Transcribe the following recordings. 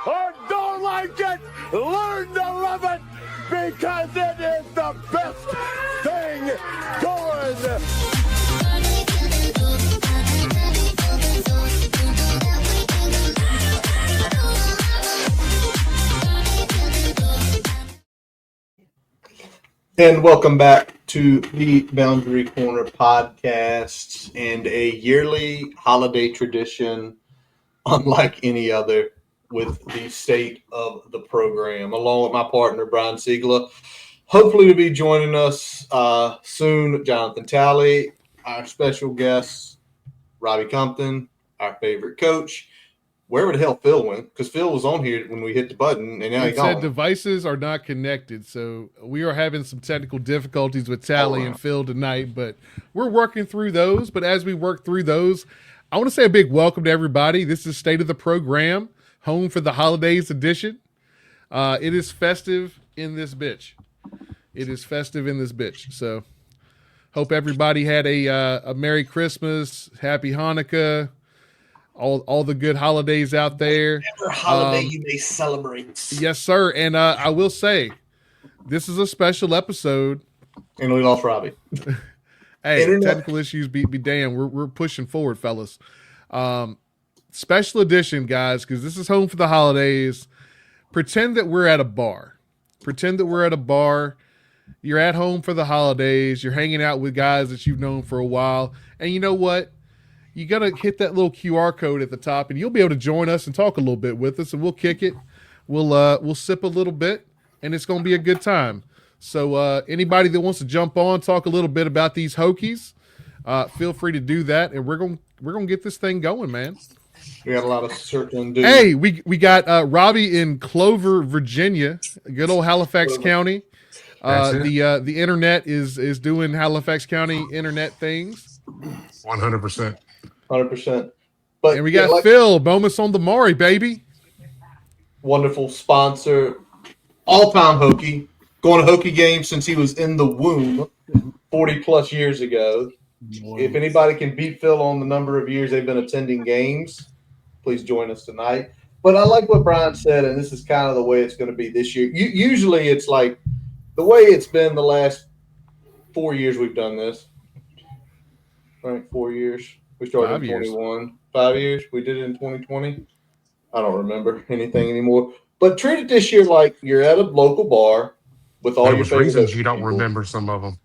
or don't like it, learn to love it because it is the best thing going. And welcome back to the Boundary Corner podcast and a yearly holiday tradition unlike any other with the state of the program, along with my partner, Brian Siegler. Hopefully to be joining us soon, Jonathan Talley, our special guest, Robbie Compton, our favorite coach, wherever the hell Phil went, because Phil was on here when we hit the button, and now he's gone. It said devices are not connected, so we are having some technical difficulties with Tally and Phil tonight, but we're working through those. But as we work through those, I want to say a big welcome to everybody. This is State of the Program, home for the holidays edition. It is festive in this bitch. So hope everybody had a Merry Christmas, Happy Hanukkah, all the good holidays out there. Whatever holiday you may celebrate. Yes, sir. And I will say, this is a special episode. And we lost Robbie. Hey, technical issues be damn. We're pushing forward, fellas. Special edition, guys, because this is home for the holidays. Pretend that we're at a bar. You're at home for the holidays. You're hanging out with guys that you've known for a while. And you know what? You got to hit that little QR code at the top, and you'll be able to join us and talk a little bit with us, and we'll kick it. We'll sip a little bit, and it's going to be a good time. So anybody that wants to jump on, talk a little bit about these Hokies, feel free to do that, and we're gonna get this thing going, man. We got a lot of circling dudes. Hey, we got Robbie in Clover, Virginia, good old Halifax County. The internet is doing Halifax County internet things. 100%. 100%. And we got Phil Bomas on the Maury, baby. Wonderful sponsor, all-time Hokie. Going to Hokie games since he was in the womb 40 plus years ago. If anybody can beat Phil on the number of years they've been attending games, please join us tonight. But I like what Brian said, and this is kind of the way it's going to be this year. Usually it's like the way it's been the last 4 years we've done this. Right, 4 years. We started in 21. 5 years. We did it in 2020. I don't remember anything anymore. But treat it this year like you're at a local bar with all your favorite reasons you don't remember some of them.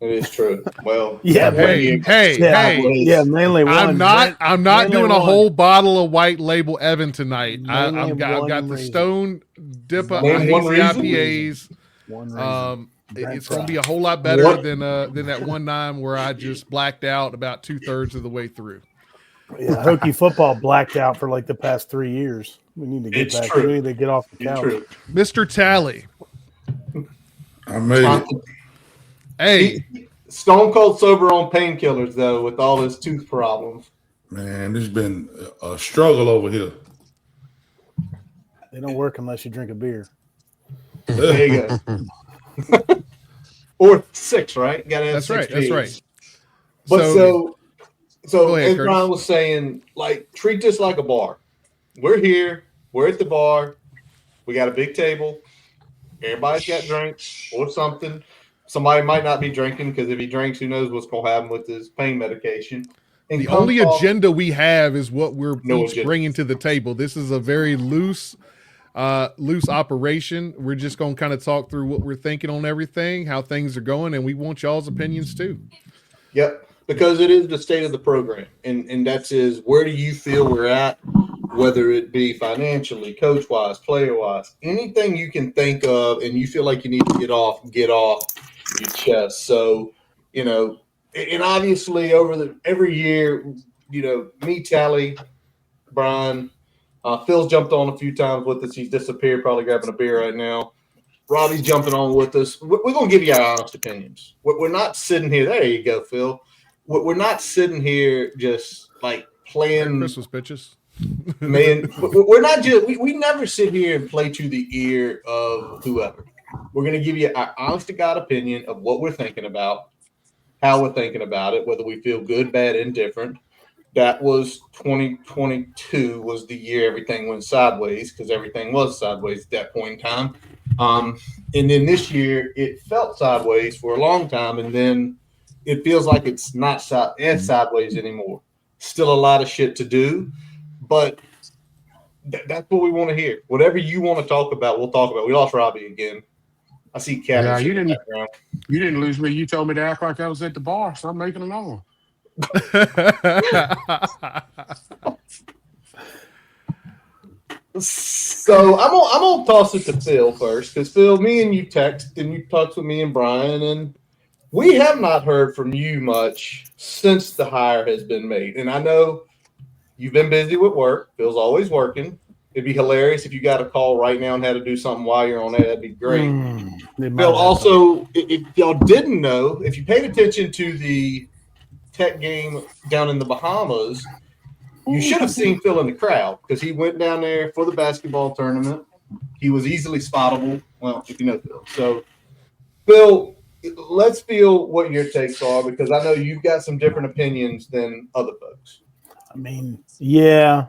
It is true. Well, yeah. Hey. Mainly one. I'm not doing a whole bottle of White Label Evan tonight. I've got the Stone Dipper IPAs. It's going to be a whole lot better than that one time where I just blacked out about 2/3 of the way through. Yeah, Hokie football blacked out for like the past 3 years. We need to get back. True. We need to get off the couch. Mr. Tally. I made it. Hey. Stone cold sober on painkillers, though, with all his tooth problems. Man, it's been a struggle over here. They don't work unless you drink a beer. There you go. Or 6, right? Gotta have That's 6 right. That's right. But so ahead, as Brian was saying, like, treat this like a bar. We're here. We're at the bar. We got a big table. Everybody's got drinks or something. Somebody might not be drinking because if he drinks, who knows what's going to happen with his pain medication. And the only agenda we have is what we're each bringing to the table. This is a very loose operation. We're just going to kind of talk through what we're thinking on everything, how things are going, and we want y'all's opinions too. Yep, because it is the state of the program, and that is where do you feel we're at, whether it be financially, coach-wise, player-wise, anything you can think of, and you feel like you need to get off your chest. So, and obviously every year, me, Tally, Brian, Phil's jumped on a few times with us. He's disappeared, probably grabbing a beer right now. Robbie's jumping on with us. We're going to give you our honest opinions. We're not sitting here. There you go, Phil. We're not sitting here just like playing Christmas bitches. Man, we're not just we never sit here and play to the ear of whoever. We're going to give you our honest to God opinion of what we're thinking about, how we're thinking about it, whether we feel good, bad, indifferent. that was 2022 was the year everything went sideways because everything was sideways at that point in time. And then this year it felt sideways for a long time, and then it feels like it's not sideways anymore. Still a lot of shit to do, but that's what we want to hear. Whatever you want to talk about, we'll talk about. We lost Robbie again. I see Kevin Yeah, in the background. you didn't lose me. You told me to act like I was at the bar, so I'm making it on. So I'm gonna toss it to Phil first, because Phil, me and you text and you talked with me and Brian, and we have not heard from you much since the hire has been made. And I know you've been busy with work. Phil's always working. It'd be hilarious if you got a call right now and had to do something while you're on air. That'd be great. Phil, also, if y'all didn't know, if you paid attention to the Tech game down in the Bahamas, you should have seen Phil in the crowd because he went down there for the basketball tournament. He was easily spottable. Well, if you know Phil. So, Phil, let's feel what your takes are, because I know you've got some different opinions than other folks. I mean, yeah,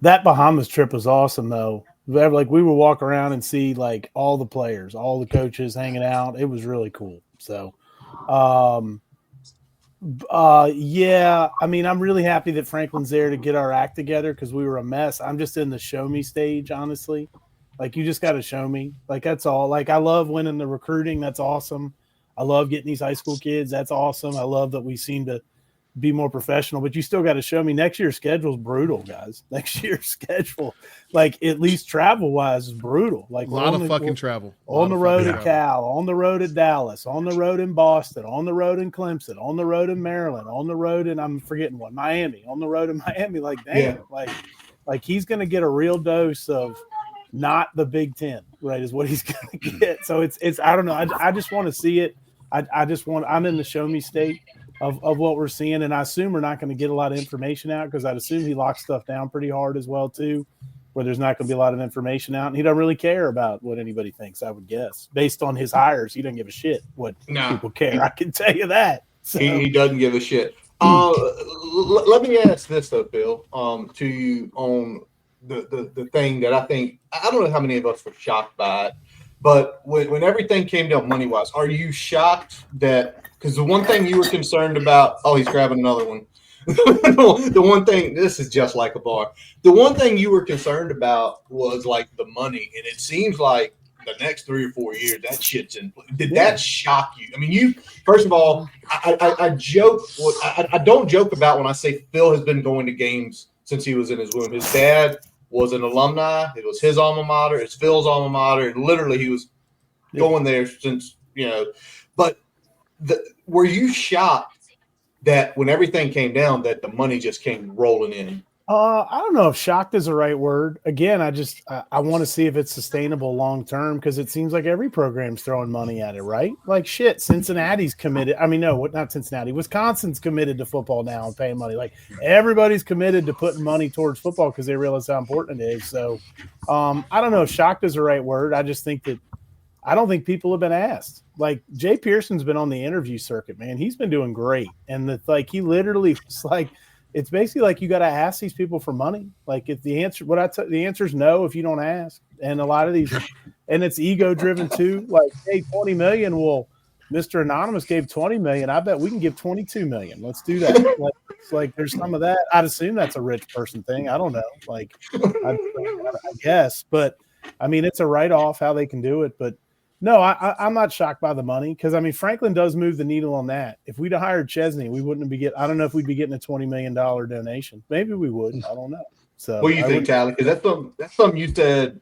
that Bahamas trip was awesome, though. Like, we would walk around and see, like, all the players, all the coaches hanging out. It was really cool. So, yeah, I mean, I'm really happy that Franklin's there to get our act together because we were a mess. I'm just in the show me stage, honestly. Like, you just got to show me. Like, that's all. Like, I love winning the recruiting. That's awesome. I love getting these high school kids. That's awesome. I love that we seem to be more professional, but you still got to show me. Next year's schedule is brutal, guys. Next year's schedule, like, at least travel wise, is brutal. Like, a lot of fucking travel. On the road at Cal, on the road at Dallas, on the road in Boston, on the road in Clemson, on the road in Maryland, on the road in, I'm forgetting what, Miami, on the road in Miami. Like, damn, like he's going to get a real dose of not the Big Ten, right, is what he's going to get. So it's I don't know. I just want to see it. I'm in the show me state of what we're seeing, and I assume we're not going to get a lot of information out because I'd assume he locks stuff down pretty hard as well too, where there's not going to be a lot of information out, and he doesn't really care about what anybody thinks, I would guess. Based on his hires, he doesn't give a shit what people care. I can tell you that. So. He doesn't give a shit. Let me ask this though, Bill, to you on the thing that I think, I don't know how many of us were shocked by it, but when everything came down money-wise, are you shocked that – because the one thing you were concerned about – oh, he's grabbing another one. The one thing – this is just like a bar. The one thing you were concerned about was, like, the money, and it seems like the next 3 or 4 years, that shit's in – did that shock you? I mean, you – first of all, I joke – I don't joke about when I say Phil has been going to games since he was in his womb. His dad – was an alumni. It was his alma mater. It's Phil's alma mater. And literally he was going there since, but were you shocked that when everything came down that the money just came rolling in? I don't know if shocked is the right word. Again, I want to see if it's sustainable long term because it seems like every program's throwing money at it, right? Like shit, Cincinnati's committed. I mean, no, not Cincinnati. Wisconsin's committed to football now and paying money. Like everybody's committed to putting money towards football because they realize how important it is. So I don't know if shocked is the right word. I just think that I don't think people have been asked. Like Jay Pearson's been on the interview circuit, man. He's been doing great. And he literally was like, it's basically like you got to ask these people for money. Like if the answer, the answer is no if you don't ask. And a lot of these, and it's ego driven too. Like, hey, 20 million. Well, Mr. Anonymous gave 20 million. I bet we can give 22 million. Let's do that. It's like there's some of that. I'd assume that's a rich person thing. I don't know. Like, I guess, but I mean, it's a write off how they can do it. But no, I'm not shocked by the money because, I mean, Franklin does move the needle on that. If we'd have hired Chesney, we wouldn't be I don't know if we'd be getting a $20 million donation. Maybe we would. I don't know. So, what do you think, Tally? Because that's something you said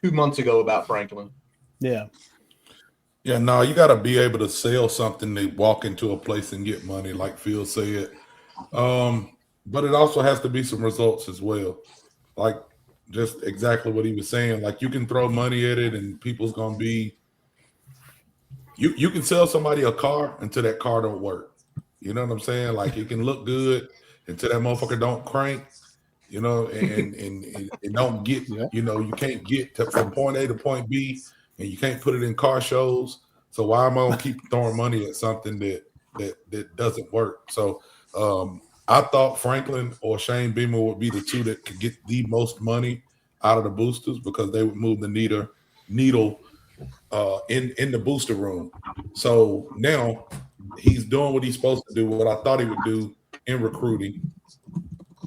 2 months ago about Franklin. Yeah. Yeah, no, you got to be able to sell something to walk into a place and get money, like Phil said. But it also has to be some results as well. Like just exactly what he was saying. Like you can throw money at it and people's going to be you can sell somebody a car until that car don't work. You know what I'm saying? Like it can look good until that motherfucker don't crank, and it don't get, you can't get from point A to point B and you can't put it in car shows. So why am I going to keep throwing money at something that doesn't work? So I thought Franklin or Shane Beamer would be the two that could get the most money out of the boosters because they would move the needle in the booster room. So now he's doing what he's supposed to do, what I thought he would do in recruiting,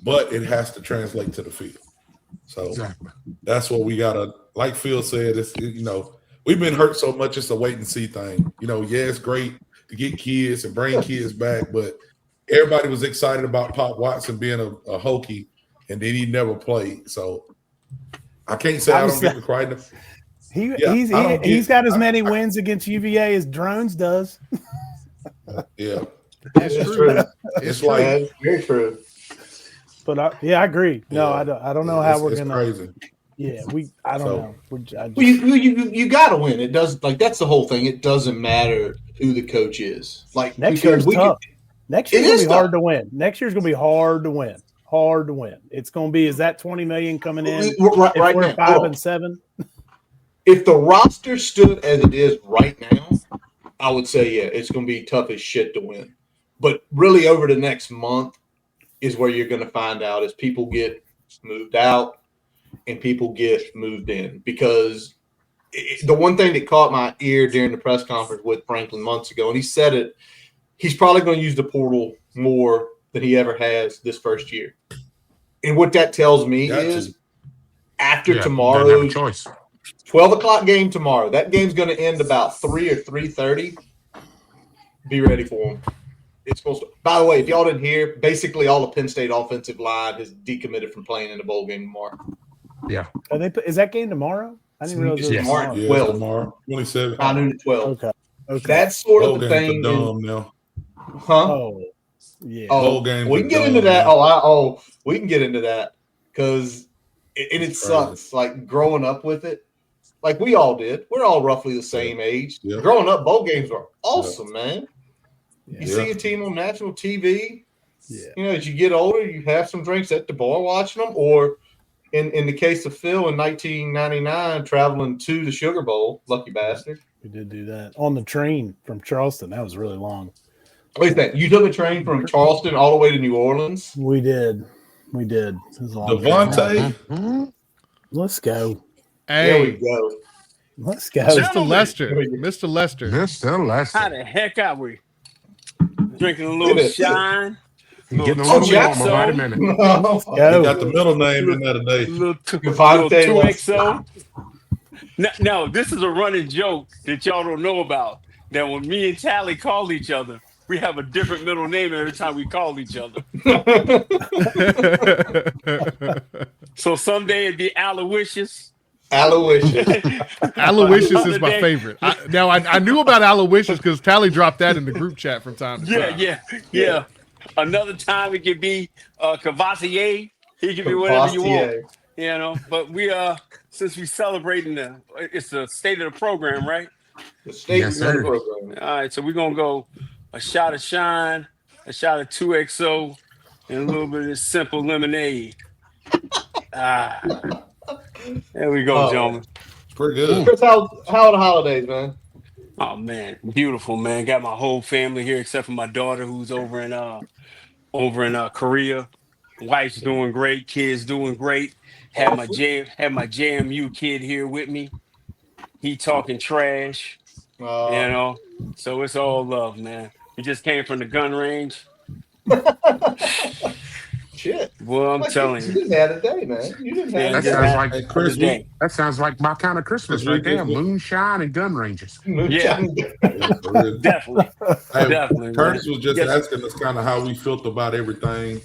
but it has to translate to the field. So that's what we gotta, like Phil said, it's we've been hurt so much, it's a wait and see thing. Yeah, it's great to get kids and bring kids back, but everybody was excited about Pop Watson being a Hokie, and then he never played. So I can't say I don't get the credit. He's got as many wins against UVA as Drones does. Yeah, it's true. It's like very true. But I agree. No, Yeah. I don't know how we're it's gonna. crazy. Yeah, I don't know. Well, you got to win. It does, like, that's the whole thing. It doesn't matter who the coach is. Like, next year's tough. Next year's gonna be hard to win. Next year's gonna be hard to win. Hard to win. It's gonna be. Is that $20 million coming in? If right we're now, 5-7. If the roster stood as it is right now, I would say it's gonna be tough as shit to win. But really, over the next month is where you're gonna find out as people get moved out and people get moved in, because the one thing that caught my ear during the press conference with Franklin months ago, and he said it, he's probably going to use the portal more than he ever has this first year. And what that tells me is after tomorrow's 12 o'clock game tomorrow, that game's going to end about 3 or 3:30. Be ready for him. It's supposed to. By the way, if y'all didn't hear, basically all the Penn State offensive line has decommitted from playing in the bowl game tomorrow. Yeah. Is that game tomorrow? I didn't realize it was tomorrow. Yeah, 12. tomorrow, 27. 9 to 12. Okay. That's sort of the Bowl games thing. are dumb now. Huh? Oh, yeah. Bowl games we are can get dumb into that. now. We can get into that because it sucks. Like, growing up with it, like we all did. We're all roughly the same age. Yeah. Growing up, bowl games were awesome, man. Yeah. You see a team on national TV. Yeah. As you get older, you have some drinks at the bar watching them, or in the case of Phil in 1999, traveling to the Sugar Bowl, lucky bastard. We did do that on the train from Charleston. That was really long. Wait, you took a train from Charleston all the way to New Orleans? We did. It was a long Devontae, Let's go. There we Hey, go. Let's go. Mr. Lester. Mr. Lester. Mr. Lester. How the heck are we? Drinking a Look little at this. shine. Getting a Oh, little Jackson. warmer. Wait a minute. he Go. got the middle name in there today. Little Devontae 2XO. No, this is a running joke that y'all don't know about. That when me and Tally call each other, we have a different middle name every time we call each other. So someday it'd be Aloysius. Aloysius. Aloysius is my Another day. favorite. I knew about Aloysius because Tally dropped that in the group chat from time to time. Yeah. Another time it could be Cavassier. He could be whatever you want. But we since we celebrating it's the state of the program, right? The state Yes, sir. program. All right, so we're gonna go a shot of shine, a shot of 2XO, and a little bit of this simple lemonade. There we go, gentlemen. It's pretty good. Chris, how are the holidays, man? Oh man, beautiful, man. Got my whole family here except for my daughter who's over in Korea. Wife's doing great, kids doing great. Had my JMU kid here with me. He talking trash, So it's all love, man. We just came from the gun range. Shit. Well, I'm telling You you. didn't have a day, man. You didn't have That a day. sounds like my kind of Christmas right there. Moonshine and gun ranges. Yeah. For real. Definitely. Hey, Definitely, Curtis man. was just Yes. asking us kind of how we felt about everything.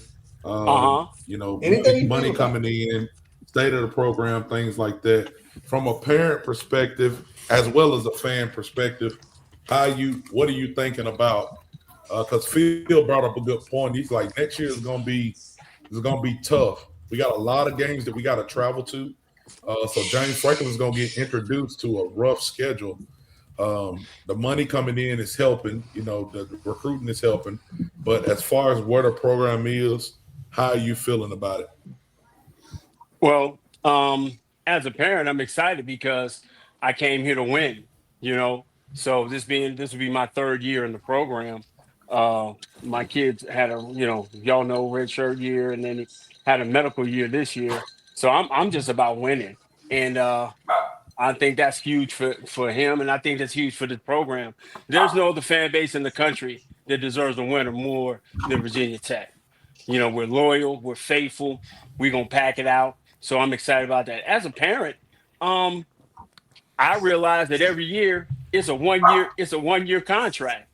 Anything you Money feel coming in, state of the program, things like that. From a parent perspective, as well as a fan perspective, what are you thinking about? Because Phil brought up a good point. He's like, next year is gonna be tough. We got a lot of games that we got to travel to. So James Franklin is gonna get introduced to a rough schedule. The money coming in is helping, the recruiting is helping. But as far as where the program is, how are you feeling about it? Well, as a parent, I'm excited because I came here to win, So this will be my third year in the program. My kids had a, y'all know, red shirt year, and then he had a medical year this year. So I'm just about winning, and I think that's huge for him, and I think that's huge for the program. There's no other fan base in the country that deserves a winner more than Virginia Tech. We're loyal, we're faithful, we're gonna pack it out. So I'm excited about that. As a parent, um, I realize that every year it's a 1 year contract.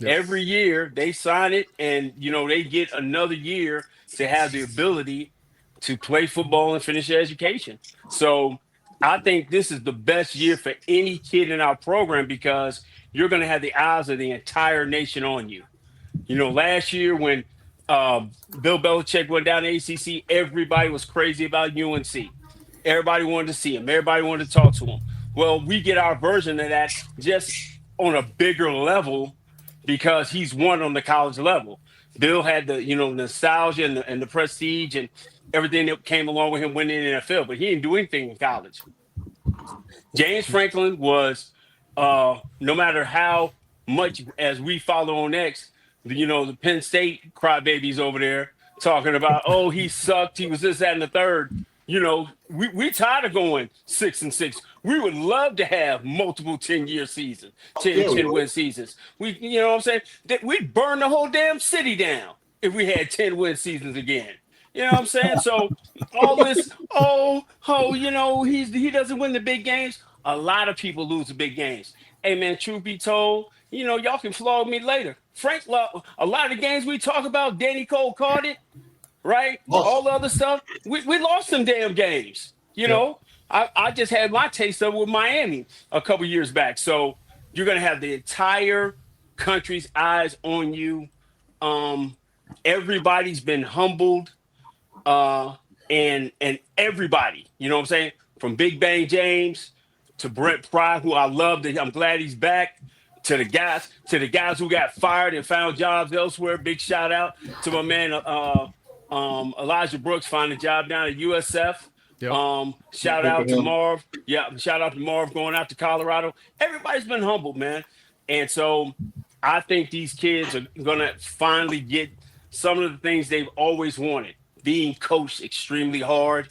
Yep. Every year they sign it, and they get another year to have the ability to play football and finish their education. So I think this is the best year for any kid in our program because you're going to have the eyes of the entire nation on you. Last year when Bill Belichick went down to ACC, everybody was crazy about UNC. Everybody wanted to see him. Everybody wanted to talk to him. Well, we get our version of that just on a bigger level because he's won on the college level. Bill had the nostalgia and the prestige and everything that came along with him winning in the NFL, but he didn't do anything in college. James Franklin was, no matter how much as we follow on X, the Penn State crybabies over there talking about, oh, he sucked, he was this, that, and the third. We tired of going 6-6. We would love to have multiple 10-year seasons, 10-win seasons. You know what I'm saying? We'd burn the whole damn city down if we had 10-win seasons again. You know what I'm saying? So all this, he doesn't win the big games. A lot of people lose the big games. Hey man, truth be told, y'all can flog me later. Frank, a lot of the games we talk about, Danny Cole caught it, right? All the other stuff, we lost some damn games. I just had my taste of it with Miami a couple years back. So you're gonna have the entire country's eyes on you. Everybody's been humbled. And everybody, you know what I'm saying? From Big Bang James to Brent Pry, who I love, I'm glad he's back, to the guys who got fired and found jobs elsewhere. Big shout out to my man Elijah Brooks finding a job down at USF. Yep. Shout out to Marv. Yeah, shout out to Marv going out to Colorado. Everybody's been humbled, man. And so I think these kids are gonna finally get some of the things they've always wanted. Being coached extremely hard,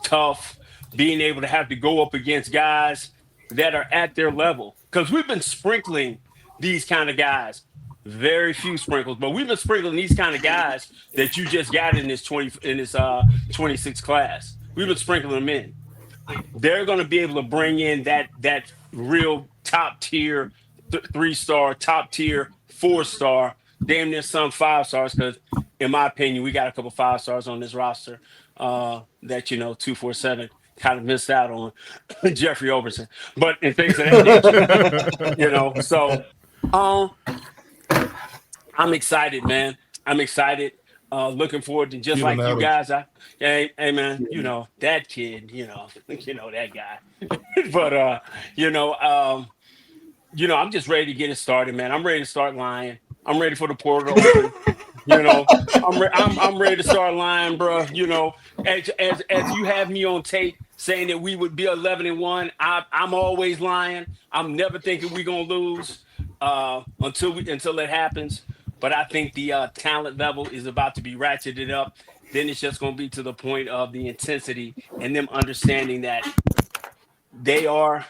tough, being able to have to go up against guys that are at their level. Because we've been sprinkling these kind of guys, very few sprinkles, but we've been sprinkling these kind of guys that you just got in this 26 class. We've been sprinkling them in. They're going to be able to bring in that real top tier 3-star, top tier 4-star, damn near some 5 stars, because in my opinion, we got a couple 5 stars on this roster that 247 kind of missed out on Jeffrey Overton, but in things of that nature, So I'm excited, man. I'm excited. Looking forward to just like you guys. Hey man, that kid, that guy. But I'm just ready to get it started, man. I'm ready to start lying. I'm ready for the portal to open. I'm ready to start lying, bro. As you have me on tape saying that we would be 11-1, I'm always lying. I'm never thinking we're gonna lose until it happens. But I think the talent level is about to be ratcheted up. Then it's just going to be to the point of the intensity and them understanding that they are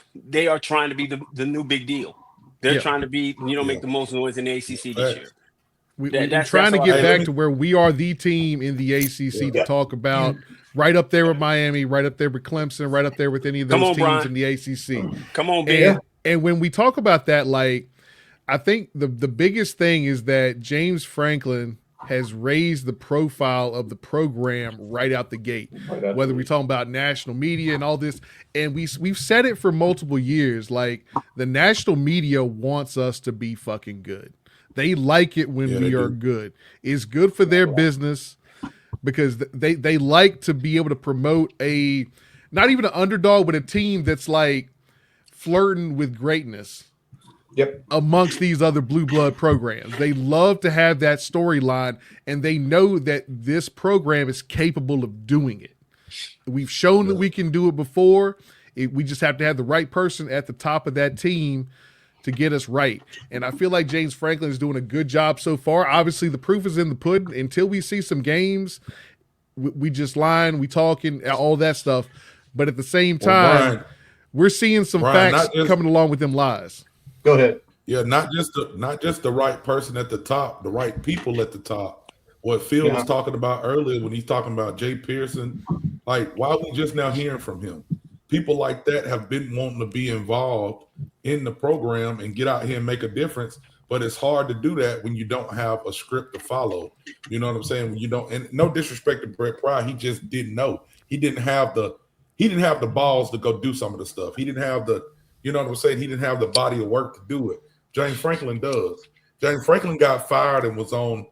trying to be the new big deal. They're trying to be, make the most noise in the ACC this year. We're trying to get back to where we are the team in the ACC to talk about, right up there with Miami, right up there with Clemson, right up there with any of those teams Brian. In the ACC. Come on, man. And when we talk about that, I think the biggest thing is that James Franklin has raised the profile of the program right out the gate, whether we're talking about national media and all this. And we've said it for multiple years, the national media wants us to be fucking good. They like it when we are good. It's good for their business because they like to be able to promote not even an underdog, but a team that's flirting with greatness. Yep. Amongst these other blue blood programs. They love to have that storyline, and they know that this program is capable of doing it. We've shown that we can do it before. We just have to have the right person at the top of that team to get us right. And I feel like James Franklin is doing a good job so far. Obviously, the proof is in the pudding. Until we see some games, we just lying, we talking, all that stuff. But at the same time, Brian, we're seeing some Brian, facts not just- coming along with them lies. Go ahead. Yeah, not just the right person at the top, the right people at the top. What Phil was talking about earlier when he's talking about Jay Pearson, like why are we just now hearing from him? People like that have been wanting to be involved in the program and get out here and make a difference, but it's hard to do that when you don't have a script to follow. You know what I'm saying? When you don't, and no disrespect to Brett Pry, he just didn't know. He didn't have the balls to go do some of the stuff. He didn't have the, you know what I'm saying? He didn't have the body of work to do it. James Franklin does. James Franklin got fired and was on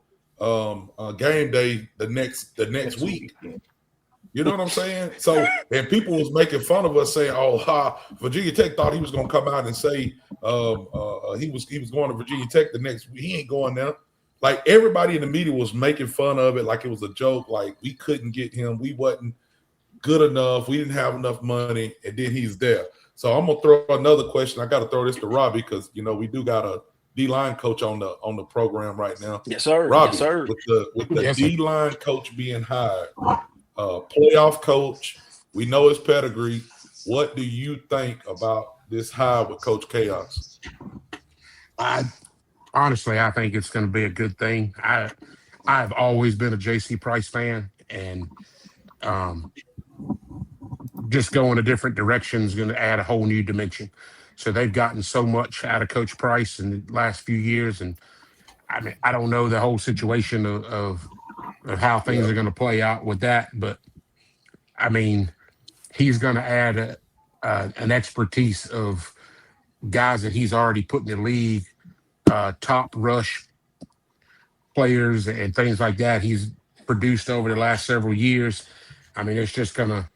game day the next week. You know what I'm saying? So, and people was making fun of us saying, "Oh, Virginia Tech thought he was going to come out and say he was going to Virginia Tech the next week. He ain't going there." Like everybody in the media was making fun of it, like it was a joke. Like we couldn't get him, we wasn't good enough, we didn't have enough money, and then he's there. So I'm gonna throw another question. I got to throw this to Robbie because we do got a D-line coach on the program right now. Yes, sir. Robbie, Yes, sir. with the Yes, sir. D-line coach being hired, playoff coach, we know his pedigree. What do you think about this hire with Coach Chaos? Honestly, I think it's going to be a good thing. I've always been a J.C. Price fan, and just going a different direction is going to add a whole new dimension. So they've gotten so much out of Coach Price in the last few years, and I mean, I don't know the whole situation of how things are going to play out with that, but I mean, he's going to add an expertise of guys that he's already put in the league, top rush players and things like that. He's produced over the last several years. I mean, it's going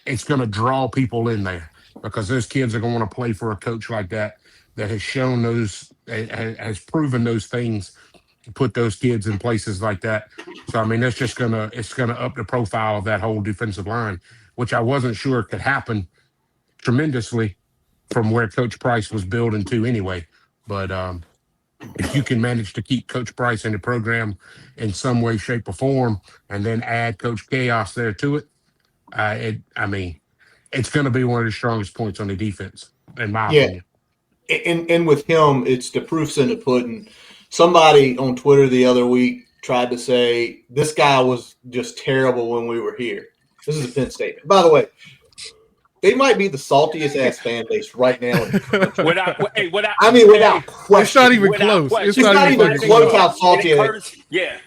to draw people in there because those kids are going to want to play for a coach like that has shown has proven those things, put those kids in places like that. So I mean, it's going to up the profile of that whole defensive line, which I wasn't sure could happen tremendously from where Coach Price was building to anyway. But if you can manage to keep Coach Price in the program in some way, shape, or form, and then add Coach Chaos there to it, I mean, it's going to be one of the strongest points on the defense, in my opinion. And with him, it's the proof's in the pudding. Somebody on Twitter the other week tried to say this guy was just terrible when we were here. This is a Penn statement. By the way, they might be the saltiest ass fan base right now. Without question. It's not even close. It's not even close how salty it is.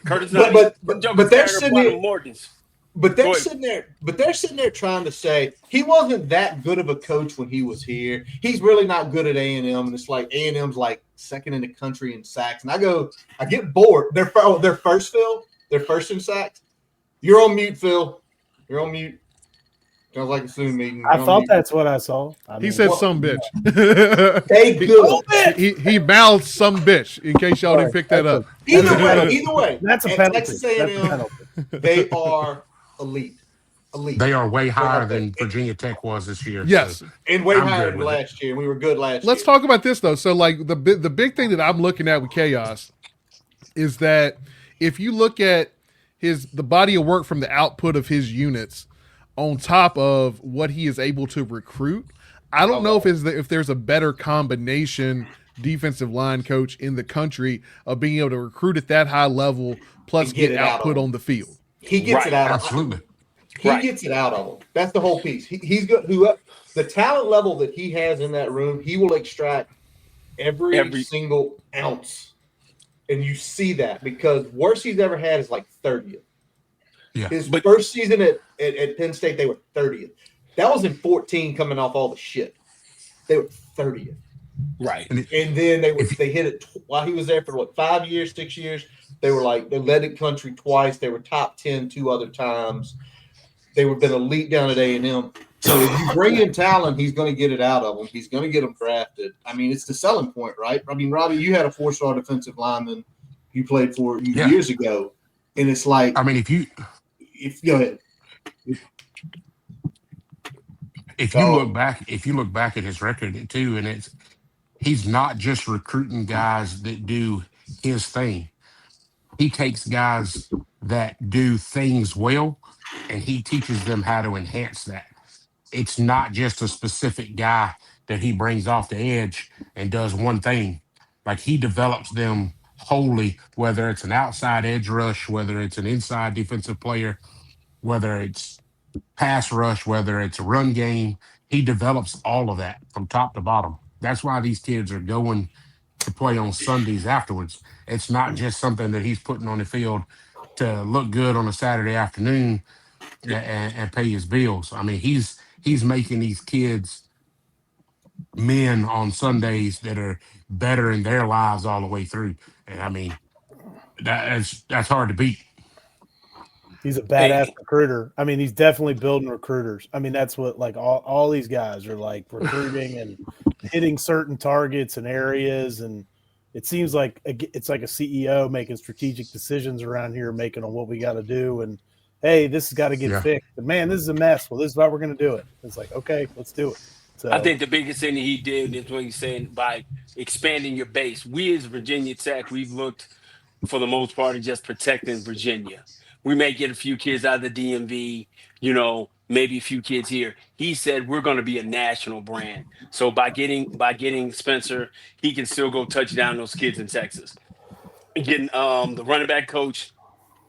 Curtis. But they're sitting there. Mortons. But they're sitting there trying to say he wasn't that good of a coach when he was here. He's really not good at A&M, and it's like A&M's like second in the country in sacks. And I get bored. They're first, Phil. They're first in sacks. You're on mute, Phil. You're on mute. Sounds like a Zoom meeting. I thought that's what I saw. He said some bitch. They good. He mouthed some bitch. In case y'all didn't pick that up. Either way, that's a at penalty. Texas A&M, they are elite. They are way higher than Virginia Tech was this year. Yes, so and way I'm higher good than with last year. We were good last year. Let's talk about this though. So, like the big thing that I'm looking at with Chaos is that if you look at the body of work from the output of his units, on top of what he is able to recruit, I don't know if there's a better combination defensive line coach in the country of being able to recruit at that high level plus get output on the field. He gets it out. Absolutely. He gets it out of him. That's the whole piece. He's good. The talent level that he has in that room, he will extract every single ounce. And you see that because worst he's ever had is like 30th. Yeah. His first season at Penn State, they were 30th. That was in 14 coming off all the shit. They were 30th. Right. And then they hit it while he was there for 5 years, 6 years. They led the country twice. They were top 10 two other times. They were been elite down at A&M. So if you bring in talent, he's going to get it out of them. He's going to get them drafted. I mean, it's the selling point, right? I mean, Robbie, you had a 4-star defensive lineman you played for years ago. And it's like – I mean, go ahead. If you look back at his record too, and he's not just recruiting guys that do his thing. He takes guys that do things well and he teaches them how to enhance that. It's not just a specific guy that he brings off the edge and does one thing. Like he develops them wholly, whether it's an outside edge rush, whether it's an inside defensive player, whether it's pass rush, whether it's a run game. He develops all of that from top to bottom. That's why these kids are going to play on Sundays afterwards. It's not just something that he's putting on the field to look good on a Saturday afternoon and pay his bills. I mean, he's making these kids men on Sundays that are better in their lives all the way through. And I mean, that's hard to beat. He's a badass Hey, recruiter. I mean, he's definitely building recruiters. I mean, that's what like all these guys are like recruiting and hitting certain targets and areas. And it seems like it's like a CEO making strategic decisions around here, making on what we got to do. And hey, this has got to get Yeah. fixed. And man, this is a mess. Well, this is why we're going to do it. It's like, okay, let's do it. So I think the biggest thing that he did is what he's saying by expanding your base. We as Virginia Tech, we've looked for the most part at just protecting Virginia. We may get a few kids out of the DMV, maybe a few kids here. He said we're going to be a national brand. So by getting Spencer, he can still go touch down those kids in Texas. Getting the running back coach,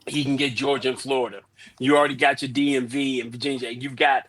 he can get Georgia and Florida. You already got your DMV and Virginia. You've got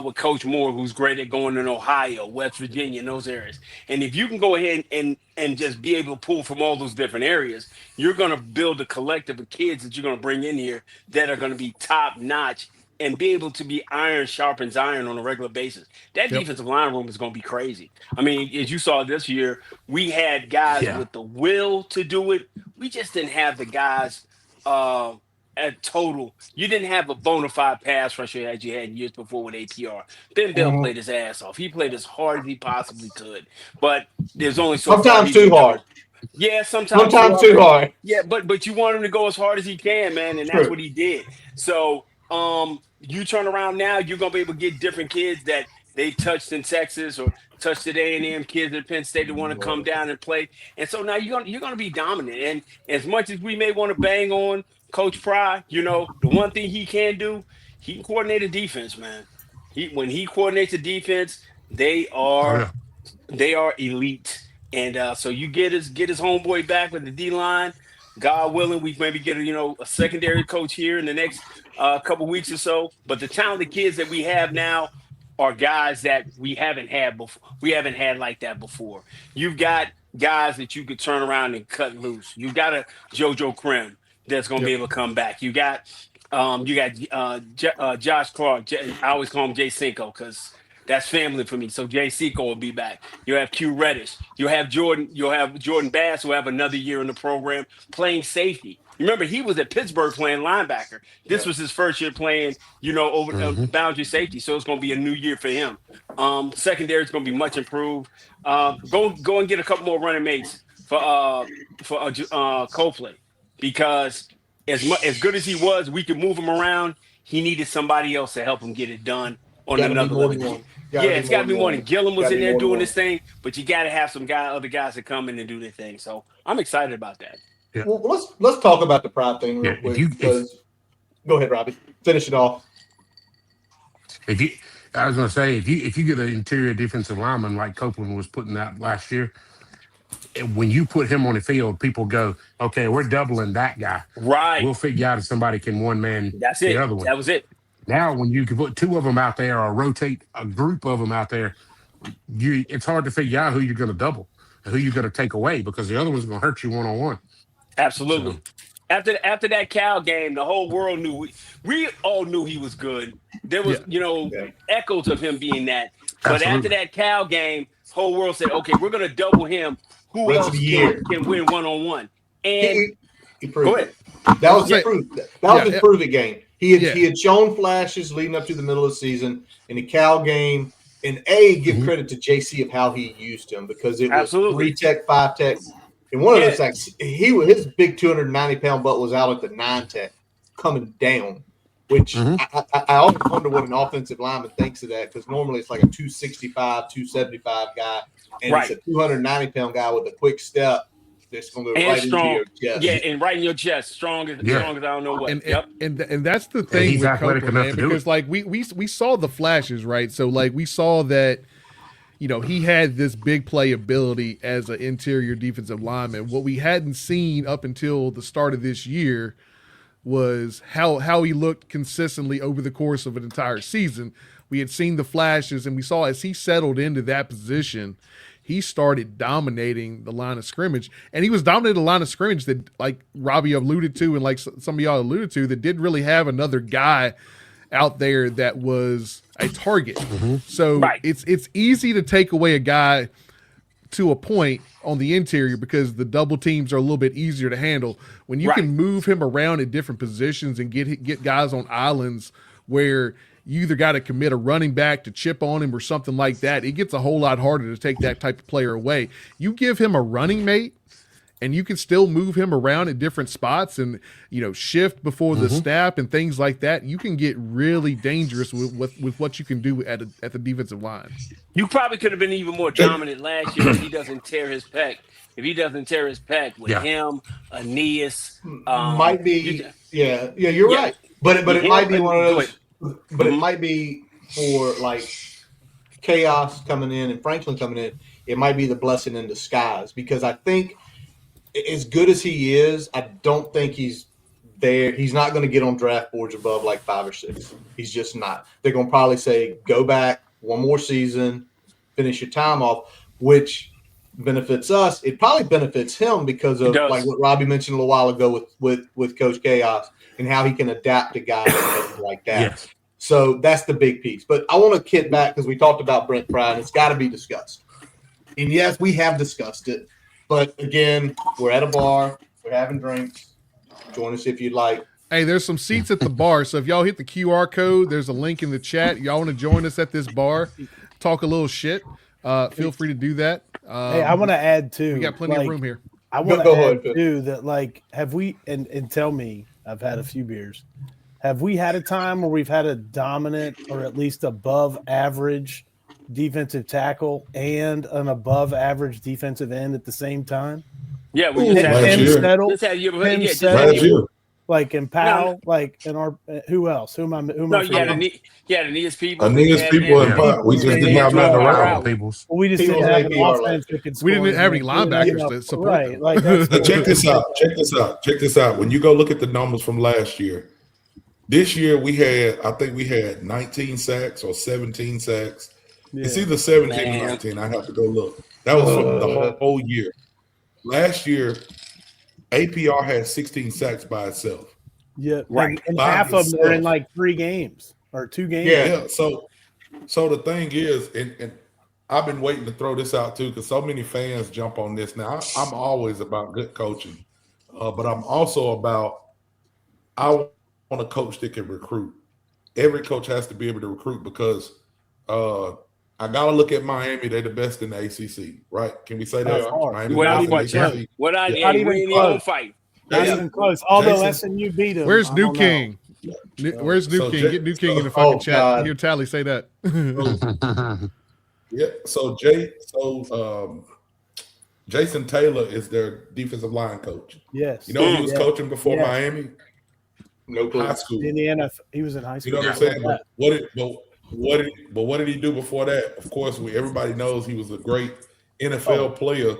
with Coach Moore, who's great at going in Ohio, West Virginia, and those areas. And if you can go ahead and just be able to pull from all those different areas, you're going to build a collective of kids that you're going to bring in here that are going to be top notch and be able to be iron sharpens iron on a regular basis. That Yep. defensive line room is going to be crazy. I mean, as you saw this year, we had guys Yeah. with the will to do it. We just didn't have the guys uh, at total. You didn't have a bona fide pass rusher as you had years before with APR. Ben Bell Mhm. played his ass off. He played as hard as he possibly could, but there's only so far Sometimes he too can hard. go. Yeah, sometimes too Sometimes hard. too hard. Yeah, but you want him to go as hard as he can, man, and that's True. what he did. So, you turn around now, you're gonna be able to get different kids that they touched in Texas or touched at A&M, kids at Penn State that want to come down and play. And so now you're gonna be dominant. And as much as we may want to bang on Coach Pry, the one thing he can do, he can coordinate a defense, man. When he coordinates a defense, they Oh are yeah. they are elite. And so you get his homeboy back with the D line. God willing, we maybe get a secondary coach here in the next couple weeks or so. But the talented kids that we have now are guys that we haven't had before. We haven't had like that before. You've got guys that you could turn around and cut loose. You've got a JoJo Krim that's going to be Yep. able to come back. You got Josh Clark. I always call him Jay Cinco because that's family for me. So Jay Cinco will be back. You have Q Reddish. You'll have Jordan Bass, who will have another year in the program playing safety. Remember, he was at Pittsburgh playing linebacker. This was his first year playing, over Hmm. boundary safety. So it's going to be a new year for him. Secondary is going to be much improved. Go and get a couple more running mates for Copeland because as good as he was, we could move him around. He needed somebody else to help him get it done on Gotta be another more level. than one. Yeah, it's got to be more than Gillum was Gotta in be there more than doing one. this thing, but you got to have other guys that come in and do their thing. So I'm excited about that. Yeah. Well, let's talk about the pride thing real Yeah. quick because go ahead, Robbie. Finish it off. If you, I was going to say, if you get an interior defensive lineman like Copeland was putting out last year, when you put him on the field, people go, okay, we're doubling that guy. Right. We'll figure out if somebody can one man That's the it. other one. That was it. Now, when you can put two of them out there or rotate a group of them out there, it's hard to figure out who you're going to double and who you're going to take away because the other one's going to hurt you one on one. Absolutely. So After that Cal game, the whole world knew we all knew he was good. There was, Yeah. echoes of him being that. But after absolutely, that Cal game, whole world said, okay, we're gonna double him. Who Rest of else the year. can win one-on-one? And He go proved ahead. it. That was Say- his proof. That was Yeah. his prove it game. He Yeah. had shown flashes leading up to the middle of the season in the Cal game. And give Mhm. credit to JC of how he used him because it was Absolutely. 3 tech, 5 tech. And one of Yeah. those things, his big 290-pound butt was out at the 9 tech coming down. which I always wonder what an offensive lineman thinks of that, because normally it's like a 265, 275 guy, and it's a 290-pound guy with a quick step that's going to go And right into strong. your chest. Yeah, and right in your chest. Strong as I don't know what. And that's the thing he's with athletic Copeland, enough man, to do because it. like we saw the flashes, right? So like we saw that, you know, he had this big play ability as an interior defensive lineman. What we hadn't seen up until the start of this year was how he looked consistently over the course of an entire season. We had seen the flashes, and we saw as he settled into that position, he started dominating the line of scrimmage. And he was dominating the line of scrimmage that, like Robbie alluded to, and like some of y'all alluded to, that didn't really have another guy out there that was a target. So it's easy to take away a guy to a point on the interior because the double teams are a little bit easier to handle. When you can move him around at different positions and get guys on islands where you either got to commit a running back to chip on him or something like that, it gets a whole lot harder to take that type of player away. You give him a running mate, and you can still move him around at different spots and, you know, shift before the snap and things like that. You can get really dangerous with what you can do at the defensive line. You probably could have been even more dominant last year if he doesn't tear his pec. If he doesn't tear his pec with him, Aeneas, might be. You're right. But it might be one of those. But it might be for like Chaos coming in and Franklin coming in. It might be the blessing in disguise, because I think, as good as he is, I don't think he's there. He's not going to get on draft boards above like 5 or 6. He's just not. They're going to probably say, go back one more season, finish your time off, which benefits us. It probably benefits him because of like what Robbie mentioned a little while ago with Coach Chaos and how he can adapt to guys like that. Yes. So that's the big piece. But I want to kick back because we talked about Brent Pry, and it's got to be discussed. And yes, we have discussed it. But again, we're at a bar. We're having drinks. Join us if you'd like. Hey, there's some seats at the bar. So if y'all hit the QR code, there's a link in the chat. Y'all want to join us at this bar, talk a little shit, feel free to do that. Hey, I want to add too. We got plenty of room here. I want to add too that, like, have we, and tell me, I've had a few beers. Have we had a time where we've had a dominant or at least above average defensive tackle and an above average defensive end at the same time? Yeah, we just had Settle, like in Powell, like in our who else? Who am I? Aeneas people. Aeneas people and Pot. We just didn't have nothing around. We just didn't have an offense that could score. We didn't have any linebackers to support them. Like check this out. Check this out. When you go look at the numbers from last year, this year I think we had 19 sacks or 17 sacks. Yeah. It's either 17 or 19. I have to go look. That was for the whole year. Last year, APR had 16 sacks by itself. Yeah, right. And half of them were in like 3 games or 2 games. Yeah. So the thing is, and I've been waiting to throw this out too, because so many fans jump on this. Now, I'm always about good coaching, but I'm also about I want a coach that can recruit. Every coach has to be able to recruit because I gotta look at Miami. They're the best in the ACC, right? Can we say that? Miami, not even fight. Not even close. Although SMU beat them. Where's New King? Where's New King? Get New King in the fucking chat. Hear Tally say that. Yeah. So Jason Taylor is their defensive line coach. Yes. You know who he was coaching before Miami? No clue. High school. In the NFL, he was in high school. You know what I'm saying? What did he do before that? Of course, everybody knows he was a great NFL player.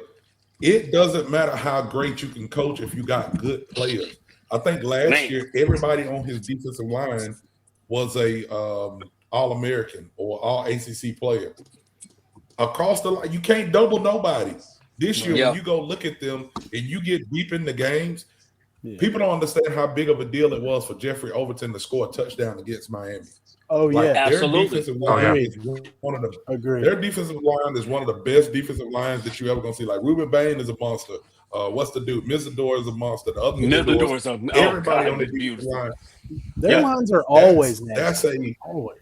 It doesn't matter how great you can coach if you got good players. I think last year everybody on his defensive line was a All-American or All-ACC player. Across the line, you can't double nobody. This year, when you go look at them and you get deep in the games, people don't understand how big of a deal it was for Jeffrey Overton to score a touchdown against Miami. Oh, yeah. Absolutely. Their defensive line is one of the Their defensive line is one of the best defensive lines that you ever gonna see. Like Ruben Bain is a monster. What's the dude? Mizador is a monster. The other Mizador is everybody on the defensive line. Their lines are always always.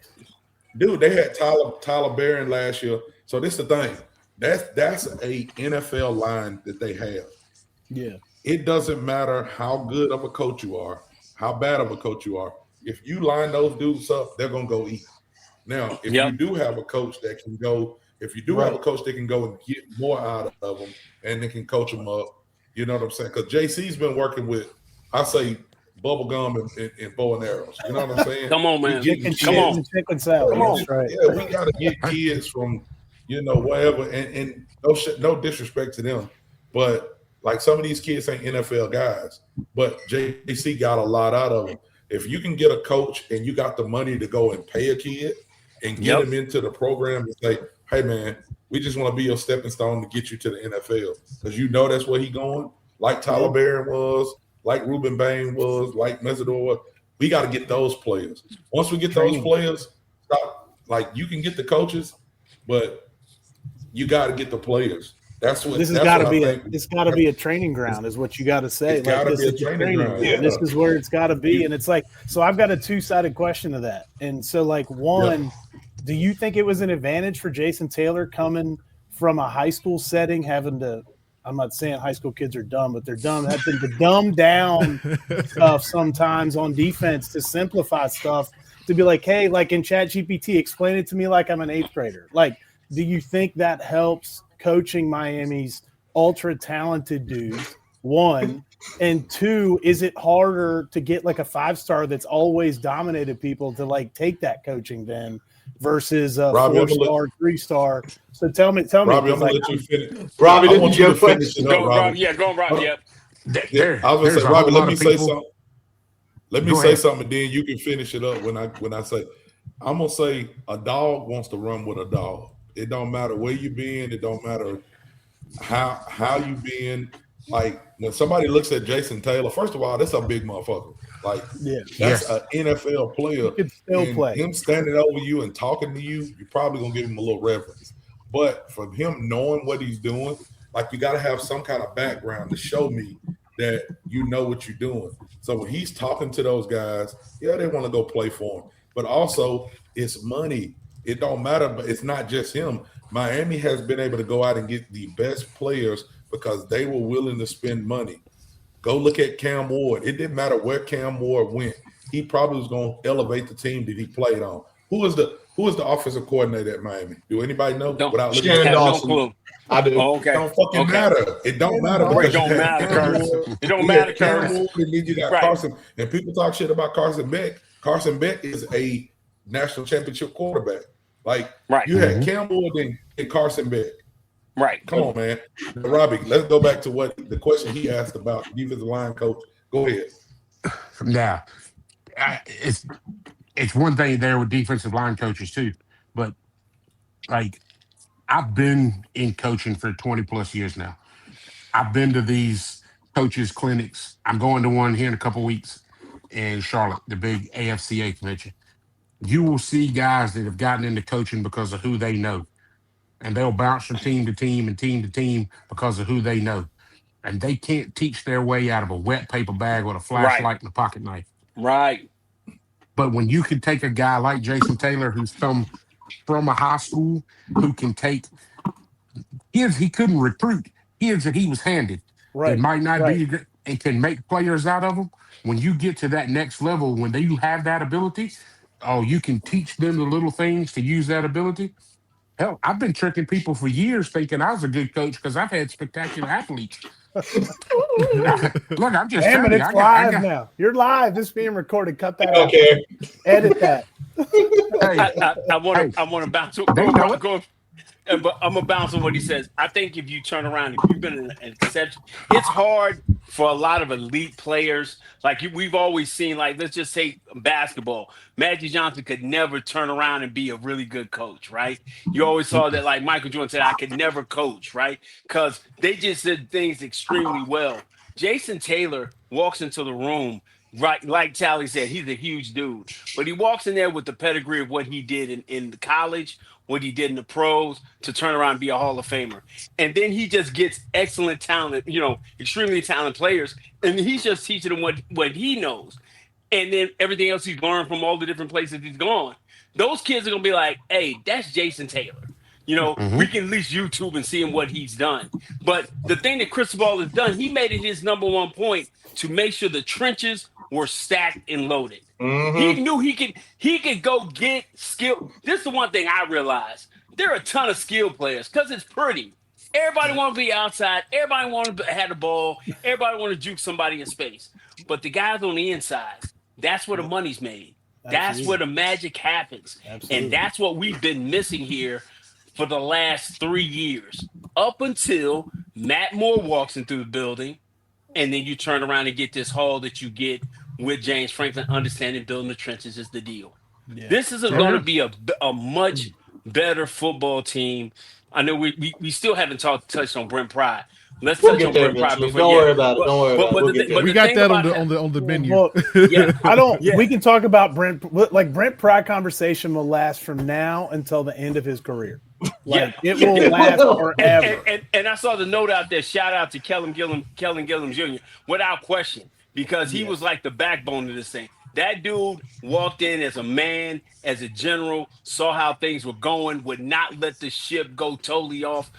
Dude, they had Tyler Barron last year. So this is the thing. That's a NFL line that they have. Yeah. It doesn't matter how good of a coach you are, how bad of a coach you are. if you line those dudes up, they're gonna go eat. Now, if you Yep. do have a coach that can go, if you do have a coach that can go and get more out of them and they can coach them up, you know what I'm saying? Because JC's been working with, I say, bubble gum and bow and arrows. You know what I'm saying? Come on, man. Chicken Come shit on. and chicken salad. Come on. That's right. Yeah, we got to get kids from, whatever. And no disrespect to them, but like some of these kids ain't NFL guys, but JC got a lot out of them. If you can get a coach and you got the money to go and pay a kid and get him into the program and say, hey, man, we just want to be your stepping stone to get you to the NFL. Because that's where he going, like Tyler Barron was, like Ruben Bain was, like Mesidor was. We got to get those players. Once we get those players, you can get the coaches, but you got to get the players. This has got to be it's got to be a training ground, is what you got to say. It's got to be a training ground. Yeah. This is where it's got to be, and it's like, so I've got a two-sided question to that. And so, like, one, do you think it was an advantage for Jason Taylor coming from a high school setting, having to? I'm not saying high school kids are dumb, but they're dumb. Having to dumb down stuff sometimes on defense to simplify stuff. To be like, hey, like in ChatGPT, explain it to me like I'm an 8th grader. Like, do you think that helps coaching Miami's ultra talented dudes? One, and two, is it harder to get like a 5-star that's always dominated people to like take that coaching then versus a Robbie, 4-star, 3-star? So tell me. Robbie, I'm gonna like, let you finish. Robbie, I want you to finish it up, Go, Robbie. Rob. Yeah, go on, Rob. Yep. I was gonna say, Robbie, let me say something. Let me Go say ahead. something, then you can finish it up when I say. I'm gonna say a dog wants to run with a dog. It don't matter where you been. It don't matter how you been. Like when somebody looks at Jason Taylor, first of all, that's a big motherfucker. Like that's an NFL player. He could still play. Him standing over you and talking to you, you're probably gonna give him a little reverence. But for him knowing what he's doing, like you got to have some kind of background to show me that you know what you're doing. So when he's talking to those guys, they want to go play for him. But also, it's money. It don't matter, but it's not just him. Miami has been able to go out and get the best players because they were willing to spend money. Go look at Cam Ward. It didn't matter where Cam Ward went. He probably was going to elevate the team that he played on. Who is the offensive coordinator at Miami? Do anybody know? Without looking Shannon at Dawson. No clue. I do. Oh, okay. It don't fucking matter. It don't matter. It don't matter, Curtis. It don't matter, Curtis. And then you got Right. Carson. And people talk shit about Carson Beck. Carson Beck is a national championship quarterback. Like you had Cam Ward and Carson Beck. Right. Come on, man. Now, Robbie, let's go back to what the question he asked about defensive line coach. Go ahead. Now, it's one thing there with defensive line coaches too, but like I've been in coaching for 20 plus years now. I've been to these coaches clinics. I'm going to one here in a couple weeks in Charlotte, the big AFCA convention. You will see guys that have gotten into coaching because of who they know, and they'll bounce from team to team and team to team because of who they know. And they can't teach their way out of a wet paper bag with a flashlight and a pocket knife. Right. But when you can take a guy like Jason Taylor, who's come from a high school, who can take kids he couldn't recruit, kids that he was handed, that might not be, and can make players out of them. When you get to that next level, when you have that ability, you can teach them the little things to use that ability. Hell, I've been tricking people for years thinking I was a good coach because I've had spectacular athletes. Look, I'm just damn it, telling you, it's live now. You're live. This is being recorded. Cut that out. Okay. Edit that. I want to bounce. But I'm gonna bounce on what he says. I think if you turn around, if you've been an exception, it's hard for a lot of elite players. Like we've always seen, like let's just say basketball. Magic Johnson could never turn around and be a really good coach, right? You always saw that, like Michael Jordan said, I could never coach, right? Because they just did things extremely well. Jason Taylor walks into the room, right? Like Tally said, he's a huge dude, but he walks in there with the pedigree of what he did in the college, what he did in the pros to turn around and be a Hall of Famer. And then he just gets excellent talent, extremely talented players. And he's just teaching them what he knows. And then everything else he's learned from all the different places he's gone. Those kids are going to be like, hey, that's Jason Taylor. We can at least YouTube and see him what he's done. But the thing that Cristobal has done, he made it his number one point to make sure the trenches were stacked and loaded. Mm-hmm. He knew he could go get skill. This is the one thing I realized. There are a ton of skill players because it's pretty. Everybody want to be outside. Everybody want to have the ball. Everybody want to juke somebody in space. But the guys on the inside, that's where the money's made. That's where the magic happens. Absolutely. And that's what we've been missing here for the last 3 years. Up until Matt Moore walks into the building, and then you turn around and get this haul that you get with James Franklin, understanding building the trenches is the deal. Yeah. This is going to be a much better football team. I know we still haven't touched on Brent Pride. Let's We'll touch get on there Brent Pride eventually. before. Don't worry about it. Don't worry about it. We'll get there. We got that on the menu. Well, Yeah. I don't. Yeah. We can talk about Brent. Like Brent Pry conversation will last from now until the end of his career. Like it will last forever. And I saw the note out there. Shout out to Kellen Gillum Jr. Without question, because he was like the backbone of this thing. That dude walked in as a man, as a general, saw how things were going, would not let the ship go totally off.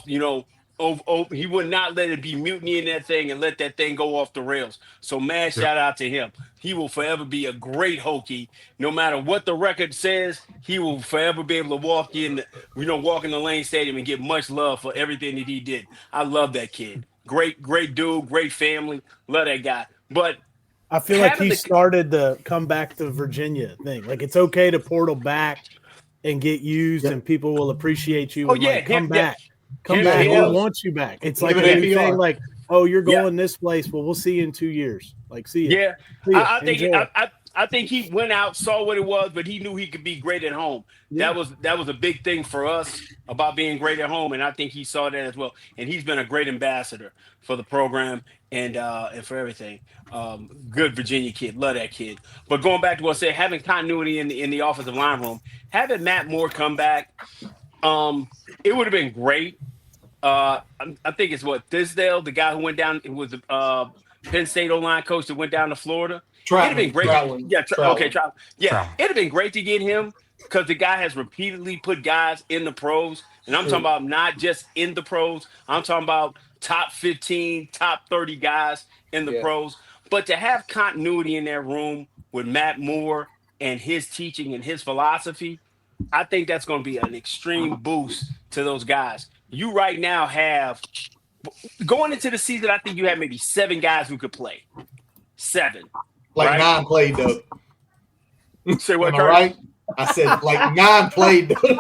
He would not let it be mutiny in that thing and let that thing go off the rails. So, man, shout out to him. He will forever be a great Hokie. No matter what the record says, he will forever be able to walk in the Lane Stadium and get much love for everything that he did. I love that kid. Great dude, great family. Love that guy. But I feel like he started the come back to Virginia thing. Like it's okay to portal back and get used, and people will appreciate you. Oh, and yeah, like, come back. Him, We yeah. want you back. It's like Give it anything APR. like, oh, you're going this place. Well, we'll see you in 2 years. Like, see you. Yeah, See ya. I think Enjoy. I think he went out, saw what it was, but he knew he could be great at home. Yeah. That was a big thing for us about being great at home, and I think he saw that as well. And he's been a great ambassador for the program and for everything. Good Virginia kid, love that kid. But going back to what I said, having continuity in the offensive line room, having Matt Moore come back, it would have been great. I think it's Tisdale, the guy who went down. It was Penn State O-line coach that went down to Florida. It'd have been great. Troutman. Yeah, Troutman. Troutman. Yeah, Troutman. it'd have been great to get him because the guy has repeatedly put guys in the pros. And I'm talking about not just in the pros. I'm talking about top 15, top 30 guys in the pros. But to have continuity in that room with Matt Moore and his teaching and his philosophy, I think that's going to be an extreme boost to those guys. You right now have, going into the season, I think you have maybe 7 guys who could play. 7. Like right? 9 played though. Say what, Am I Curtis? right? I said like 9 played though.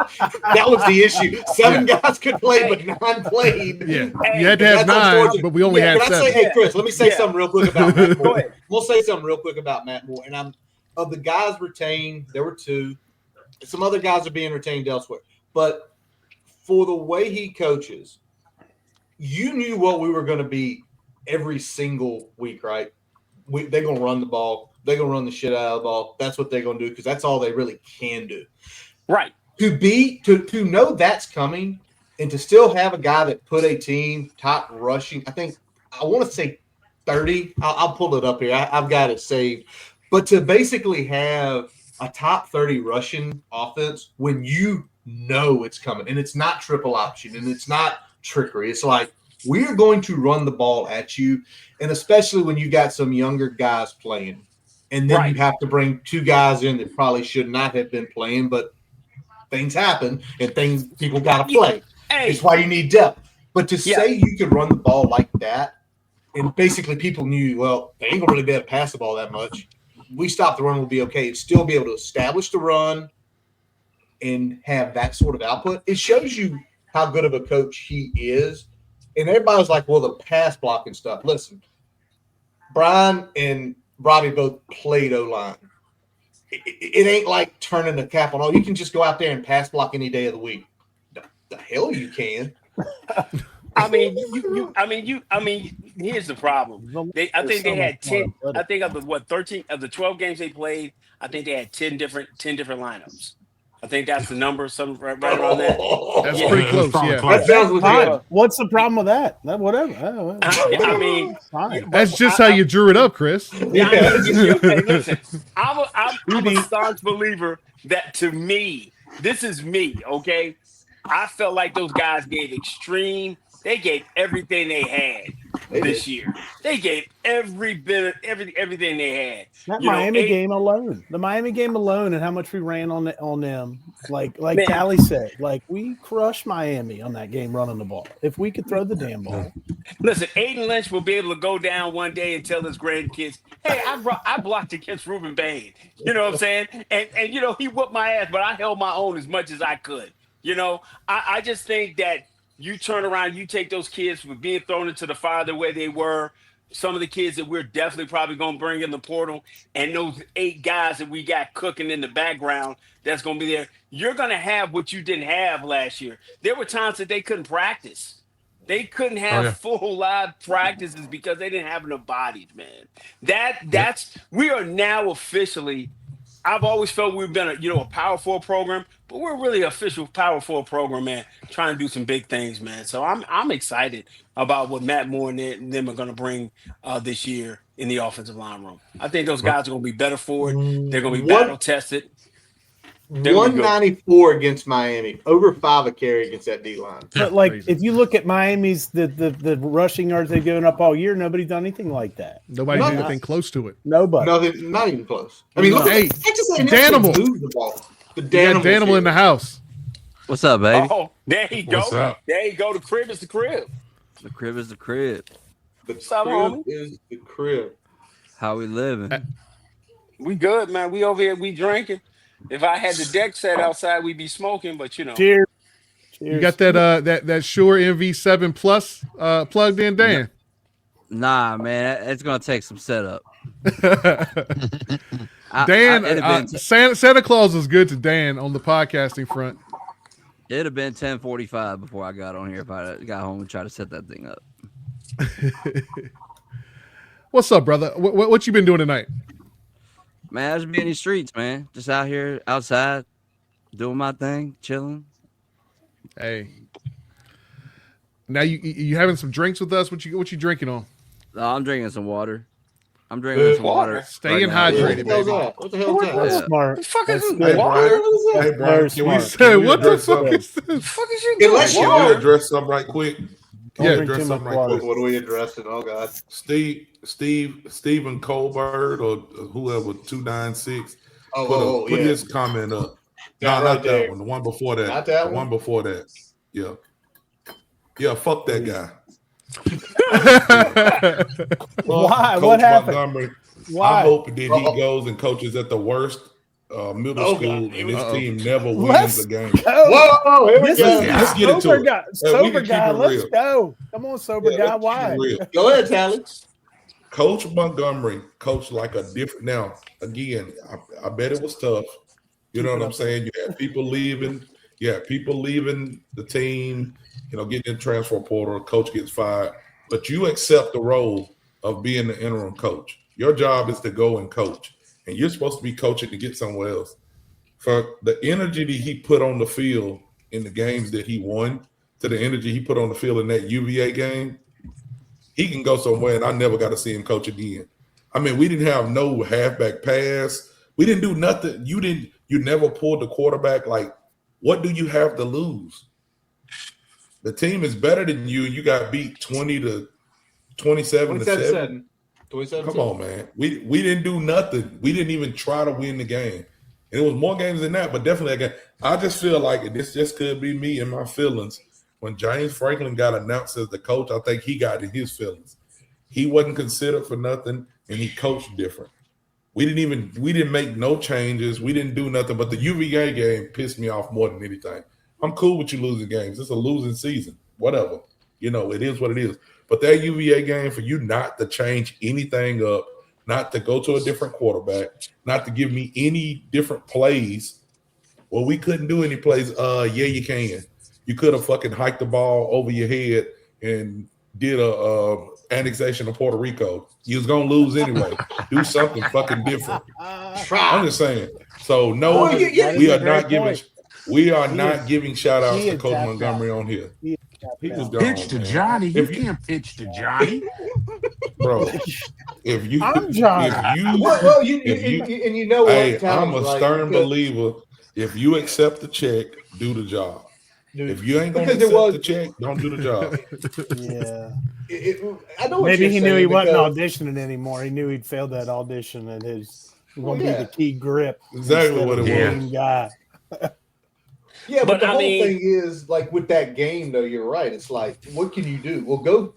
That was the issue. 7 guys could play, but 9 played. Yeah, Hey, you had to have that's 9, unfortunate. but we only Yeah, had can I 7. say, hey Chris, let me say something real quick about Matt Moore. Go ahead. We'll say something real quick about Matt Moore. And of the guys retained, there were 2. Some other guys are being retained elsewhere. But for the way he coaches, you knew what we were going to be every single week, right? They're going to run the ball. They're going to run the shit out of the ball. That's what they're going to do because that's all they really can do. Right. To know that's coming and to still have a guy that put a team top rushing, I want to say 30. I'll pull it up here. I've got it saved. But to basically have a top 30 rushing offense when you know it's coming and it's not triple option and it's not trickery. It's like we're going to run the ball at you, and especially when you got some younger guys playing. And then you have to bring 2 guys in that probably should not have been playing, but things happen and people got to play. Hey. It's why you need depth. But to say you could run the ball like that, and basically people knew, well, they ain't going to really be able to pass the ball that much. We stop the run, we'll be okay. And still be able to establish the run and have that sort of output. It shows you how good of a coach he is. And everybody's like, well, the pass blocking stuff. Listen, Brian and Robbie both played O-line. It ain't like turning the cap on. Oh, you can just go out there and pass block any day of the week. The hell you can. Here's the problem. I think they had 10. I think of the 13 of the 12 games they played. I think they had 10 different lineups. I think that's the number, something right around that. That's Yeah. pretty close. Probably Yeah, close. That sounds legit. What's the problem with that? Whatever. I mean, Fine. that's just how you drew it up, Chris. Yeah, hey, listen, I'm a staunch believer that to me, this is me, okay? I felt like those guys gave everything they had this year. They gave every bit of everything they had. That You know, Miami game alone, the Miami game alone, and how much we ran on them. Like Man. Tally said, like we crushed Miami on that game running the ball. If we could throw the damn ball. Listen, Aiden Lynch will be able to go down one day and tell his grandkids, "Hey, I blocked against Ruben Bain." You know what I'm saying? And you know, he whooped my ass, but I held my own as much as I could. You know, I just think that you turn around, you take those kids from being thrown into the fire the way they were. Some of the kids that we're definitely probably going to bring in the portal, and those 8 guys that we got cooking in the background that's going to be there. You're going to have what you didn't have last year. There were times that they couldn't practice. They couldn't have full live practices because they didn't have enough bodies, man. That's we are now officially. I've always felt we've been a Power 4 program, but we're really an official Power 4 program, man, trying to do some big things, man. So I'm excited about what Matt Moore and them are going to bring this year in the offensive line room. I think those guys are going to be better for it. They're going to be battle tested. 194 against Miami, over 5 a carry against that D line. But if you look at Miami's the rushing yards they've given up all year, nobody's done anything like that. Nobody did anything close to it. Nobody. Nothing, not even close. I mean, look, Hey, Danimal. The Danimal in the house. What's up, baby? Oh, there you go. What's up? There you go. The crib is the crib. The crib is the crib. The What's up, crib homie? is the crib. How we living? We good, man. We over here. We drinking. If I had the deck set outside, we'd be smoking. But you know, Cheers. You got that Shure MV7 Plus plugged in, Dan? Nah, man, it's gonna take some setup. Dan, Santa Claus was good to Dan on the podcasting front. It'd have been 10:45 before I got on here if I got home and tried to set that thing up. What's up, brother? What you been doing tonight? Man, I just be in these streets, man. Just out here, outside, doing my thing, chilling. Hey, now you having some drinks with us? What you drinking on? No, I'm drinking some water. I'm drinking some water. Staying right now. hydrated, baby. What the hell is that? That's Yeah. smart. what the fuck is That's this? good. Water? Hey, Brian, can we, Smart. Hey, what the address fuck something? is The this? fuck is you doing? Unless you Can Water? we address something right quick? Don't Can we drink address too something much right water. quick? What are we addressing? Oh God. Stephen Colbert or whoever 296 Oh, put yeah. his comment up. Yeah, No, right not there. that one. The one before that. Not that the one? one before that. Yeah, fuck that guy. Why? Coach What happened? Montgomery, Why? I hope that he goes and coaches at the worst middle school, and his team never wins Let's a game. go. Whoa, here we This go. is Let's get into sober it. guy. we Sober can keep guy. it Let's real. go. Come on, sober Yeah, guy. let's keep Why? it real. Go ahead, Tally. Coach Montgomery coached like a different. Now, again, I bet it was tough. You know what I'm saying? You had people leaving. Yeah, people leaving the team. Getting in the transfer portal. Coach gets fired, but you accept the role of being the interim coach. Your job is to go and coach, and you're supposed to be coaching to get somewhere else. For the energy that he put on the field in the games that he won, to the energy he put on the field in that UVA game, he can go somewhere, and I never got to see him coach again. I mean, we didn't have no halfback pass. We didn't do nothing. You never pulled the quarterback. Like, what do you have to lose? The team is better than you, and you got beat 20 to 27 to 7. 27. Come on, man. We didn't do nothing. We didn't even try to win the game. And it was more games than that, but definitely a game. I just feel like this just could be me and my feelings. When James Franklin got announced as the coach, I think he got in his feelings. He wasn't considered for nothing, and he coached different. We didn't make no changes. We didn't do nothing. But the UVA game pissed me off more than anything. I'm cool with you losing games. It's a losing season. Whatever. It is what it is. But that UVA game, for you not to change anything up, not to go to a different quarterback, not to give me any different plays. Well, we couldn't do any plays. Yeah, you can. You could have fucking hiked the ball over your head and did a annexation of Puerto Rico. You was gonna lose anyway. Do something fucking different. I'm just saying. So no, we are not giving. We are not giving shout outs to Coach Montgomery on here. He was gone, Pitch to man. Johnny. You can't pitch to Johnny. Bro. If you, I'm Johnny. if you, Well, if you know what? hey, Tom, I'm a like, stern because- believer. If you accept the check, do the job. Dude, If you ain't going to because accept the check, don't do the job. Yeah. I know what Maybe you're he knew saying he wasn't because- auditioning anymore. He knew he'd failed that audition and his Well, going to be the key grip. Exactly instead what of it the was. main guy. Yeah, But the I whole mean- thing is like with that game, though. You're right. It's like, what can you do? Well, go.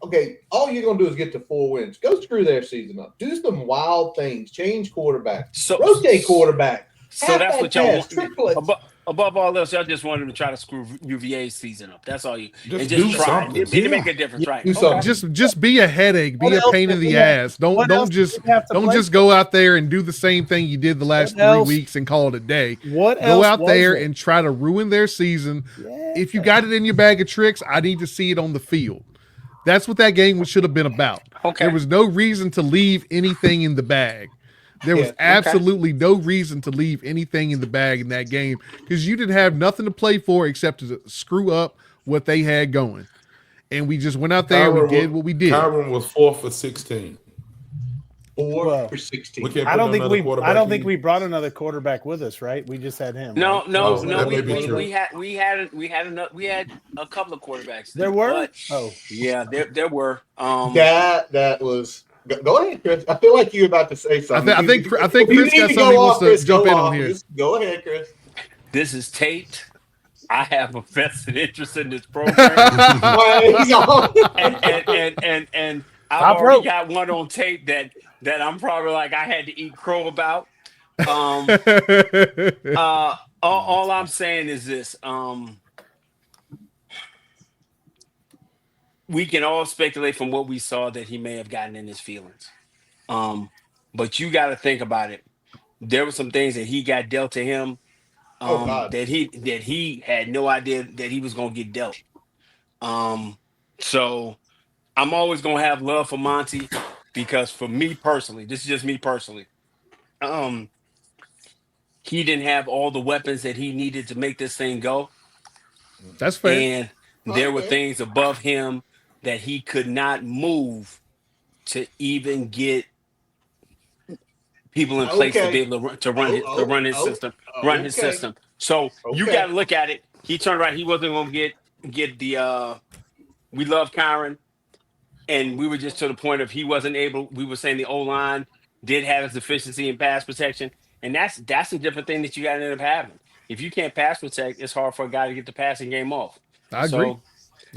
Okay, all you're gonna do is get to 4 wins. Go screw their season up. Do some wild things. Change quarterback. So Rotate quarterback. So Half that's that what y'all pass, want. triplets. Above all else, y'all just wanted to try to screw UVA's season up. That's all you. Just and just do try. something. It make a difference, right? Do Okay. something. Just be a headache, be What a else pain did in we the have- ass. Don't what else did just we have to don't play just for? go out there and do the same thing you did the last What else? 3 weeks and call it a day. What Go else out was there it? and try to ruin their season. Yeah. If you got it in your bag of tricks, I need to see it on the field. That's what that game should have been about. Okay. There was no reason to leave anything in the bag. There was Yeah, okay. absolutely no reason to leave anything in the bag in that game because you didn't have nothing to play for except to screw up what they had going. And we just went out there and we did what we did. Kyron was 4 for 16. 4 Well, for 16. We can't I put don't think another we. quarterback I don't think in. we brought another quarterback with us, right? We just had him. No, right? no, Oh, no. that We, may be we, true. we had we had we had enough, we had a couple of quarterbacks. There were. but- Oh, yeah, there were. That was. Go ahead, Chris. I feel like you're about to say something. I think If Chris you need got to something go he wants off, to Chris, jump go in on off. here. Just go ahead, Chris. This is taped. I have a vested interest in this program, He's on. and I've Top already rope. got one on tape that I'm probably like I had to eat crow about. All I'm saying is this: we can all speculate from what we saw that he may have gotten in his feelings. But you got to think about it. There were some things that he got dealt to him God. that he had no idea that he was going to get dealt. So I'm always going to have love for Monty because for me personally, this is just me personally. He didn't have all the weapons that he needed to make this thing go. That's fair. And there were Okay. things above him that he could not move to even get people in place to Okay. be able to run his system, run his okay. system. So you Okay. got to look at it. He turned right. He wasn't going to get the. We love Kyron, and we were just to the point of he wasn't able. We were saying the O-line did have his deficiency in pass protection, and that's a different thing that you got to end up having. If you can't pass protect, it's hard for a guy to get the passing game off. I So agree.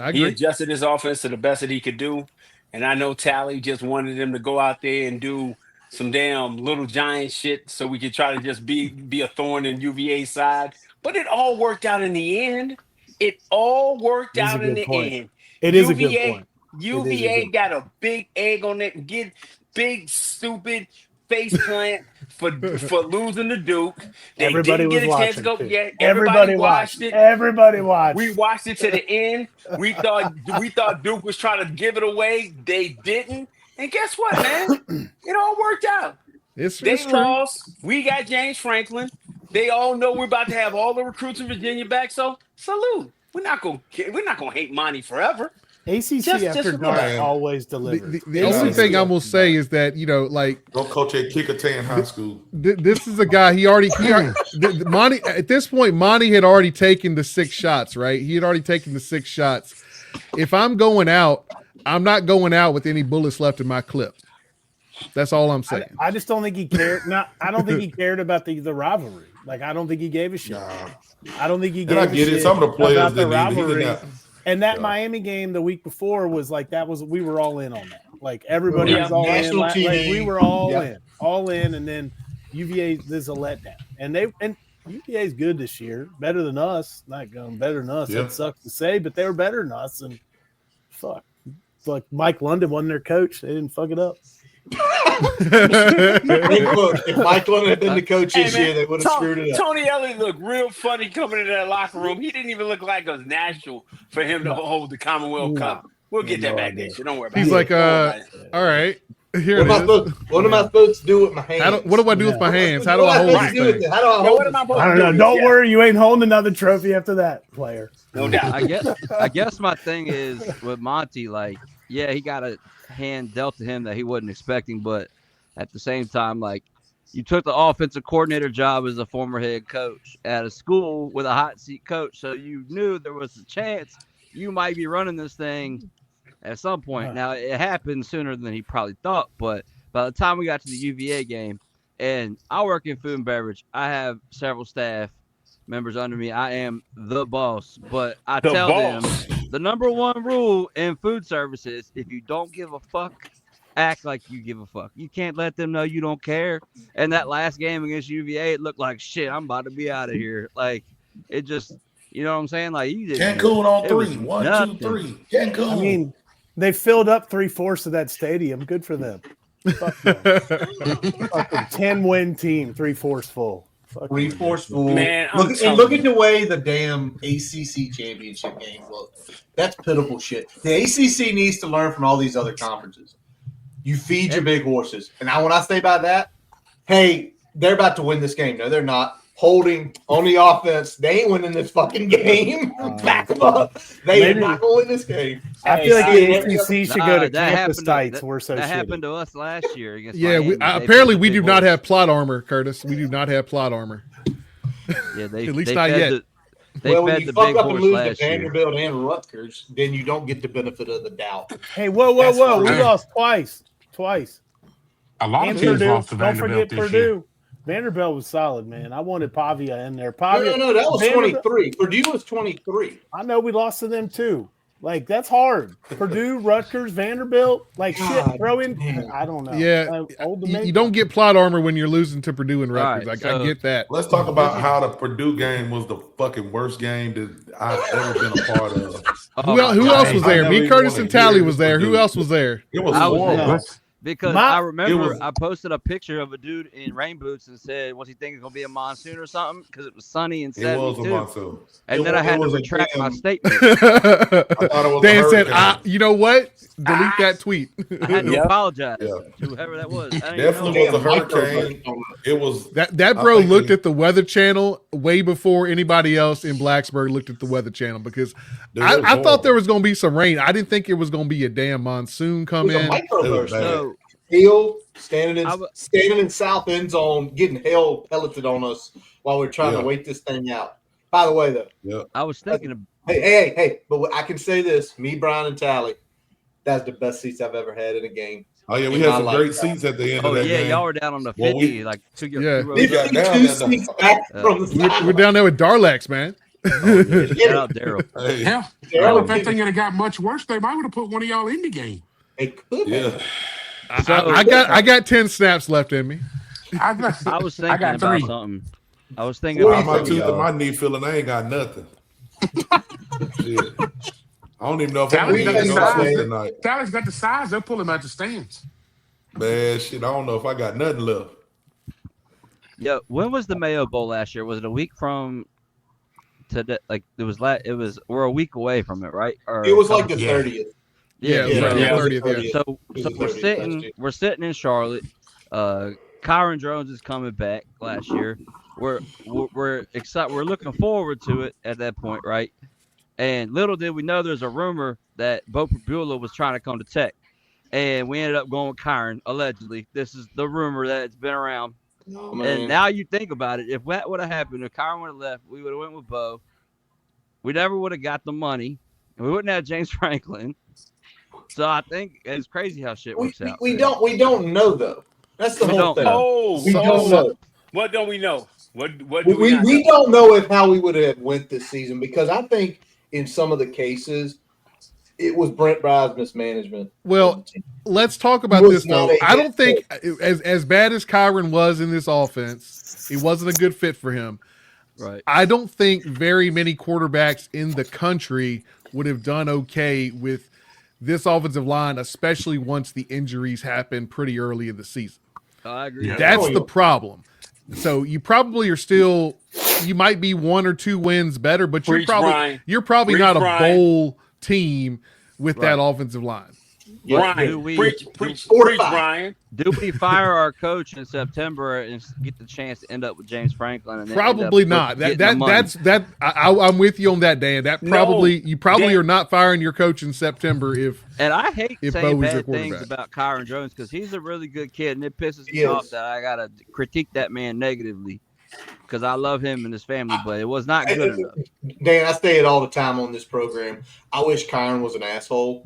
I he agree. adjusted his offense to the best that he could do. And I know Tally just wanted him to go out there and do some damn little giant shit so we could try to just be a thorn in UVA's side. But it all worked out in the end. It all worked It is a out in good the point. end. it is a good point. UVA got a big egg on it. Get big stupid face plant for losing to Duke. They Everybody didn't was get a chance to watching. go. too. Yeah, Everybody watched it. Everybody watched. We watched it to the end. We thought Duke was trying to give it away. They didn't. And guess what, man? It all worked out. It's They true. lost. We got James Franklin. They all know we're about to have all the recruits in Virginia back. So salute. We're not gonna hate Monty forever. ACC Just after look dark at it. always The, delivers. the only thing I'm gonna say is that like Go coach at Kickertan High School. this is a guy Monty at this point. Monty had already taken the 6 shots, right? He had already taken the 6 shots. If I'm going out, I'm not going out with any bullets left in my clip. That's all I'm saying. I just don't think he cared. I don't think he cared about the rivalry. Like I don't think he gave a shit. Nah. I don't think he gave And I a get shit it. Some of the players about the didn't even. He rivalry. did not. And that Yeah. Miami game the week before was like we were all in on that. Like everybody Yeah, was all in. national Like TV. we were all Yeah. in, and then UVA is a letdown. And UVA is good this year, better than us. Not going better than us. Yeah. That sucks to say, but they were better than us. And fuck, it's like Mike London wasn't their coach. They didn't fuck it up. If Mike London had been the coach this Hey, man, year, they would have screwed it up. Tony Elliott looked real funny coming into that locker room. He didn't even look like it was natural for him to hold the Commonwealth No. Cup. We'll get that No back idea. next year. Don't worry about He's it. like, Don't worry about it. all right, here What it is. what am I supposed to do with my hands? What do I do with my hands? How do What I am hold supposed this to do with thing? it? How do I Yeah, hold what am I this? supposed I don't to know. do? Don't Yeah, worry, you ain't holding another trophy after that, player. no doubt. I guess my thing is with Monty, like, yeah, he got a hand dealt to him that he wasn't expecting, but at the same time, like, You took the offensive coordinator job as a former head coach at a school with a hot seat coach, so you knew there was a chance you might be running this thing at some point. Now, it happened sooner than he probably thought, but by the time we got to the UVA game, and I work in food and beverage, I have several staff members under me. I am the boss, but I tell them the number one rule in food services: if you don't give a fuck, act like you give a fuck. You can't let them know you don't care. And that last game against UVA, it looked like shit. I'm about to be out of here. Like, it just, you know what I'm saying? Like, you didn't. Cancun on it was 3. 1, nothing. 2, 3. Cancun. I mean, they filled up 3/4 of that stadium. Good for them. Fuck them. Fucking 10-win team, 3/4 full. Fuck 3/4 full. Man, look at the way the damn ACC championship game looked. That's pitiful shit. The ACC needs to learn from all these other conferences. You feed your big horses. And when I say by that, hey, they're about to win this game. No, they're not. Holding on the offense. They ain't winning this fucking game. Back them up. They are not going to win this game. I feel like the ACC should go to campus sites. We're so that shitty. happened to us last year against Yeah, Miami. apparently we do not have plot armor, Curtis. We do not have plot armor. Yeah, At least not yet. Well, when fed you the fuck big up and horse lose to last year. Vanderbilt and Rutgers, then you don't get the benefit of the doubt. Hey, whoa. We lost twice. A lot And of teams Purdue. lost to Don't Vanderbilt forget this year. Purdue. Vanderbilt was solid, man. I wanted Pavia in there. No, that was Vanderbilt- 23. Purdue was 23. I know we lost to them too. Like, that's hard. Purdue, Rutgers, Vanderbilt, like shit. Throw in. I don't know. Yeah, Old you don't get plot armor when you're losing to Purdue and Rutgers. Right, I get that. Let's talk about how the Purdue game was the fucking worst game that I've ever been a part of. Who else was I there? never Me, even Curtis, wanna and Tally hear was there. Who Purdue. else was there? It was I was horrible. there. Because My- I remember was- I posted a picture of a dude in rain boots and said, "What's he think it's gonna be a monsoon or something?" Because it was sunny and It was a 72. monsoon. And It then wa- I had it to was a retract my damn- statement. I thought it was a Dan said, hurricane. "You know what? Delete that tweet." I had to Yep. apologize Yeah. to whoever that was. I didn't Definitely know. was a hurricane. It was That I bro think looked it- at the Weather Channel way before anybody else in Blacksburg looked at the Weather Channel because Dude, it was I thought horrible. there was going to be some rain. I didn't think it was going to be a damn monsoon come It was a in. It microburst. was bad. So Hill standing I in w- standing in south end zone, getting hell pelleted on us while we're trying Yeah. to wait this thing out. By the way, though, I was thinking of hey, but I can say this: me, Brian, and Tally, that's the best seats I've ever had in a game. Oh yeah, we in had my some life. great seats at the end oh of that yeah, game. y'all were down on the 50, Well, we- like two Yeah. rows We up. got down Two there. seats back from the We're sideline. down there with Darlax, man. Shout out Daryl. Hey, Hell, Daryl, if that thing had got much worse, they might would have put one of y'all in the game. they could have. yeah. I got 10 snaps left in me. I got, I was I thinking got about 3. something. I was thinking Well, about My something. tooth and my knee feeling I ain't got nothing. Shit. I don't even know if I'm Tally's gonna got get the no sleep size. tonight. Tally's got the size. They'll pull him out the stands. Man, shit, I don't know if I got nothing left. Yeah, when was the Mayo Bowl last year? Was it a week from today? Like it was we're a week away from it, right? Or It was like the Yeah. 30th. Yeah, yeah. right, Yeah. 30th, yeah. So It was we're 30th last year. sitting in Charlotte. Kyron Jones is coming back last year. We're excited. We're looking forward to it at that point, right? And little did we know there's a rumor that Bo Prabula was trying to come to Tech, and we ended up going with Kyron. Allegedly, this is the rumor that's been around. Oh, And man. now you think about it, if that would have happened, if Kyron would have left, we would have went with Bo. We never would have got the money. And we wouldn't have James Franklin. So I think it's crazy how shit works out. we don't know though. That's the We whole don't thing. Oh, We so don't know. what don't we know? What do We not know? don't know if how we would have went this season because I think in some of the cases it was Brent Bry's mismanagement. Well, let's talk about Was this though. not a I don't good think as bad as Kyron was in this offense, he wasn't a good fit for him. Right. I don't think very many quarterbacks in the country would have done okay with this offensive line, especially once the injuries happened pretty early in the season. I agree. Yeah. That's the problem. So you probably are still, you might be 1 or 2 wins better, but Preach, Brian. you're probably Preach, not a Brian. bowl team with that offensive line. Brian, Do we preach, Four to preach, five. Brian. do we fire our coach in September and get the chance to end up with James Franklin? And then end up Probably not. getting the money? I'm with you on that, Dan. That you probably Dan- are not firing your coach in September if And I hate if saying Bowie's your bad things quarterback. about Kyron Jones because he's a really good kid, and it pisses He me off is. that I gotta critique that man negatively because I love him and his family, but it was not good enough. Dan, I say it all the time on this program. I wish Kyron was an asshole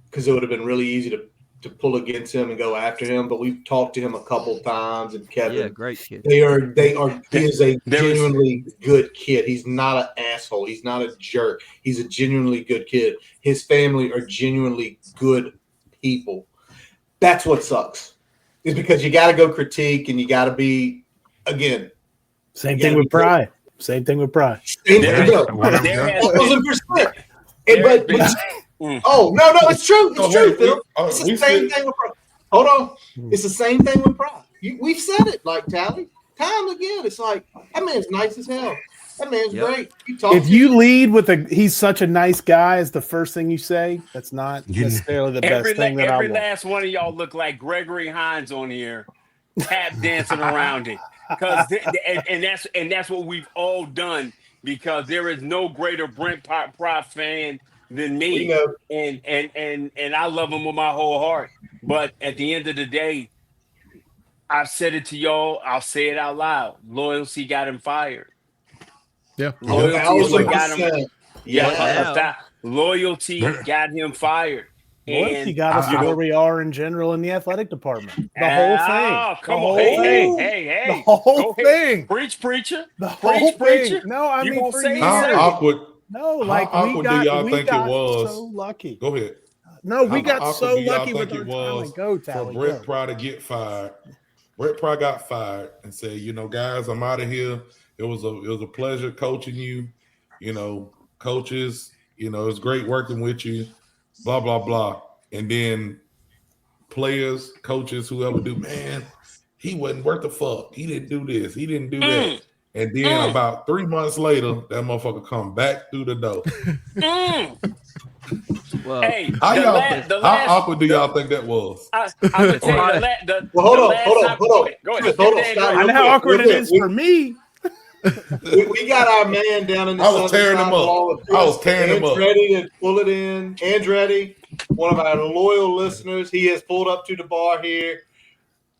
because it would have been really easy to pull against him and go after him. But we've talked to him a couple times, and Kevin, Yeah, great kid. they are. He is a There was- genuinely good kid. He's not an asshole. He's not a jerk. He's a genuinely good kid. His family are genuinely good people. That's what sucks. Is because you got to go critique and you got to be again. Same Yeah, thing with Pry. Same thing with Pry. There There- you go. there has been- 1,000%. there has been- Oh no, it's true. It's true, Phil. we- It's we the same said- thing with Pride. Hold on. It's the same thing with Pride. We've said it like Tally. Time again. It's like that man's nice as hell. That man's Yep. great. You talk If to you lead with he's such a nice guy is the first thing you say, that's not You- necessarily the best Every thing that I every want. last one of y'all look like Gregory Hines on here, tap dancing around it. And that's what we've all done because there is no greater Brent Pride fan than me. We know. And I love him with my whole heart. But at the end of the day, I've said it to y'all. I'll say it out loud. Loyalty got him fired. Yeah. Loyalty is what got him. 1,000%. Yeah. Yeah. Loyalty got him fired. Loyalty got us to where we are in general in the athletic department. The Oh, whole thing. come The on. whole Hey, thing. hey. The whole Go ahead. thing. Preach, preacher. The Preach, whole preacher. thing. No, I You mean gonna for say years. How Yes. awkward? No, How like we awkward do y'all got think it was? so lucky. Go ahead. No, we How got awkward so do y'all lucky with think our it was talent. Go, for Tally. Brett Go. Pry to get fired? Brett Pry got fired and said, guys, I'm out of here. It was a pleasure coaching you. Coaches, it's great working with you. Blah blah blah. And then players, coaches, whoever do, man, he wasn't worth the fuck. He didn't do this. He didn't do that. And then about 3 months later, that motherfucker come back through the door. Well, Hey, How the last, awkward do y'all think that was? I'm gonna tell you the Well, hold the on, last hold on, time- hold on. Go ahead. Chris, hold on, Dan, stop. go I ahead. know how awkward it Real is quick. for me. we got our man down in the I was tearing him up. I was tearing him up. Andretti to pull it in. Andretti, one of our loyal listeners, he has pulled up to the bar here.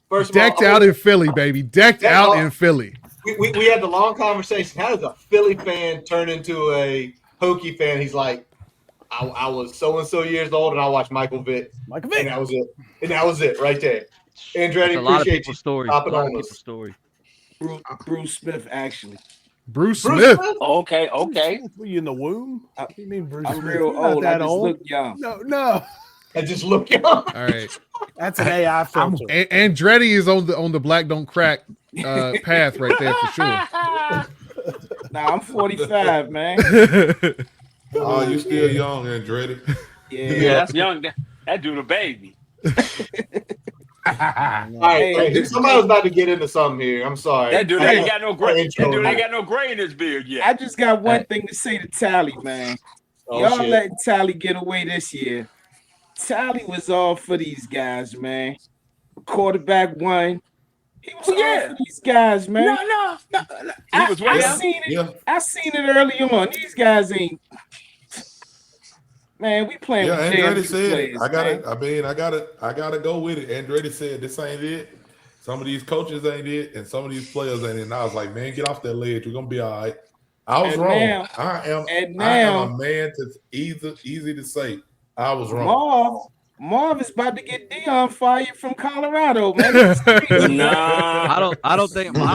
First of all, Decked out in Philly, baby. Decked Decked out out. in Philly. we had the long conversation. How does a Philly fan turn into a Hokie fan? He's like, I was so and so years old, and I watched Michael Vick, Michael and Vick. that was it. And that was it right there. Andretti, it's a lot of appreciate people's you stories. A hopping lot of on people's us. stories. Bruce Smith, actually. Bruce Bruce Smith. Smith? Okay. Were you in the womb? What do you mean, Bruce I'm Smith? real You're not old. I that just old. look young. No. I just look young. All right. That's an AI filter. Andretti is on the Black Don't Crack path right there for sure. Nah, I'm 45, man. Oh, you still young, Andretti. Yeah, that's young. That dude a baby. All right, somebody was about to get into something here. I'm sorry. That dude ain't got no gray. That Intro. dude ain't got no gray in his beard yet. I just got one thing to say to Tally, man. Oh, Y'all shit. letting Tally get away this year. Tally was all for these guys, man. Quarterback won. He was all for these guys, man. No. I, was I way seen it. Yeah. I seen it early on. These guys ain't. Man, we playing Yeah, with damn Andretti good said players, it. I got man. it. I mean, I gotta go with it. Andretti said this ain't it. Some of these coaches ain't it, and some of these players ain't it. And I was like, man, get off that ledge. We're gonna be all right. I was And wrong. now- I am now- a man that's easy to say. I was wrong. Marv is about to get Dion fired from Colorado, man. Nah. I don't think Dion.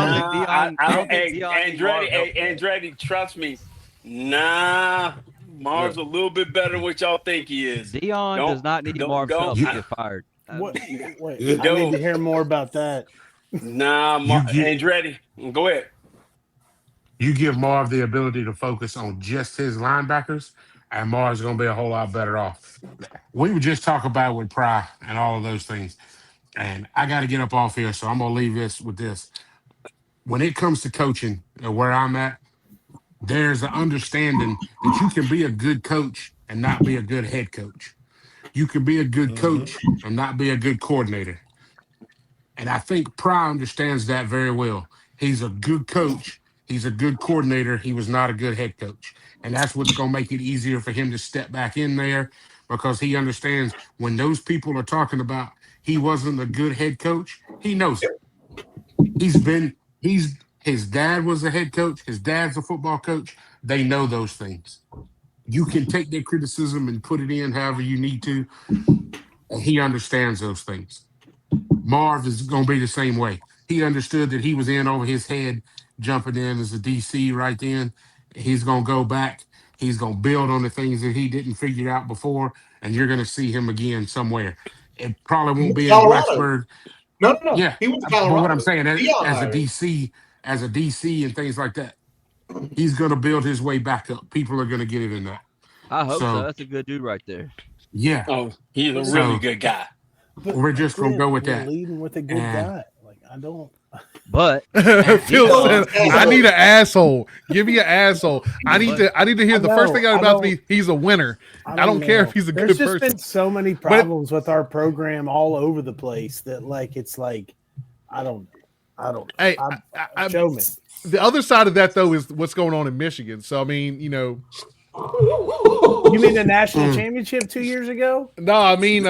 Andretti, trust me. Nah. Marv's a little bit better than what y'all think he is. Dion Don't- does not need don't- Marv don't- Phelps to get fired. Wait, Yeah. I need to hear more about that. Nah, Andretti. Go ahead. You give Marv the ability to focus on just his linebackers, and Marv's going to be a whole lot better off. We were just talking about with Pry and all of those things, and I got to get up off here, so I'm going to leave this with this. When it comes to coaching, where I'm at, there's an understanding that you can be a good coach and not be a good head coach. You can be a good coach and not be a good coordinator. And I think Pry understands that very well. He's a good coach. He's a good coordinator. He was not a good head coach. And that's what's going to make it easier for him to step back in there because he understands when those people are talking about he wasn't a good head coach, he knows it. His dad was a head coach. His dad's a football coach. They know those things. You can take their criticism and put it in however you need to. And he understands those things. Marv is going to be the same way. He understood that he was in over his head, jumping in as a DC right then. He's going to go back. He's going to build on the things that he didn't figure out before, and you're going to see him again somewhere. It probably won't be in Blacksburg. No. Yeah, He went to Colorado. but what I'm saying as a DC and things like that, he's going to build his way back up. People are going to get it in that. I hope so. That's a good dude right there. Yeah. Oh, he's a really good guy. But We're just going to go with we're that. leading with a good guy. Like I don't. But Phil said, "I need an asshole. Give me an asshole. I need to hear the first thing out about me. He's a winner. I don't care if he's a good person." There's just been so many problems with our program all over the place that it's like I don't know. Hey, show me. The other side of that though is what's going on in Michigan. So I mean, You mean the national championship 2 years ago? No, I mean,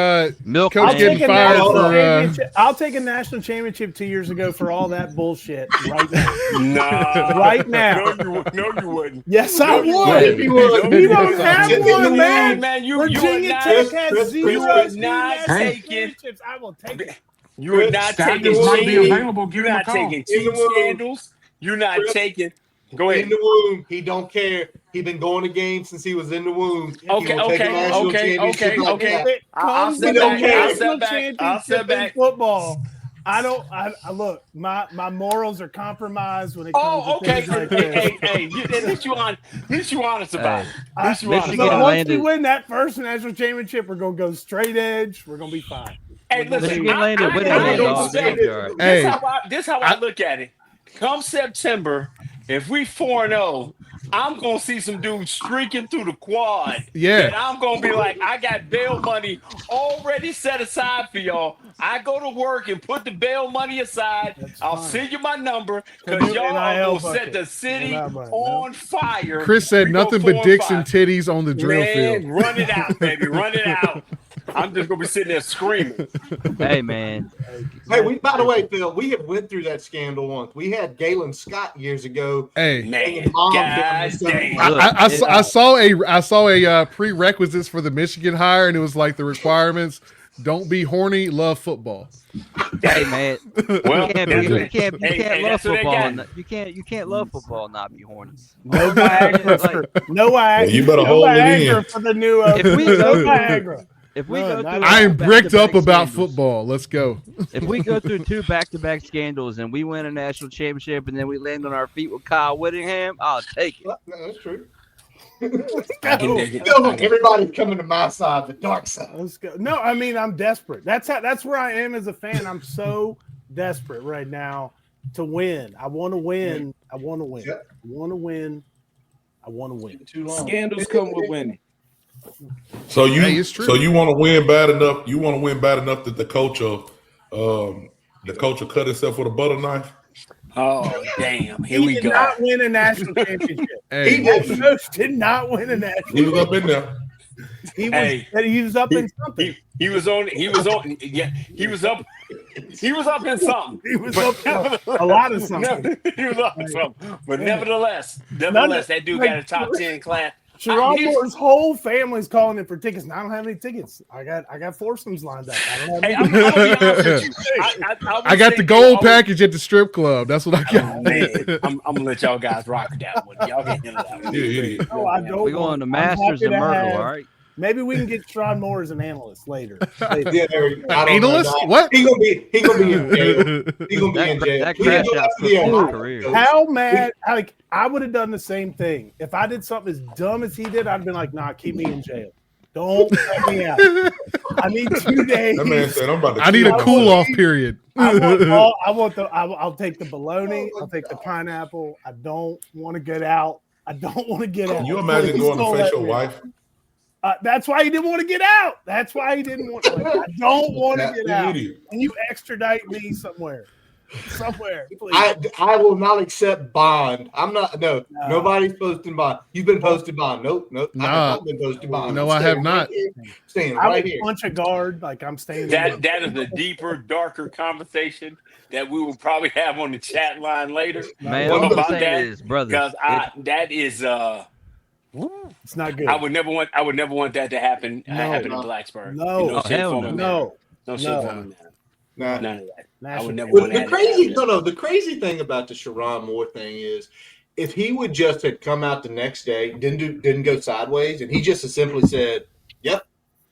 Milk coach getting fired for. I'll take a national championship 2 years ago for all that bullshit right now. Nah, right now. No, you wouldn't. Yes, I would. You don't have one, man. Virginia Tech has 0 championships. I will take it. You are not taking available. You're not taking team scandals. You're not taking. Go ahead. In the womb, he don't care. He been going to games since he was in the womb. Okay. I'll step back. Football. I look. My morals are compromised when it comes to things like this. Hey, at least you honest about it. Once we win that first national championship, we're gonna go straight edge. We're gonna be fine. Hey, listen. This how I look at it. Come September, if we 4-0, I'm gonna see some dudes streaking through the quad. Yeah. And I'm gonna be like, I got bail money already set aside for y'all. I go to work and put the bail money aside. I'll send you my number because y'all will set the city on fire. Chris said nothing but dicks and titties on the drill field. Run it out, baby. Run it out. I'm just gonna be sitting there screaming. Hey, man. Hey, by the way, Phil, we have went through that scandal once. We had Galen Scott years ago. Hey, man, I saw a prerequisites for the Michigan hire, and it was like the requirements: don't be horny, love football. Hey, man. Well, you can't love football. You can't love football and not be horny. No Viagra. No Viagra. You better hold it in for the new. If we go through, I am bricked up about football. Let's go. If we go through 2 back-to-back scandals and we win a national championship and then we land on our feet with Kyle Whittingham, I'll take it. No, that's true. Everybody's coming to my side, the dark side. Let's go. No, I mean I'm desperate. That's where I am as a fan. I'm so desperate right now to win. I want to win. I want to win. I want to win. I want to win. Scandals come with winning. So you want to win bad enough. You want to win bad enough that the coach will cut himself with a butter knife. Oh damn! Here we go. He did not win a national championship. Hey. He did not win a national. He was up in there. He was up in something. He was up. He was up in something. He was up a lot of something. He was up in something. But nevertheless, that dude got a top 10 class. Sharon Moore's whole family's calling in for tickets, and I don't have any tickets. I got foursomes lined up. I don't have any. I'll be honest with you. I got the gold package at the strip club. That's what I got. Oh, man. I'm gonna let y'all guys rock that one. Y'all can handle that one. Yeah. No, I don't. We're going to Masters and Myrtle, all right? Maybe we can get Sharon Moore as an analyst later. Yeah, analyst? What? He gonna be in jail. He gonna be in jail. That crash out for career. How mad? I would have done the same thing if I did something as dumb as he did. I'd been like, "Nah, keep me in jail. Don't let me out. I need 2 days. That man said, "I'm about to." I need a cool off period. I'll take the bologna. I'll take the pineapple. I don't want to get out. Can you imagine going to face your wife? That's why he didn't want to get out. That's why he didn't want. Like, I don't want to get out. Idiot. Can you extradite me somewhere, please? I will not accept bond. I'm not. No, nobody's posting bond. You've been posted bond. Nope. I have not been posted bond. No, I have not. Staying I right would here. punch a guard like I'm staying. That is a deeper, darker conversation that we will probably have on the chat line later. Man, What all I'm about saying that? is, brother, Because that is It's not good. I would never want that to happen in Blacksburg. No. In shape, hell form, or no. manner. No. No shape, form, or manner. Nah. None of that. I National would never Well, want the that. crazy the crazy thing about the Sharon Moore thing is, if he would just had come out the next day, didn't go sideways, and he just as simply said, "Yep,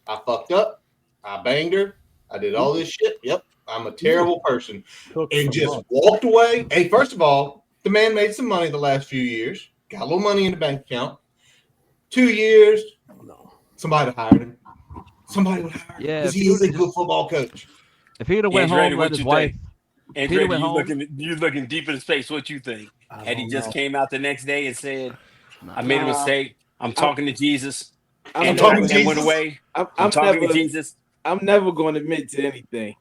I fucked up, I banged her, I did all this shit. Yep, I'm a terrible person," and just walked away. Hey, first of all, the man made some money the last few years, got a little money in the bank account. 2 years, somebody hired him. Somebody would hire him because he is a good football coach. If he'd have went Andretti, home, what let his you wife. think? If he'd have went Andretti, home, you looking deep in space. What you think? Had he just know. came out the next day and said, "I made a mistake. I'm talking to Jesus," I'm and talking to went Jesus. away. I'm I'm talking never, to Jesus. I'm never going to admit to anything.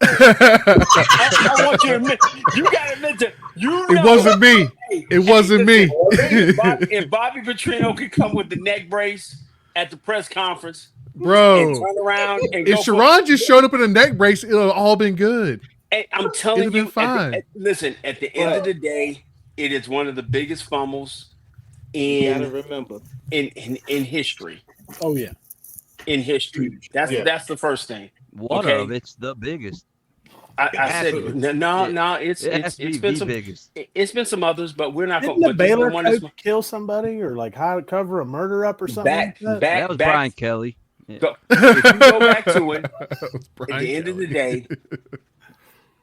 I want you to admit. You got to admit to. It wasn't me. It wasn't me. If Bobby Petrino could come with the neck brace at the press conference, and Bro, turn around and if go Sharon just showed up in a neck brace, it would have all been good. Hey, I'm telling It'd have you, been fine. listen, at the end of the day, it is one of the biggest fumbles You gotta in remember. in history. Oh yeah. In history. That's the first thing. one Okay. of it's the biggest. I said no, it's been some biggest. it's been some others, but we're not Didn't going the Baylor one coach kill somebody or like how to cover a murder up or something? like that? That was Brian Kelly. Yeah. If you go back to it, That was at Brian the end of the Kelly.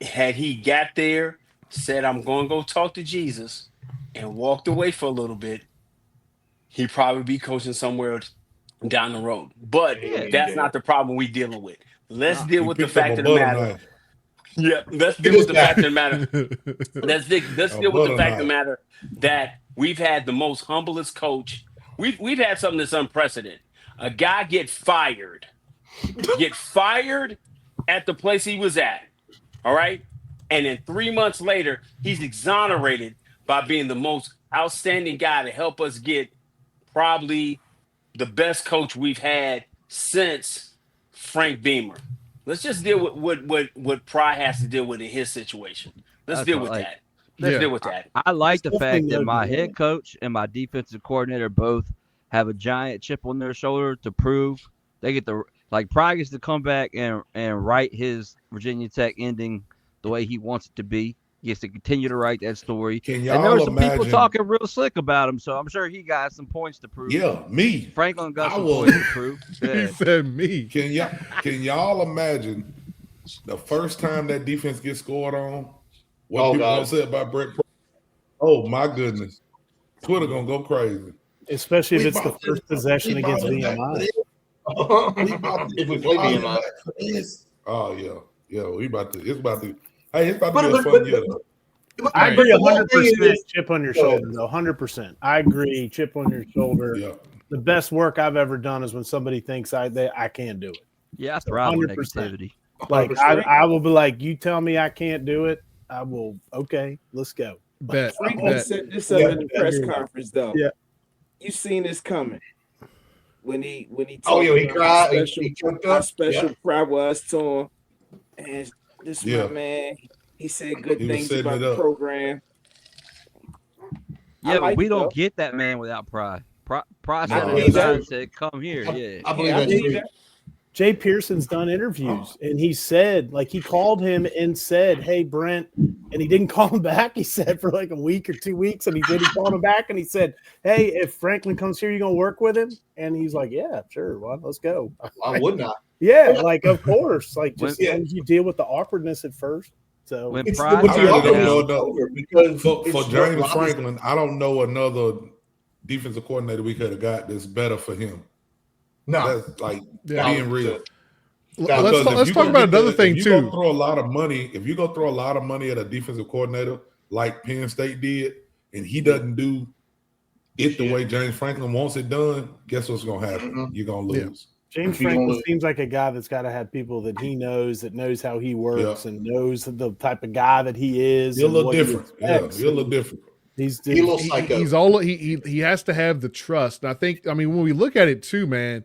day, had he got there, said, "I'm going to go talk to Jesus," and walked away for a little bit, he'd probably be coaching somewhere down the road. But that's not the problem we're dealing with. Let's deal with the fact of the matter. Yeah, let's deal with the fact of the matter. Let's deal with the fact of the matter that we've had the most humblest coach. We've had something that's unprecedented. A guy get fired at the place he was at. All right. And then 3 months later, he's exonerated by being the most outstanding guy to help us get probably the best coach we've had since Frank Beamer. Let's just deal with what Pry has to deal with in his situation. Let's deal with that. Let's deal with that. I like the fact that no my good. head coach and my defensive coordinator both have a giant chip on their shoulder to prove they get the Pry gets to come back and write his Virginia Tech ending the way he wants it to be. He gets to continue to write that story. Can And y'all there were some people imagine- talking real slick about him, so I'm sure he got some points to prove. Yeah, me. Franklin got I some will- points to prove. He Yeah. said me. Can y'all imagine the first time that defense gets scored on? What Oh, people God. gonna say about Brett? Oh my goodness, Twitter gonna go crazy. Especially if We it's the about first to- possession we against about to- VMI. If we play BMI. Oh yeah, we about to. It's about to. Hey, it's about to But- be a but- fun but- year. Though. I agree The whole thing 100% is- chip on your shoulder, though. 100%. I agree. Chip on your shoulder. Yeah, The best work I've ever done is when somebody thinks I can't do it. Yeah, I thrive on 100%. negativity. Like I will be like, you tell me I can't do it, I will. Okay, let's go. Bet. Franklin Bet. said this up in the press conference, though. Yeah. You seen this coming when he Oh, yeah, he talked cried. about He choked how up. special Pride was to him, and this Yeah. my man. He said good He was things setting about it the up. program. Yeah, but like we it, don't though. get that man without Pry. Pry No, said he it does. and said, "Come here." Yeah. I believe Yeah, I that's believe true. that. Jay Pearson's done interviews, and he said, like, he called him and said, "Hey, Brent," and he didn't call him back. He said for like a week or 2 weeks, and he did. He called him back, and he said, "Hey, if Franklin comes here, you gonna work with him?" And he's like, "Yeah, sure. Well, let's go." I would not. Yeah, like of course, like just When- as long as you deal with the awkwardness at first. So When It's Pry the- I really goes don't down, know enough. because For it's James Robinson. Franklin, I don't know another defensive coordinator we could have got that's better for him. No, That's like Yeah. being real. Let's Because if let's you talk go about get another the- thing if you go too. throw a lot of money, if you go throw a lot of money at a defensive coordinator like Penn State did, and he doesn't do it the way James Franklin wants it done, guess what's going to happen? You're going to lose. James Franklin seems like a guy that's got to have people that he knows, that knows how he works and knows the type of guy that he is. He's a little different. He's a little different. He's a little psycho. He has to have the trust. And I mean, when we look at it too, man,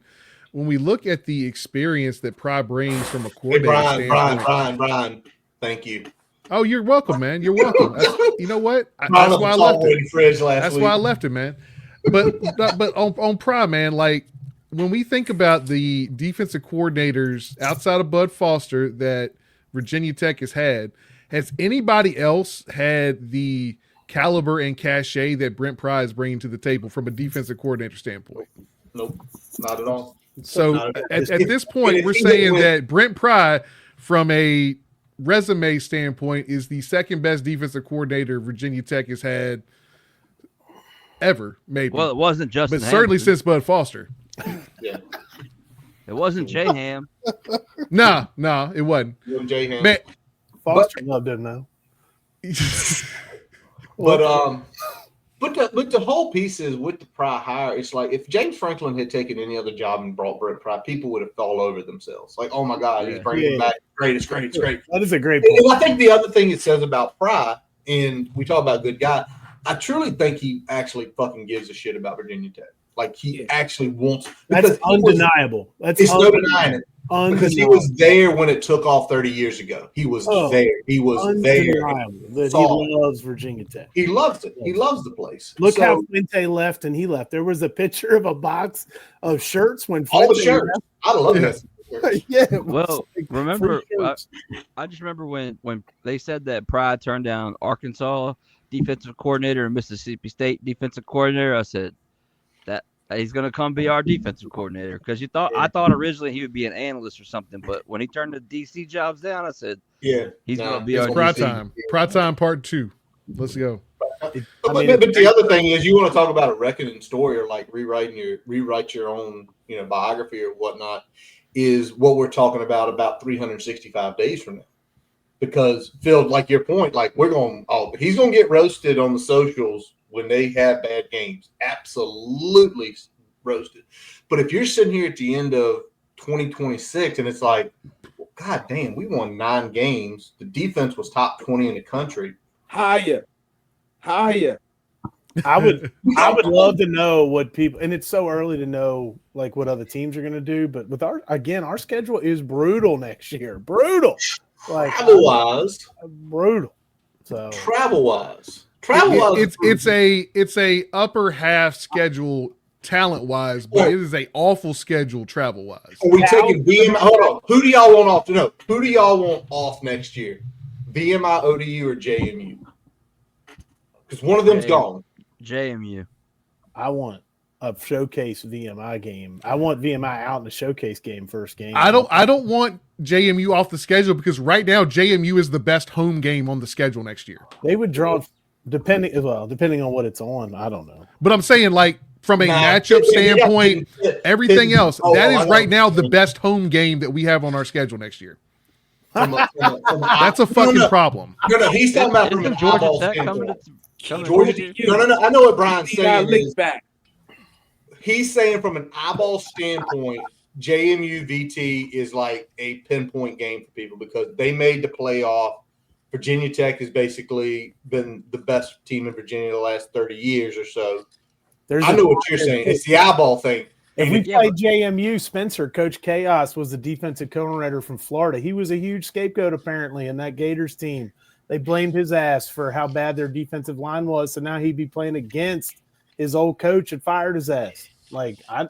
when we look at the experience that Pry brings from a coordinator standpoint. Brian, thank you. Oh, you're welcome, man. You're welcome. You know what? That's why I left it. That's why I left it, man. But on Pry, man, like when we think about the defensive coordinators outside of Bud Foster that Virginia Tech has anybody else had the caliber and cachet that Brent Pry is bringing to the table from a defensive coordinator standpoint? Nope, not at all. So at this point, we're saying that Brent Pry, from a resume standpoint, is the second best defensive coordinator Virginia Tech has had ever, maybe. Well, it wasn't Justin, but certainly since Bud Foster. Yeah, it wasn't J-Ham. No, it wasn't. J-Ham. Man, Foster loved him though. But the whole piece is with the Pry hire. It's like if James Franklin had taken any other job and brought Brent Pry, people would have fallen over themselves. Like, oh my God, he's bringing him back. Great, it's great. That is a great point. And I think the other thing it says about Pry, and we talk about good guy, I truly think he actually fucking gives a shit about Virginia Tech. Like he actually wants. That's undeniable. It's no denying it. Because he was there when it took off 30 years ago. He was there. He was there. That he loves Virginia Tech. He loves it. He loves the place. Look how Fuente left and he left. There was a picture of a box of shirts when Fuente all the shirts. Left. I love this. Yeah. Well, remember, I just remember when they said that Pry turned down Arkansas defensive coordinator and Mississippi State defensive coordinator. I said that he's going to come be our defensive coordinator because I thought originally he would be an analyst or something, but when he turned the DC jobs down, I said, he's going to be our Pry DC. time. Pry time part 2. Let's go. But the other thing is, you want to talk about a reckoning story or like rewrite your own biography or whatnot, is what we're talking about 365 days from now. Because Phil, like your point, like he's going to get roasted on the socials when they have bad games. Absolutely roasted. But if you're sitting here at the end of 2026 and it's like, well, God damn, we won 9 games. The defense was top 20 in the country. Higher. I would love to know what people, and it's so early to know like what other teams are going to do. But with our schedule is brutal next year. Brutal. Like travel-wise. Brutal. So travel-wise. It's a upper half schedule talent-wise, but it is a awful schedule travel-wise. Are we taking VMI? Hold on. Who do y'all want off? No. Who do y'all want off next year? VMI, ODU, or JMU? Because one of them's gone. JMU. I want a showcase VMI game. I want VMI out in the showcase game first game. I don't want JMU off the schedule because right now JMU is the best home game on the schedule next year. They would draw depending on what it's on. I don't know. But I'm saying like from a matchup standpoint, everything else, that is right now the best home game that we have on our schedule next year. That's a fucking problem. No, he's talking about from an eyeball standpoint. No. I know what Brian's saying. He's saying from an eyeball standpoint, JMU VT is like a pinpoint game for people because they made the playoff. Virginia Tech has basically been the best team in Virginia the last 30 years or so. I know what you're saying. It's the eyeball thing. If we played JMU, Spencer, Coach Chaos was the defensive coordinator from Florida. He was a huge scapegoat apparently in that Gators team. They blamed his ass for how bad their defensive line was, so now he'd be playing against his old coach and fired his ass. Like I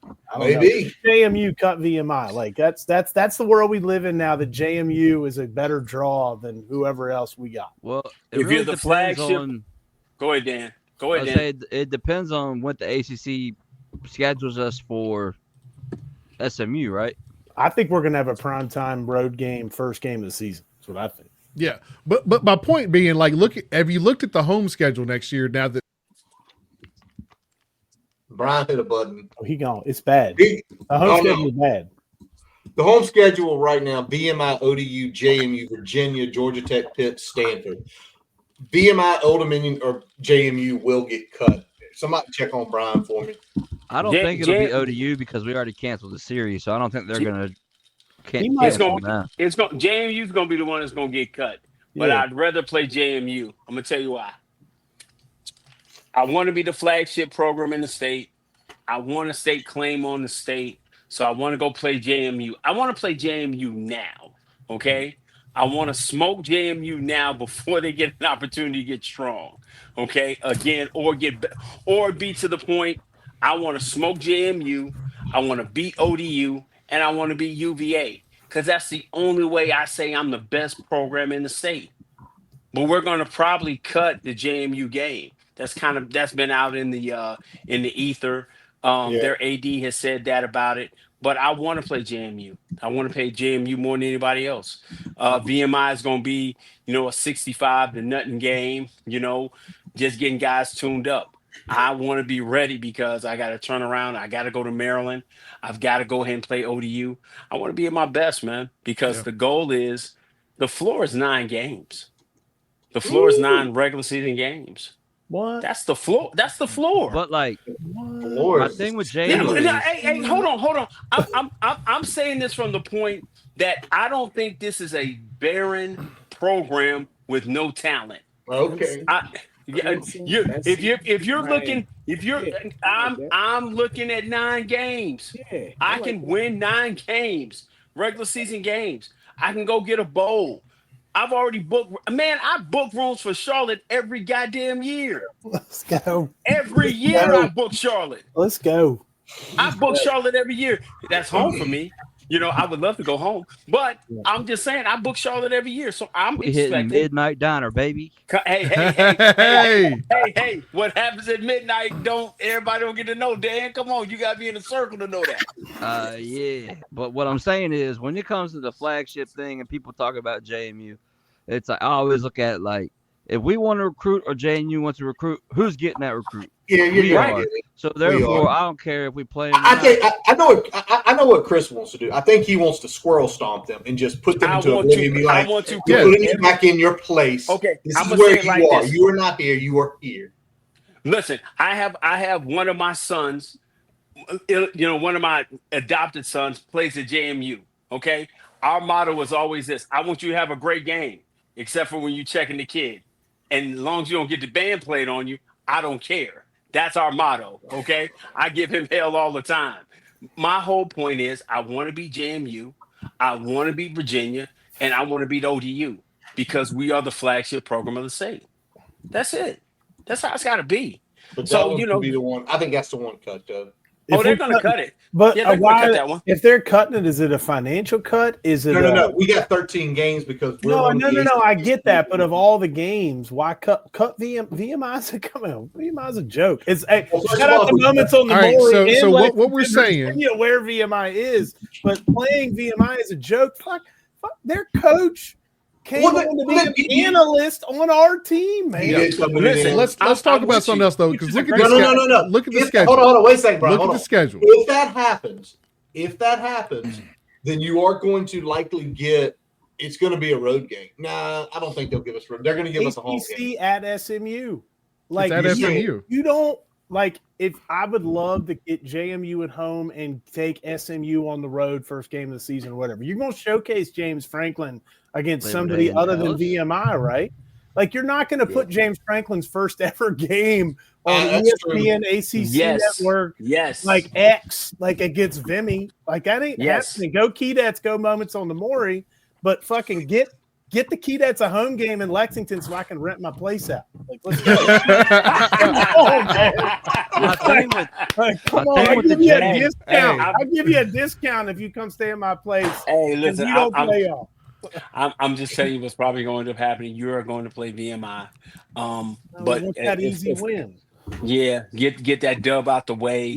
don't maybe know. JMU cut VMI. Like that's the world we live in now. That JMU is a better draw than whoever else we got. Well, if you're the flagship, go ahead, Dan. It depends on what the ACC schedules us for SMU, right? I think we're gonna have a primetime road game, first game of the season. That's what I think. Yeah, but my point being, like, have you looked at the home schedule next year? Now that Brian hit a button, he gone. It's bad. The home schedule is bad. The home schedule right now: VMI, ODU, JMU, Virginia, Georgia Tech, Pitt, Stanford. VMI, Old Dominion, or JMU will get cut Somebody check on Brian for me. I don't think it'll be ODU because we already canceled the series, so I don't think they're gonna cancel now. JMU's gonna be the one that's gonna get cut. But I'd rather play JMU. I'm gonna tell you why. I want to be the flagship program in the state. I want a state claim on the state. So I want to go play JMU. I want to play JMU now. Okay. I want to smoke JMU now before they get an opportunity to get strong. Okay. Again, or be to the point. I want to smoke JMU. I want to beat ODU, and I want to beat UVA, because that's the only way I say I'm the best program in the state. But we're going to probably cut the JMU game. That's been out in the ether. Their AD has said that about it. But I want to play JMU. I want to play JMU more than anybody else. VMI is going to be, a 65 to nothing game. Just getting guys tuned up. I want to be ready because I got to turn around. I got to go to Maryland. I've got to go ahead and play ODU. I want to be at my best, man, because the goal is the floor is 9 games. The floor is 9 regular season games. What? That's the floor. That's the floor. But like, my thing with JMU. Hey, hold on. I'm saying this from the point that I don't think this is a barren program with no talent. Okay. I'm looking at 9 games. Yeah, I can win 9 games, regular season games. I can go get a bowl. I've already booked. Man, I book rooms for Charlotte every goddamn year. Let's go. Every year I book Charlotte. Let's go. I book Charlotte every year. That's home for me. I would love to go home, but I'm just saying I book Charlotte every year, so I'm expecting midnight diner, baby. Hey! What happens at midnight? Everybody don't get to know. Dan, come on, you gotta be in a circle to know that. Yeah. But what I'm saying is, when it comes to the flagship thing and people talk about JMU, it's like I always look at it like, if we want to recruit or JMU wants to recruit, who's getting that recruit? Yeah, you're right. So therefore, I don't care if we play. I know what Chris wants to do. I think he wants to squirrel stomp them and just put them into oblivion. Be like, you're putting you back in your place. Okay, this is where you are. You are not here. You are here. Listen, I have one of my sons. One of my adopted sons plays at JMU. Okay, our motto is always this: I want you to have a great game, except for when you checking the kid. And as long as you don't get the band played on you, I don't care. That's our motto, okay? I give him hell all the time. My whole point is I want to be JMU, I want to be Virginia, and I want to beat ODU because we are the flagship program of the state. That's it. That's how it's got to be. But so, be the one. I think that's the one cut, though. They're going to cut it. But yeah, they're gonna cut that one. If they're cutting it, is it a financial cut? Is it no. We got 13 games because no. I get that, but of all the games, why cut VMI's a VMI's a joke. It's shout out the moments on the board. So what we're saying, where VMI is, but playing VMI is a joke. Fuck their coach came on to be an analyst on our team, man. Listen, let's talk about something else though. Because look at this. No. Look at the schedule. Hold on. Wait a second, Brian. Look at the schedule. If that happens, then you are going to likely get. It's going to be a road game. Nah, I don't think they'll give us road. They're going to give us a home game at SMU. Like it's at SMU. You don't like. If I would love to get JMU at home and take SMU on the road first game of the season or whatever. You're going to showcase James Franklin against somebody other than VMI, right? Like you're not going to put James Franklin's first ever game on ESPN, ACC network, like X, like against Vimy. Like that ain't happening. Go Keydets, go Moments on the Maury, but fucking get the Keydets a home game in Lexington so I can rent my place out. Like let's go. Come on, I'll give you a discount. I'll give you a discount if you come stay in my place. Hey, listen, you don't play off. I'm just telling you what's probably going to happen. You're going to play VMI, but that easy win. Yeah, get that dub out the way,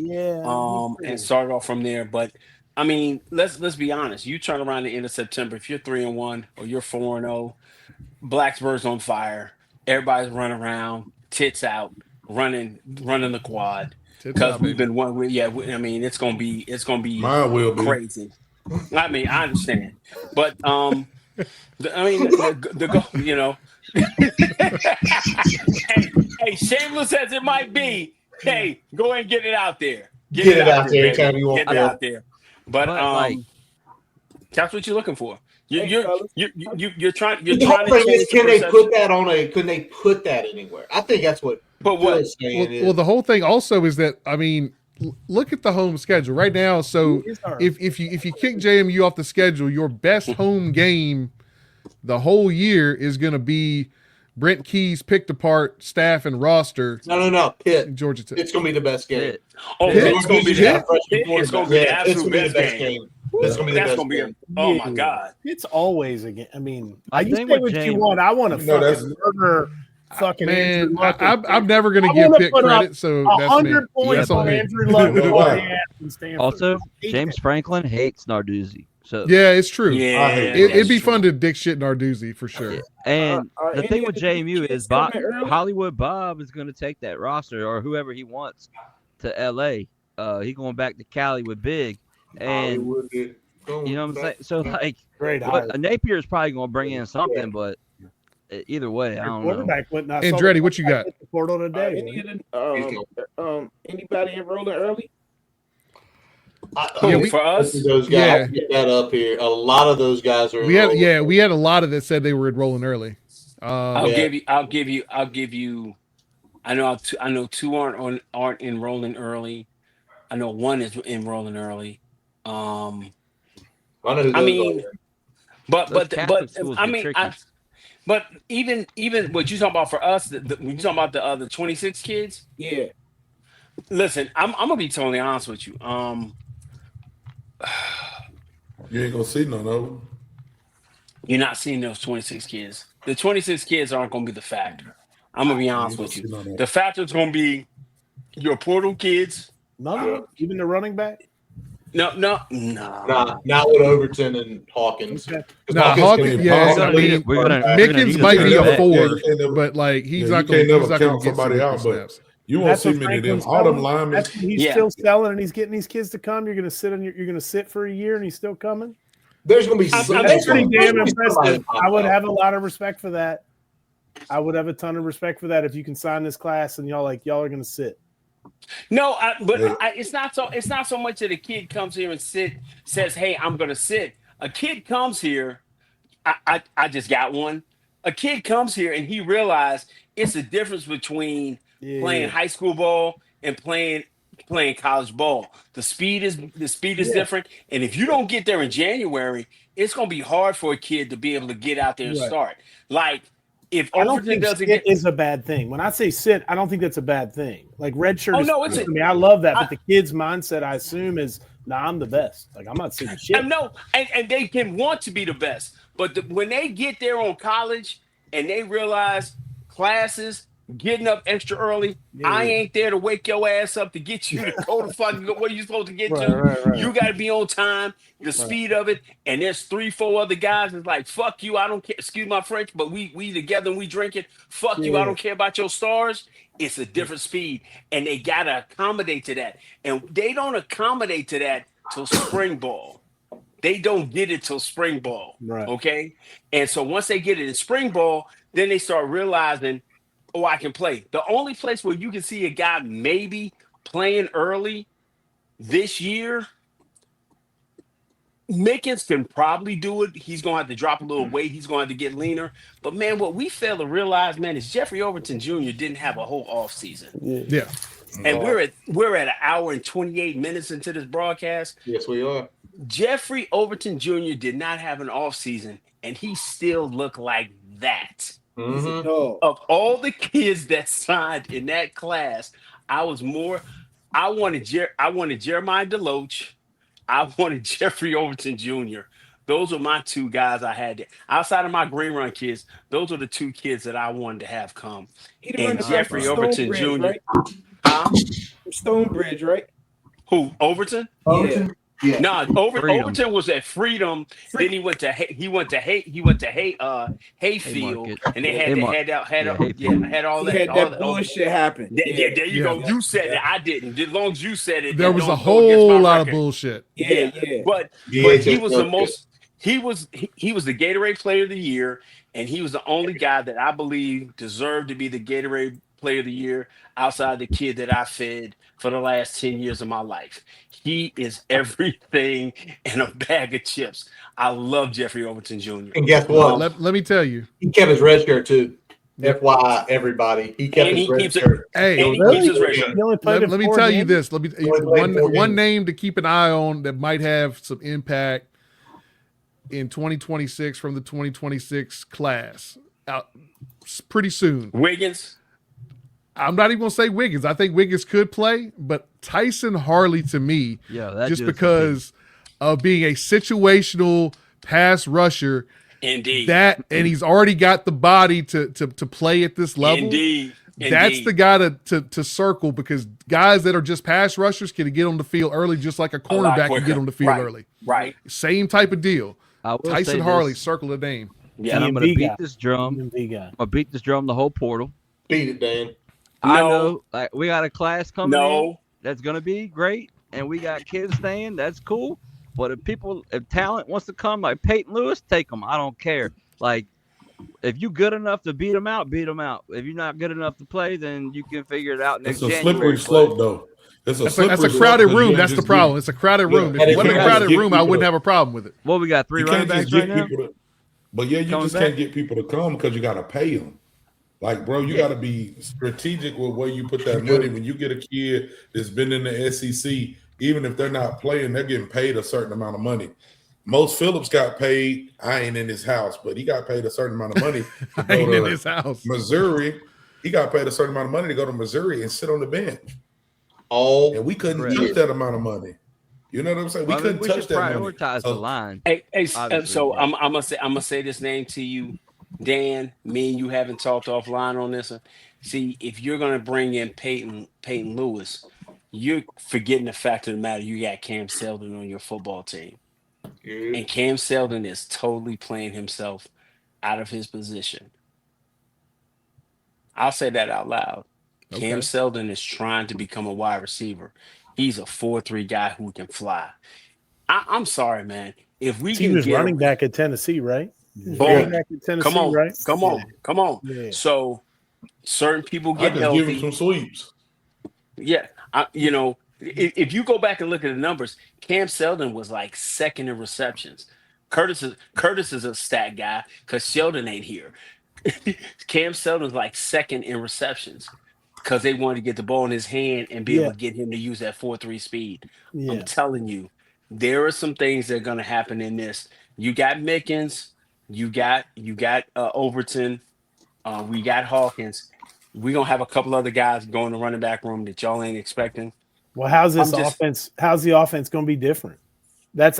and start off from there. But I mean, let's be honest. You turn around the end of September, if you're 3-1 or you're 4-0, Blacksburg's on fire. Everybody's running around, tits out, running the quad because we've been one. I mean, it's gonna be Mine will be crazy. I mean, I understand, but hey, shameless as it might be, Hey, go ahead and get it out there. Get it out there baby. anytime you want, Get it bro. out there. But like, that's what you're looking for. Hey, fellas. You're trying The to whole thing change is, the can they perception. put that on a? Can they put that anywhere? I think that's what. But what? Phil's saying is, Well, the whole thing also is that, I mean, look at the home schedule right now. So if you kick JMU off the schedule, your best home game the whole year is going to be Brent Key's picked apart staff and roster. No, Pitt. in Georgia Tech. It's going to be the best game. Pitt. Oh, Pitt? it's going to be Pitt? it's going to be the absolute best game. That's going to be the That's best going to be. game. Oh my God! It's always again. I mean, I you think say with what you James- want. I want to No, that's- fucking murder fucking Andrew Man, Luck. I'm never going to I give wanna Pitt put up credit, so that's me. 100 points That's on on me. Andrew Luck. You know why? and Stanford. Also, I hate James that. Franklin hates Narduzzi. So Yeah, it's true. Yeah, I hate It'd that's be true. fun to dick shit Narduzzi for sure. and Are the any thing of with the JMU kids is coming early? Hollywood Bob is going to take that roster or whoever he wants to LA. He going back to Cali with Big, and you know what I'm saying. So like, Great hire. Napier is probably going to bring in something, but either way, I don't know. Quarterback went. I saw Andretti, the what you got? quarterback hit the portal today. Any of the anybody enrolling early? For us, Those guys, Yeah. get that up here. A lot of those guys are. We had a lot of that said they were enrolling early. I'll Yeah. give you. I know two aren't enrolling early. I know one is enrolling early. I know who I those mean, are. Those Catholic schools I get mean, tricky. but even what you talking about for us, when you talking about the other 26 kids. Yeah. Listen, I'm gonna be totally honest with you. You ain't gonna see none of them. You're not seeing those 26 kids. The 26 kids aren't gonna be the factor. I'm gonna be honest with you. The factor is gonna be your portal kids. None of them, even the running back. No. Not with Overton and Hawkins. Okay. 'Cause Nah, Hawkins, can- yeah, Hawkins I mean, we're gonna Mickens need might to be do a that. four, Yeah, you can't never- but like he's Yeah, not you going can't never to count get somebody some out, but snaps. you won't That's see what many of them. Franklin's All them selling. linemen. That's what he's Yeah. still selling, and he's getting these kids to come. You're going to sit on you're going to sit for a year, and he's still coming. There's going to be. I'm That's pretty damn there's gonna be somebody impressive. pop I would out. have a lot of respect for that. I would have a ton of respect for that if you can sign this class and y'all are going to sit. No, it's not so. It's not so much that a kid comes here and says, "Hey, I'm going to sit." A kid comes here. I just got one. A kid comes here and he realized it's a difference between playing high school ball and playing college ball. The speed is different, and if you don't get there in January, it's going to be hard for a kid to be able to get out there and start. Like if I don't Overton think doesn't sit get is a bad thing. When I say sit, I don't think that's a bad thing. Like redshirt. Oh, is no, fine it's to me. I love that, but the kid's mindset, I assume, is I'm the best. Like I'm not sitting shit. No, and they can want to be the best, but when they get there on college and they realize classes, getting up extra early, I ain't there to wake your ass up to get you to go to fucking what you supposed to get to. Right. You got to be on time, the speed of it, and there's 3-4 other guys that's like, fuck you, I don't care. Excuse my French, but we together and we drink it. Fuck you, I don't care about your stars. It's a different speed, and they got to accommodate to that. And they don't accommodate to that till spring ball. They don't get it till spring ball, okay? And so once they get it in spring ball, then they start realizing, oh, I can play. The only place where you can see a guy maybe playing early this year, Mickens can probably do it. He's going to have to drop a little weight. He's going to have to get leaner. But, man, what we fail to realize, man, is Jeffrey Overton Jr. didn't have a whole offseason. Yeah. And we're at an hour and 28 minutes into this broadcast. Yes, we are. Jeffrey Overton Jr. did not have an offseason, and he still looked like that. Mm-hmm. Of all the kids that signed in that class, I wanted Jeremiah Deloach. I wanted Jeffrey Overton Jr. Those were my two guys I had there. Outside of my Green Run kids, those were the two kids that I wanted to have come. And Jeffrey Overton Jr. Right? Huh? Stonebridge, right? Who? Overton? Overton? Yeah. No, Overton was at Freedom. Then he went to Hayfield, and they had all that. He had all that that bullshit happen. Yeah, there you go. You said it. I didn't. As long as you said it, There was don't a go against my whole lot of record. bullshit. Yeah. But he was the most. He was the Gatorade Player of the Year, and he was the only guy that I believe deserved to be the Gatorade player of the year outside the kid that I fed for the last 10 years of my life. He is everything in a bag of chips. I love Jeffrey Overton Jr. And guess what? Let me tell you. He kept his red shirt too. Yep. FYI, everybody. He kept And his he red keeps it. shirt. Hey, And he Really? keeps his red shirt. He only played let in me 4 tell you games? this. Let me one name to keep an eye on that might have some impact in 2026 from the 2026 class. Out pretty soon. Wiggins. I'm not even gonna say Wiggins. I think Wiggins could play, but Tyson Harley to me, Yeah, just because of being a situational pass rusher, Indeed. and he's already got the body to play at this level. Indeed. That's the guy to circle, because guys that are just pass rushers can get on the field early, just like a cornerback can get on the field early. Right. Same type of deal. I will Tyson say Harley, this. circle the name. Yeah. And I'm going to DMV beat guy. this drum. DMV guy. I'm going to beat this drum the whole portal. Beat it, Dan. I No. know, like, we got a class coming in No. that's going to be great, and we got kids staying. That's cool. But if talent wants to come, like Peyton Lewis, take them. I don't care. Like, if you good enough to beat them out, beat them out. If you're not good enough to play, then you can figure it out next It's a January. slippery slope, though. That's a crowded room. That's the problem. It's a crowded room. If it wasn't a crowded room, I wouldn't have a problem with it. Well, we got 3 You running can't backs just right get now. people to, but yeah, you Coming just back? can't get people to come because you got to pay them. Like, bro, you got to be strategic with where you put that money. When you get a kid that's been in the SEC, even if they're not playing, they're getting paid a certain amount of money. Most Phillips got paid. I ain't in his house, but he got paid a certain amount of money to I ain't go in to his house. Missouri. He got paid a certain amount of money to go to Missouri and sit on the bench. All And we couldn't Correct. touch that amount of money. You know what I'm saying? We Well, I mean, couldn't we touch should that prioritize money. the line. Hey, Obviously, so yeah. I'm gonna say this name to you, Dan. Me and you haven't talked offline on this one. See, if you're gonna bring in Peyton Lewis, you're forgetting the fact of the matter. You got Cam Seldon on your football team, and Cam Seldon is totally playing himself out of his position. I'll say that out loud. Cam Okay. Seldon is trying to become a wide receiver. He's a 4-3 guy who can fly. I'm sorry, man. If we He can was get running back at Tennessee, right? He was Boom. running back at Tennessee, come on, right? come on, come on. Yeah. So certain people I get just give him healthy. some sweeps. Yeah, if you go back and look at the numbers, Cam Seldon was like second in receptions. Curtis is a stat guy because Sheldon ain't here. Cam Seldon's like second in receptions because they wanted to get the ball in his hand and be able to get him to use that 4-3 speed. Yeah. I'm telling you, there are some things that are going to happen in this. You got Mickens, you got Overton, we got Hawkins. We're gonna have a couple other guys go in the running back room that y'all ain't expecting. Well, how's this I'm just- offense? How's the offense going to be different?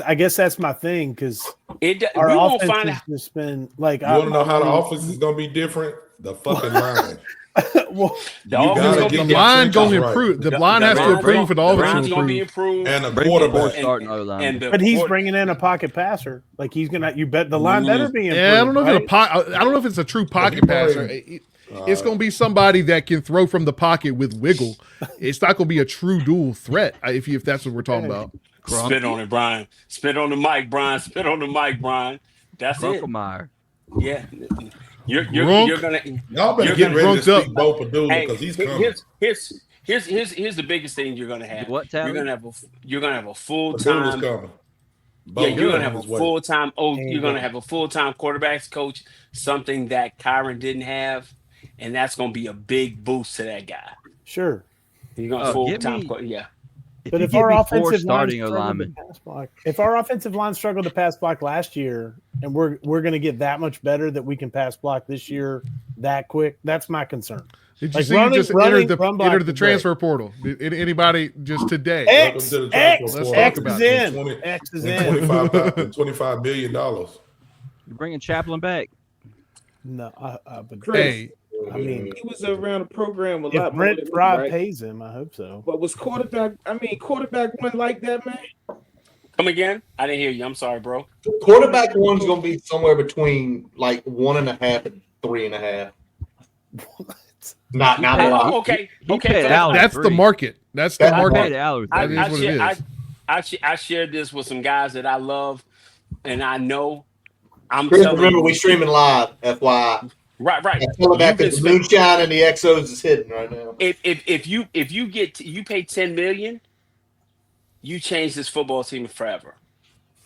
I guess that's my thing, because We our won't offense find has out. just been like. You want to know how the offense is going to be different? The fucking line. Well, The You offense gotta gonna get be The the different. line gonna trenches right. improve. The line has to line's improve gonna- for the offense line's to gonna be improve. improved. And a Bring in quarterback. four starting O-line. the but he's quarter- bringing in a pocket passer. Like he's gonna. You bet the line better be improved. Yeah, I don't know if right? it's I don't know if it's a true pocket passer. It's going to be somebody that can throw from the pocket with wiggle. It's not going to be a true dual threat if that's what we're talking about. Spit on it, Brian. Spit on the mic, Brian. Spit on the mic, Brian. That's it. Krunkelmeyer. Yeah. You're Grunk. gonna Y'all better You're get gonna ready drunk to up. speak Bo Padula hey, because he's coming. here's the biggest thing you're gonna have. What, Tally? You're gonna have a full Padula's time. coming. Bo Yeah, you're gonna on have a his way. full time. Ain't You're gonna good. have a full time quarterbacks coach, something that Kyron didn't have, and that's gonna be a big boost to that guy. Sure. You're gonna Oh, full give time. me- Yeah. If But you if give our me four offensive line starting struggled to alignment, pass block, if our offensive line struggled to pass block last year, and we're going to get that much better that we can pass block this year that quick, that's my concern. Did you Like see running- you just running entered run block the is transfer portal? Did anybody just today? Welcome X, to the X, transfer Let's portal. talk X about is it. in. 20 X is and in. $25 million. you're bringing Chaplin back. No, but Hey, I mean, He was around the program a if lot more Brent than me, Fry right? pays him, I hope so. But was quarterback one like that, man? Come again? I didn't hear you. I'm sorry, bro. Quarterback one's going to be somewhere between like 1.5 and 3.5. Not a lot. Okay. He Okay. paid fair Allen enough. that's the three. market. That's the That's I market. paid Aller I, three. That is what it is. I shared this with some guys that I love, and I know. I'm Chris, telling remember you. we streaming live, FYI. Right. I tell him back You that can the spend moonshine and the Exos is hidden right now. if you you pay 10 million, you change this football team forever.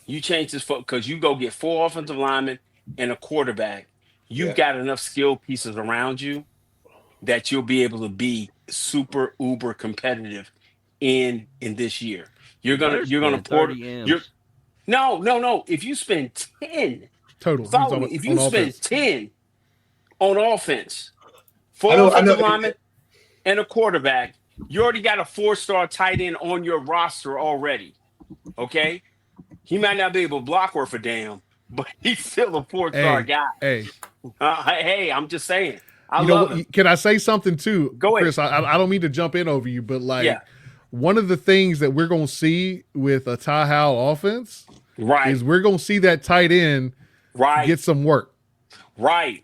You change this because you go get 4 offensive linemen and a quarterback. You've Yeah. got enough skill pieces around you that you'll be able to be super uber competitive in this year. You better You're gonna spend port 30 you're M's. no. If you spend 10, Total. He's follow me. If on you spend offense. 10 on offense, I 4 know. offensive linemen and a quarterback, you already got a 4-star tight end on your roster already. Okay? He might not be able to block worth a damn, but he's still a 4-star Hey, guy. hey. Hey, I'm just saying. I You know love what? him. Can I say something too, Go ahead. Chris? I don't mean to jump in over you, but Yeah. one of the things that we're going to see with a Ty Howell offense Right. is we're going to see that tight end Right. get some work. Right.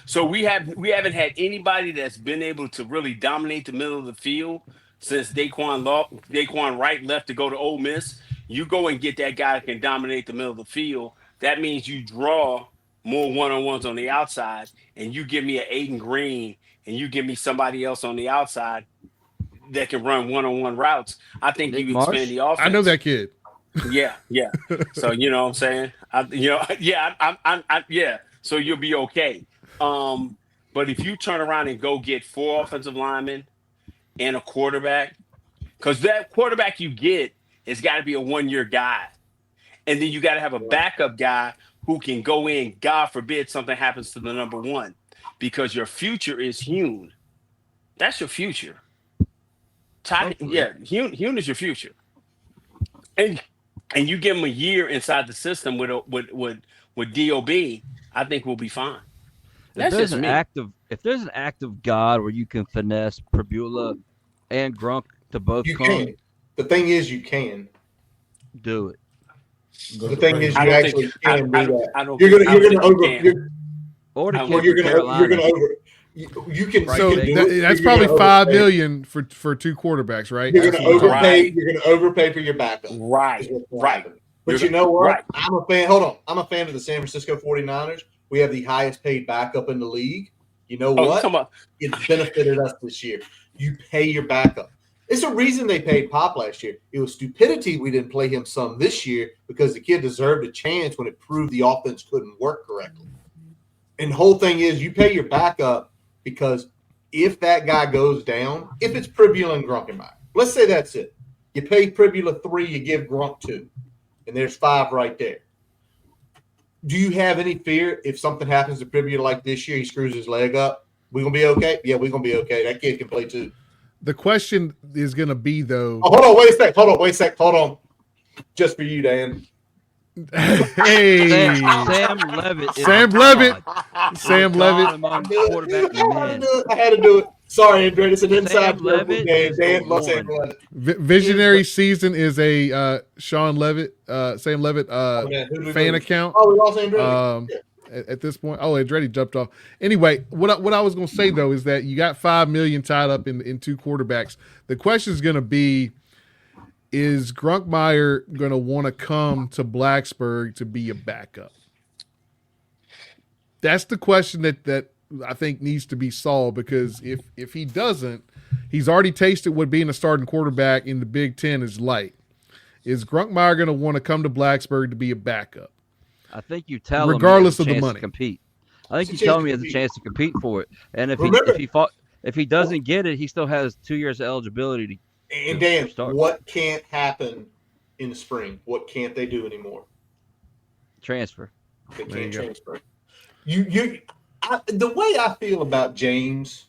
So we haven't had anybody that's been able to really dominate the middle of the field since Daquan Wright left to go to Ole Miss. You go and get that guy that can dominate the middle of the field. That means you draw more one-on-ones on the outside, and you give me an Aiden Green, and you give me somebody else on the outside that can run one-on-one routes. I think Nick you expand Marsh? the offense. I know that kid. Yeah. So you know what I'm saying? Yeah. So you'll be okay. But if you turn around and go get 4 offensive linemen and a quarterback, because that quarterback you get has got to be a 1-year guy, and then you got to have a backup guy who can go in. God forbid something happens to the number 1, because your future is hewn. That's your future. Hewn is your future, and you give him a year inside the system with DOB, I think we'll be fine. That's just me. If there's an act of God where you can finesse Prabula and Grunk to both You come, can. The thing is, you can. do it. The thing is, I you don't actually think I, can I, do don't- that. I don't You're think- gonna I don't you're gonna think you over. can. You're, Or the Well, kid well, from you're gonna Carolina. over. You can. So you can do it. that's You're probably gonna $5 overpay. million for 2 quarterbacks, right? You're That's gonna what we're talking overpay. Right. You're gonna overpay for your backup. Right. Is what's gonna Right. happen. But You're you know what? right. I'm a fan. Hold on. I'm a fan of the San Francisco 49ers. We have the highest paid backup in the league. You know Oh, you what? talking about? It's benefited us this year. You pay your backup. It's a reason they paid Pop last year. It was stupidity we didn't play him some this year, because the kid deserved a chance when it proved the offense couldn't work correctly. And the whole thing is, you pay your backup because if that guy goes down, if it's Pribula and Grunkenmeyer, let's say that's it. You pay Pribula 3, you give Grunk 2, and there's 5 right there. Do you have any fear if something happens to Pribula like this year, he screws his leg up? We gonna be okay? Yeah, we gonna be okay. That kid can play too. The question is going to be, though. Oh, hold on, wait a sec. Hold on. Just for you, Dan. Hey, Sam Levitt. is Sam a Levitt. god. Sam God Levitt. among quarterback men. I had to do it. Sorry, Andre. It's an inside Sam joke with Levitt Dan. is Dan the loves Sam one. Levitt. Visionary Season is a Sean Levitt, Sam Levitt Man, who did we fan lose? account. Oh, we lost Andretti. At this point, Andretti jumped off. Anyway, what I was going to say though is that you got $5 million tied up in 2 quarterbacks. The question is going to be: is Grunkmeyer going to want to come to Blacksburg to be a backup? That's the question that I think needs to be solved, because if he doesn't, he's already tasted what being a starting quarterback in the Big Ten is like. Is Grunkmeyer going to want to come to Blacksburg to be a backup? I think you tell regardless him he of the has a chance money. to compete. I think It's you a tell chance him he to has a compete. chance to compete for it. And Remember- if he doesn't get it, he still has 2 years of eligibility to And Dan, start. what can't happen in the spring? What can't they do anymore? transfer. They There you can't go. transfer. The way I feel about James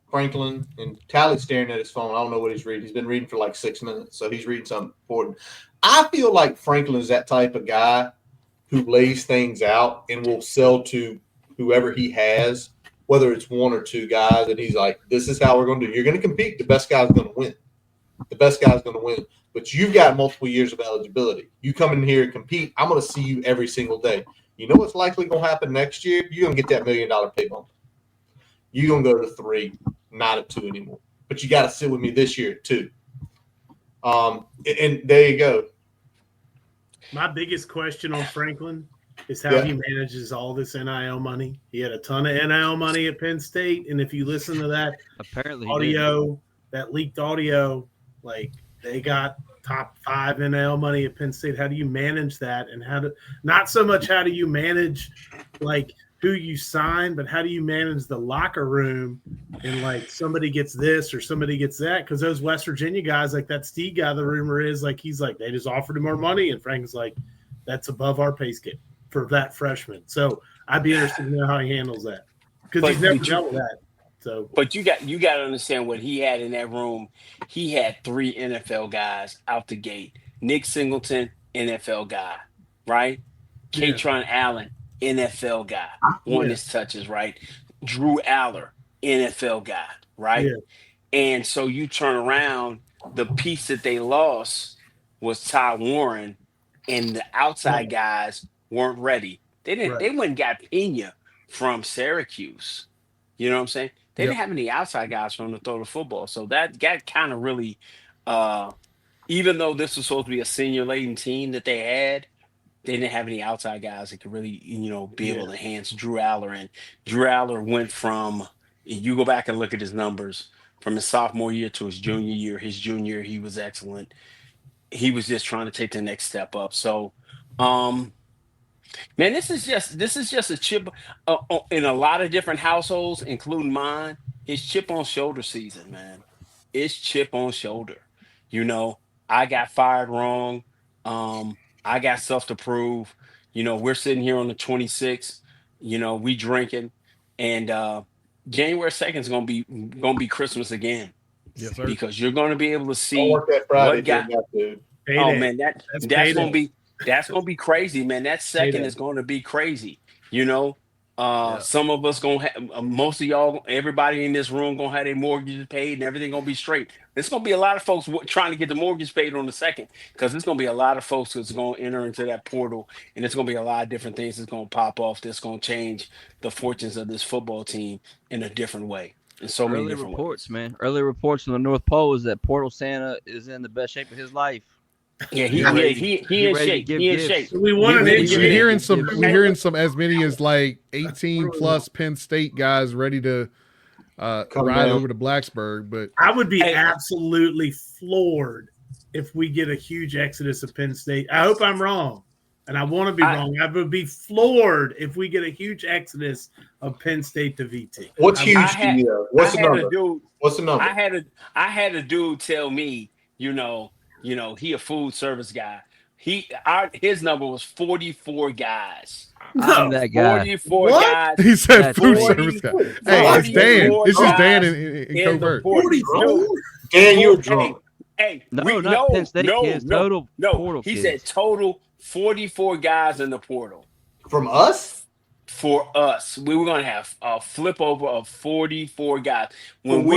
Franklin, and Tally's staring at his phone. I don't know what he's reading. He's been reading for like 6 minutes, so he's reading something important. I feel like Franklin is that type of guy who lays things out and will sell to whoever he has, whether it's 1 or 2 guys, and he's like, this is how we're going to do it. You're going to compete. The best guy's going to win. The best guy's going to win. But you've got multiple years of eligibility. You come in here and compete, I'm going to see you every single day. You know what's likely going to happen next year? You're going to get that $1 million pay bump. You're going to go to 3, not at 2 anymore. But you got to sit with me this year at 2. And there you go. My biggest question on Franklin is how he manages all this NIL money. He had a ton of NIL money at Penn State, and if you listen to that Apparently, audio, that leaked audio, like they got top 5 NIL money at Penn State. How do you manage that? And not so much how do you manage like who you sign, but how do you manage the locker room and like somebody gets this or somebody gets that? Because those West Virginia guys, like that Steve guy, the rumor is like he's like they just offered him more money, and Frank's like that's above our pay scale for that freshman. So I'd be interested to know how he handles that because he's never dealt with that. So, but you got to understand what he had in that room. He had 3 NFL guys out the gate. Nick Singleton, NFL guy, right? Yeah. Katron Allen, NFL guy, won his touches, right? Drew Aller, NFL guy, right? Yeah. And so you turn around, the piece that they lost was Ty Warren, and the outside guys weren't ready. They didn't. They went and got Pena from Syracuse. You know what I'm saying? They didn't have any outside guys from to throw the football. So that kind of really, even though this was supposed to be a senior laden team that they had, they didn't have any outside guys that could really, be able to enhance Drew Aller. And Drew Aller went from, you go back and look at his numbers, from his sophomore year to his junior year. His junior year, he was excellent. He was just trying to take the next step up. So, man, this is just a chip in a lot of different households, including mine. It's chip on shoulder season, man. It's chip on shoulder. I got fired wrong. I got stuff to prove. We're sitting here on the 26th. We drinking, and January 2nd is gonna be Christmas again. Yes, sir. Because you're gonna be able to see I'll work that Friday, what got. dude. Oh man, that's gonna be crazy, man. That second is gonna be crazy. Some of us gonna have, most of y'all, everybody in this room gonna have their mortgages paid and everything gonna be straight. There's gonna be a lot of folks trying to get the mortgage paid on the second, because there's gonna be a lot of folks that's gonna enter into that portal, and there's gonna be a lot of different things that's gonna pop off that's gonna change the fortunes of this football team in a different way. In so many different reports, ways. man. Early reports from the North Pole is that Portal Santa is in the best shape of his life. Yeah, he in shape. He in shape. So we want We're hearing some as many as like 18 plus Penn State guys ready to ride over to Blacksburg. But I would be absolutely floored if we get a huge exodus of Penn State. I hope I'm wrong, and I want to be wrong. I would be floored if we get a huge exodus of Penn State to VT. What's huge to you? What's the number? What's the number? I had a dude tell me, he a food service guy. His number was 44 guys. I'm that guy. 44 guys. He said food 40, service guy. Hey, it's Dan. This is Dan in covert. 44. Dan, you're drunk. Hey, not Penn State kids. Total portal He kids. said total 44 guys in the portal. From us? For us, we were gonna have a flip over of 44 guys. When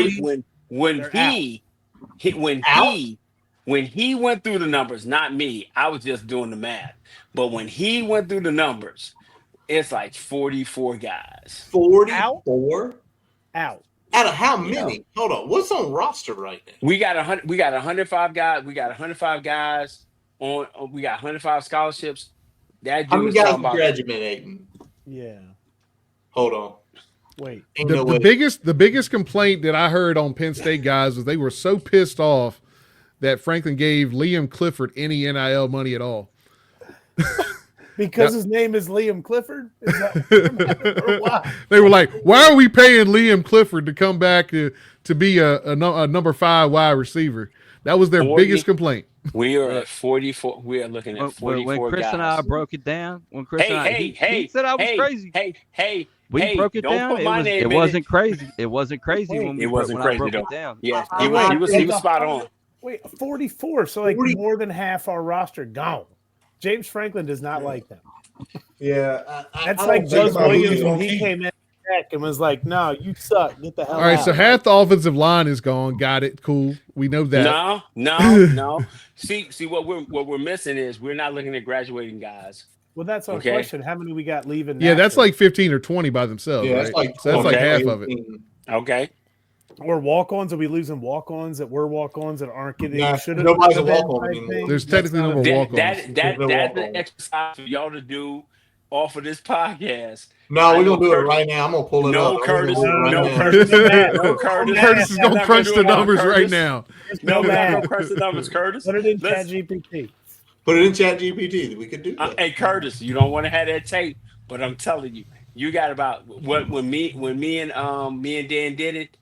he went through the numbers, not me, I was just doing the math. But when he went through the numbers, it's like 44 guys. 44? Out. Out of how many? Hold on. What's on roster right now? We got 105 guys. We got 105 guys on. We got 105 scholarships. That How dude many is guys talking about. graduating? Yeah. Hold on. Wait. Ain't no way. The biggest complaint that I heard on Penn State guys was they were so pissed off that Franklin gave Liam Clifford any NIL money at all. Because his name is Liam Clifford? Is that or why? They were like, why are we paying Liam Clifford to come back to be a number 5 wide receiver? That was their biggest complaint. We are at 44. We are looking at 44 when Chris guys. and I broke it down, he said I was crazy. We broke it down. It wasn't crazy. It wasn't crazy when it wasn't crazy I broke though. it down. Yeah, he was spot on. Wait, 44. So like more than half our roster gone. James Franklin does not like them. Yeah. That's like Buzz Williams when he came in and was like, no, you suck. Get the hell out. All right, so half the offensive line is gone. Got it. Cool. We know that. No. See what we're missing is we're not looking at graduating guys. Well, that's our question. How many we got leaving? Yeah, that's like 15 or 20 by themselves, Yeah, right? That's like half of it. Okay. Or walk-ons? Are we losing walk-ons that were walk-ons that aren't getting? Nobody's a walk-on anymore. There's technically no more walk-ons. That's the exercise for y'all to do off of this podcast. No, I we're know gonna do it Curtis- right now. I'm gonna pull it No, up. Curtis. We're gonna do it No, right now. Curtis. No, No, Curtis. Curtis is I'm gonna not crunch do the it now, numbers right Curtis. now. No, we're not math. gonna crunch the numbers, Curtis. Put it in Let's- ChatGPT. Put it in ChatGPT. We could do that. Hey, Curtis, you don't want to have that tape, but I'm telling you, you got about when me and Dan did it,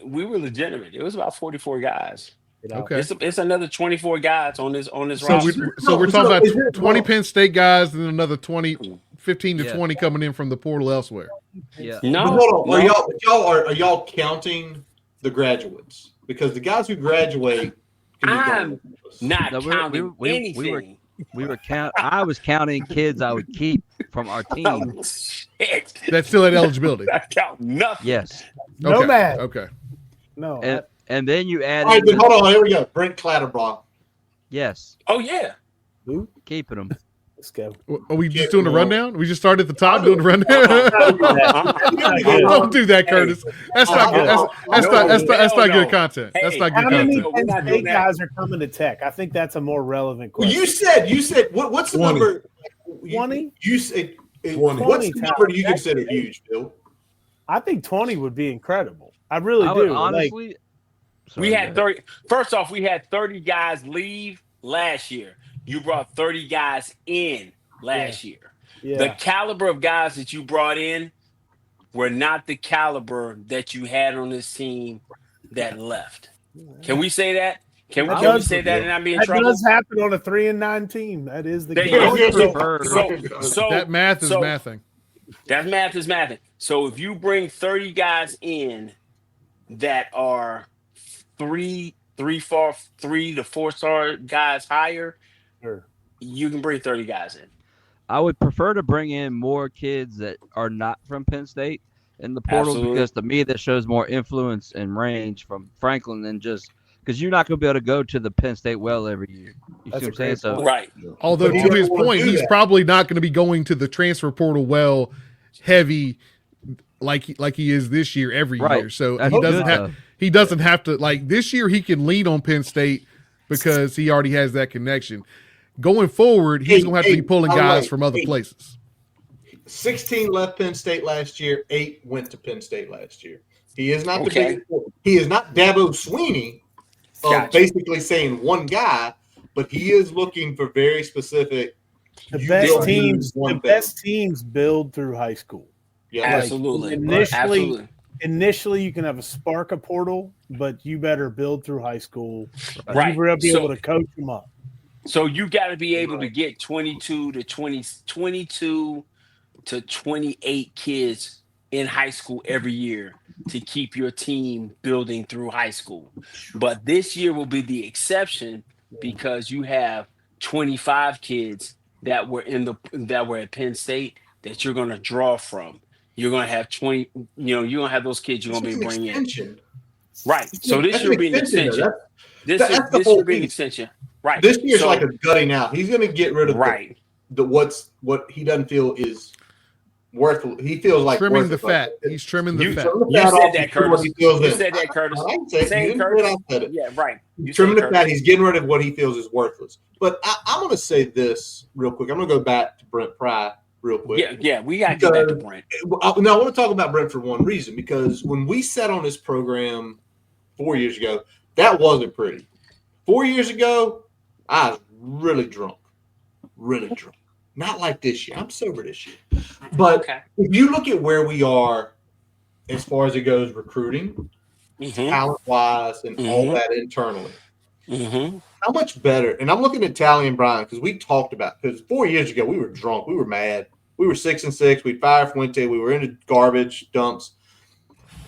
we were legitimate. It was about 44 guys. Okay. It's another 24 guys on this So, roster. we're talking is about it- 20 Penn State guys and another 15 to Yeah. 20 coming in from the portal elsewhere. Yeah. But No, hold on. no. Are y'all counting the graduates? Because the guys who graduate can be I'm gone. not No, counting anything. I was counting kids I would keep from our team. Oh, shit. That's still at eligibility. I count nothing. Yes. No Okay. math. Okay. No. And then you add All right, in then the- hold on. Here we go. Brent Clatterbaugh. yes, Oh yeah. keeping them. Let's go. Are we just doing the rundown? We just started at the top doing the rundown. Don't do that, Curtis. That's not good. That's not good content. That's not How good many content. We're Penn not State doing that. guys are coming to Tech? I think that's a more relevant Well, question. you said what's the 20. number? 20? You said 20. what's the number do you That's consider great. huge, Bill? I think 20 would be incredible. I really I do. would Like, honestly. We had 30. First off, we had 30 guys leave last year. You brought 30 guys in last year. The yeah. caliber of guys that you brought in were not the caliber that you had on this team that left. Can we say that? Can That we does- say that and not be in That trouble? does happen on a 3-9 team. That is the There you case. go. Prefer- So That math is so- mathing. That math is mathing. So if you bring 30 guys in that are 3 to 4-star guys higher, Sure. you can bring 30 guys in. I would prefer to bring in more kids that are not from Penn State in the portal Absolutely. because to me that shows more influence and range from Franklin than just because you're not going to be able to go to the Penn State well every year. You That's see a what I'm saying? great So point. Right. Although But he to his doesn't wanna point, do he's that. probably not going to be going to the transfer portal well heavy like he is this year every Right. year. So That's he doesn't good, have though. he doesn't have to like this year he can lean on Penn State because he already has that connection. Going forward, he's going to have to be pulling by the guys way, from other places. 16 left Penn State last year. 8 went to Penn State last year. He is not Okay. the big. He is not Dabo Sweeney of Gotcha. basically saying one guy, but he is looking for very specific. The you best build teams, one the thing. best teams build through high school. Yeah, Absolutely. Initially- Absolutely. Initially, you can have a spark of portal, but you better build through high school. Right. You better be So- able to coach them up. So you got to be able to get 22 to 28 kids in high school every year to keep your team building through high school. But this year will be the exception because you have 25 kids that were at Penn State that you're going to draw from. You're going to have 20, you're going to have those kids you're going to be bringing in. extension. Right. So this That's year will be an extension, though. extension. This that's the year whole will be an thing. extension. Right. This year's So- like a gutting out. He's going to get rid of right. what he doesn't feel is worth. He feels like Trimming the worthless. Like, fat. He's trimming the You- fat. trim the You fat said off that, and see what Curtis. he feels You is. said that, Curtis. I didn't say it. Say You it, didn't say it, I Curtis. said it. Yeah, right. You Trimming said the Curtis. fat, he's getting rid of what he feels is worthless. But I'm going to say this real quick. I'm going to go back to Brent Pry real quick. Yeah, we got to get back to Brent. No, I want to talk about Brent for one reason, because when we sat on this program 4 years ago, that wasn't pretty. 4 years ago, I was really drunk. Not like this year. I'm sober this year. But Okay. if you look at where we are as far as it goes recruiting, Mm-hmm. talent-wise, and all Mhm. that internally, Mm-hmm. how much better? And I'm looking at Tally and Brian because we talked about, because 4 years ago we were drunk, we were mad, we were 6-6, we'd fired Fuente, we were in the garbage dumps,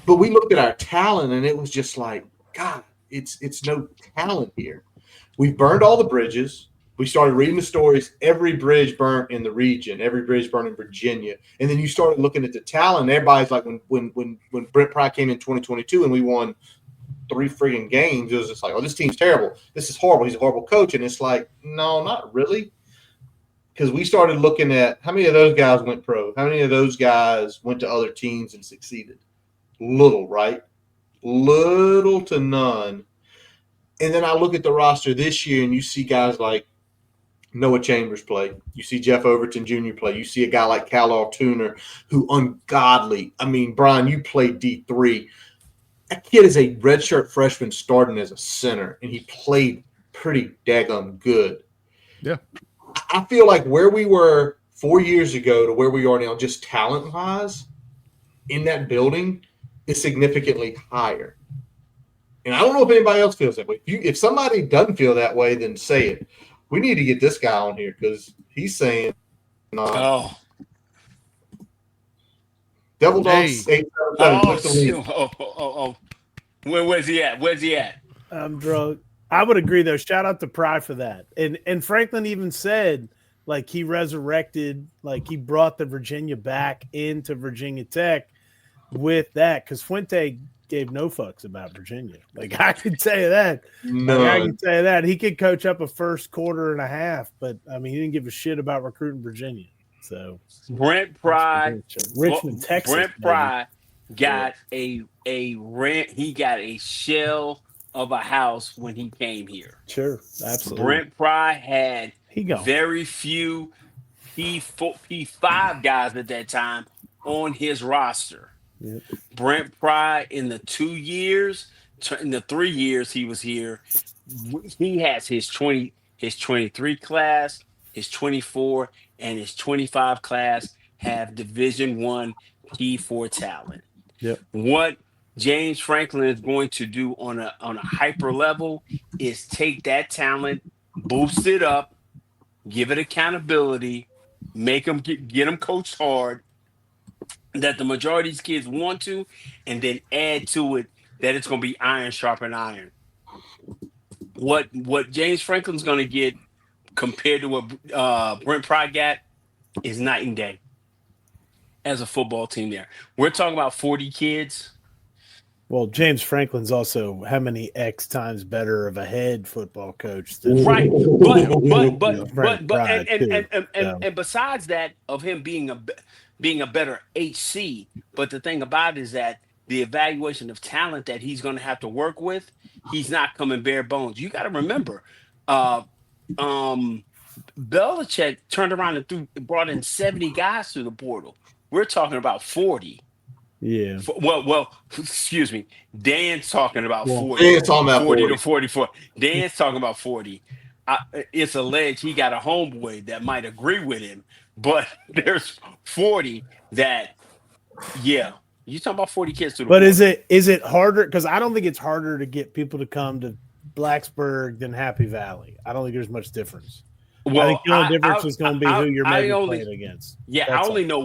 but we looked at our talent and it was just like, God, it's no talent here. We've burned all the bridges. We started reading the stories. Every bridge burnt in the region, every bridge burned in Virginia, and then you started looking at the talent. And everybody's like, when Brent Pry came in 2022 and we won 3 friggin' games, it was just like, oh, this team's terrible. This is horrible. He's a horrible coach. And it's like, no, not really. Because we started looking at how many of those guys went pro? How many of those guys went to other teams and succeeded? Little, right? Little to none. And then I look at the roster this year and you see guys like Noah Chambers play. You see Jeff Overton Jr. play. You see a guy like Cal Altuner, who ungodly. I mean, Brian, you played D3. That kid is a redshirt freshman starting as a center, and he played pretty daggum good. Yeah. I feel like where we were 4 years ago to where we are now, just talent-wise, in that building is significantly higher. And I don't know if anybody else feels that way. If somebody doesn't feel that way, then say it. We need to get this guy on here because he's saying, Devil Dogs 877. Where's he at? I'm drunk. I would agree though. Shout out to Pry for that. And Franklin even said like he resurrected, like he brought the Virginia back into Virginia Tech with that because Fuente gave no fucks about Virginia. Like I can tell you that. No, I can tell you that. He could coach up a first quarter and a half, but I mean he didn't give a shit about recruiting Virginia. So Brent Pry, Richmond, Texas. Brent Pry got a rent. He got a shell of a house when he came here. Sure, absolutely. Brent Pry had gone. very few P5 guys at that time on his roster. Yep. Brent Pry in the 3 years he was here, he has his 23 class, his 24, and his 25 class have Division I P4 talent. Yep. What James Franklin is going to do on a hyper level is take that talent, boost it up, give it accountability, make them get them coached hard, that the majority of these kids want to, and then add to it that it's going to be iron sharpen iron. What James Franklin's going to get compared to what Brent Pry got is night and day as a football team there. We're talking about 40 kids. Well, James Franklin's also how many X times better of a head football coach than Right. But besides that, of him being a better HC, but the thing about it is that the evaluation of talent that he's going to have to work with, he's not coming bare bones. You got to remember, Belichick turned around and brought in 70 guys through the portal. We're talking about 40. Yeah. Well, excuse me. Dan's talking about 40. Dan's talking about 40 to 44. Dan's talking about 40. It's alleged he got a homeboy that might agree with him, but there's 40 that, yeah. You talking about 40 kids to the But portal. is it harder? Because I don't think it's harder to get people to come to Blacksburg than Happy Valley. I don't think there's much difference. Well, I think the only difference is going to be who you're maybe playing against. Yeah, I only know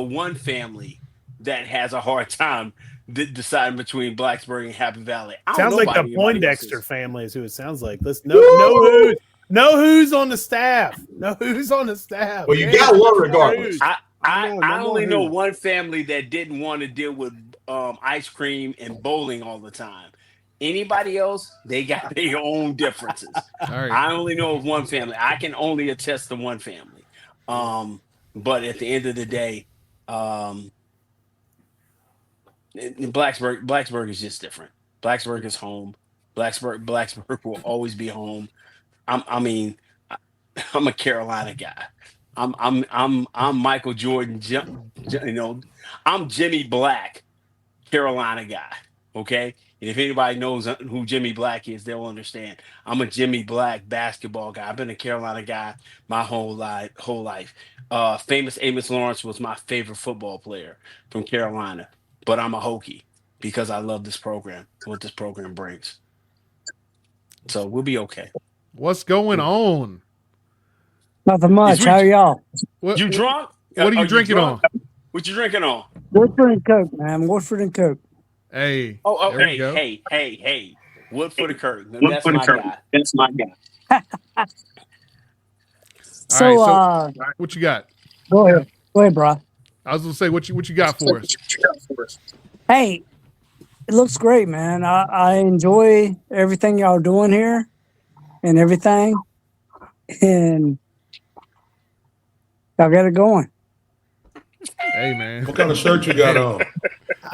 one family that has a hard time deciding between Blacksburg and Happy Valley. Sounds like the Poindexter family is who it sounds like. Let's know who's on the staff. Know who's on the staff. Well, you got one regardless. I only know one family that didn't want to deal with ice cream and bowling all the time. Anybody else, they got their own differences. All right. I only know of one family. I can only attest to one family. But at the end of the day, Blacksburg is just different. Blacksburg is home. Blacksburg will always be home. I'm a Carolina guy. I'm Michael Jordan. I'm Jimmy Black, Carolina guy. Okay, and if anybody knows who Jimmy Black is, they'll understand. I'm a Jimmy Black basketball guy. I've been a Carolina guy my whole life. Famous Amos Lawrence was my favorite football player from Carolina, but I'm a Hokie because I love this program, what this program brings. So we'll be okay. What's going on? Nothing much. How are y'all? What, You drunk? What are you drinking on? What you drinking on? Woodford and Coke, man. Woodford and Coke. Hey. Oh, there we go. hey. Woodford and Kirk. That's my guy. That's my guy. All right, what you got? Go ahead, bro. I was gonna say what you got for us. Hey, it looks great, man. I enjoy everything y'all doing here and everything, and y'all got it going. Hey, man. What kind of shirt you got on?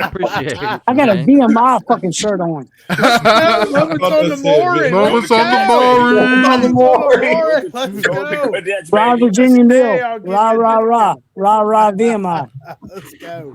Appreciate it. I got a man. VMI fucking shirt on. Moments on the Maury. Moments on the Maury. Let's go. That's Rah, baby. Virginia Hey, Mill. I'll give Rah, you a rah, rah. discount. Rah, rah, VMI. Let's go.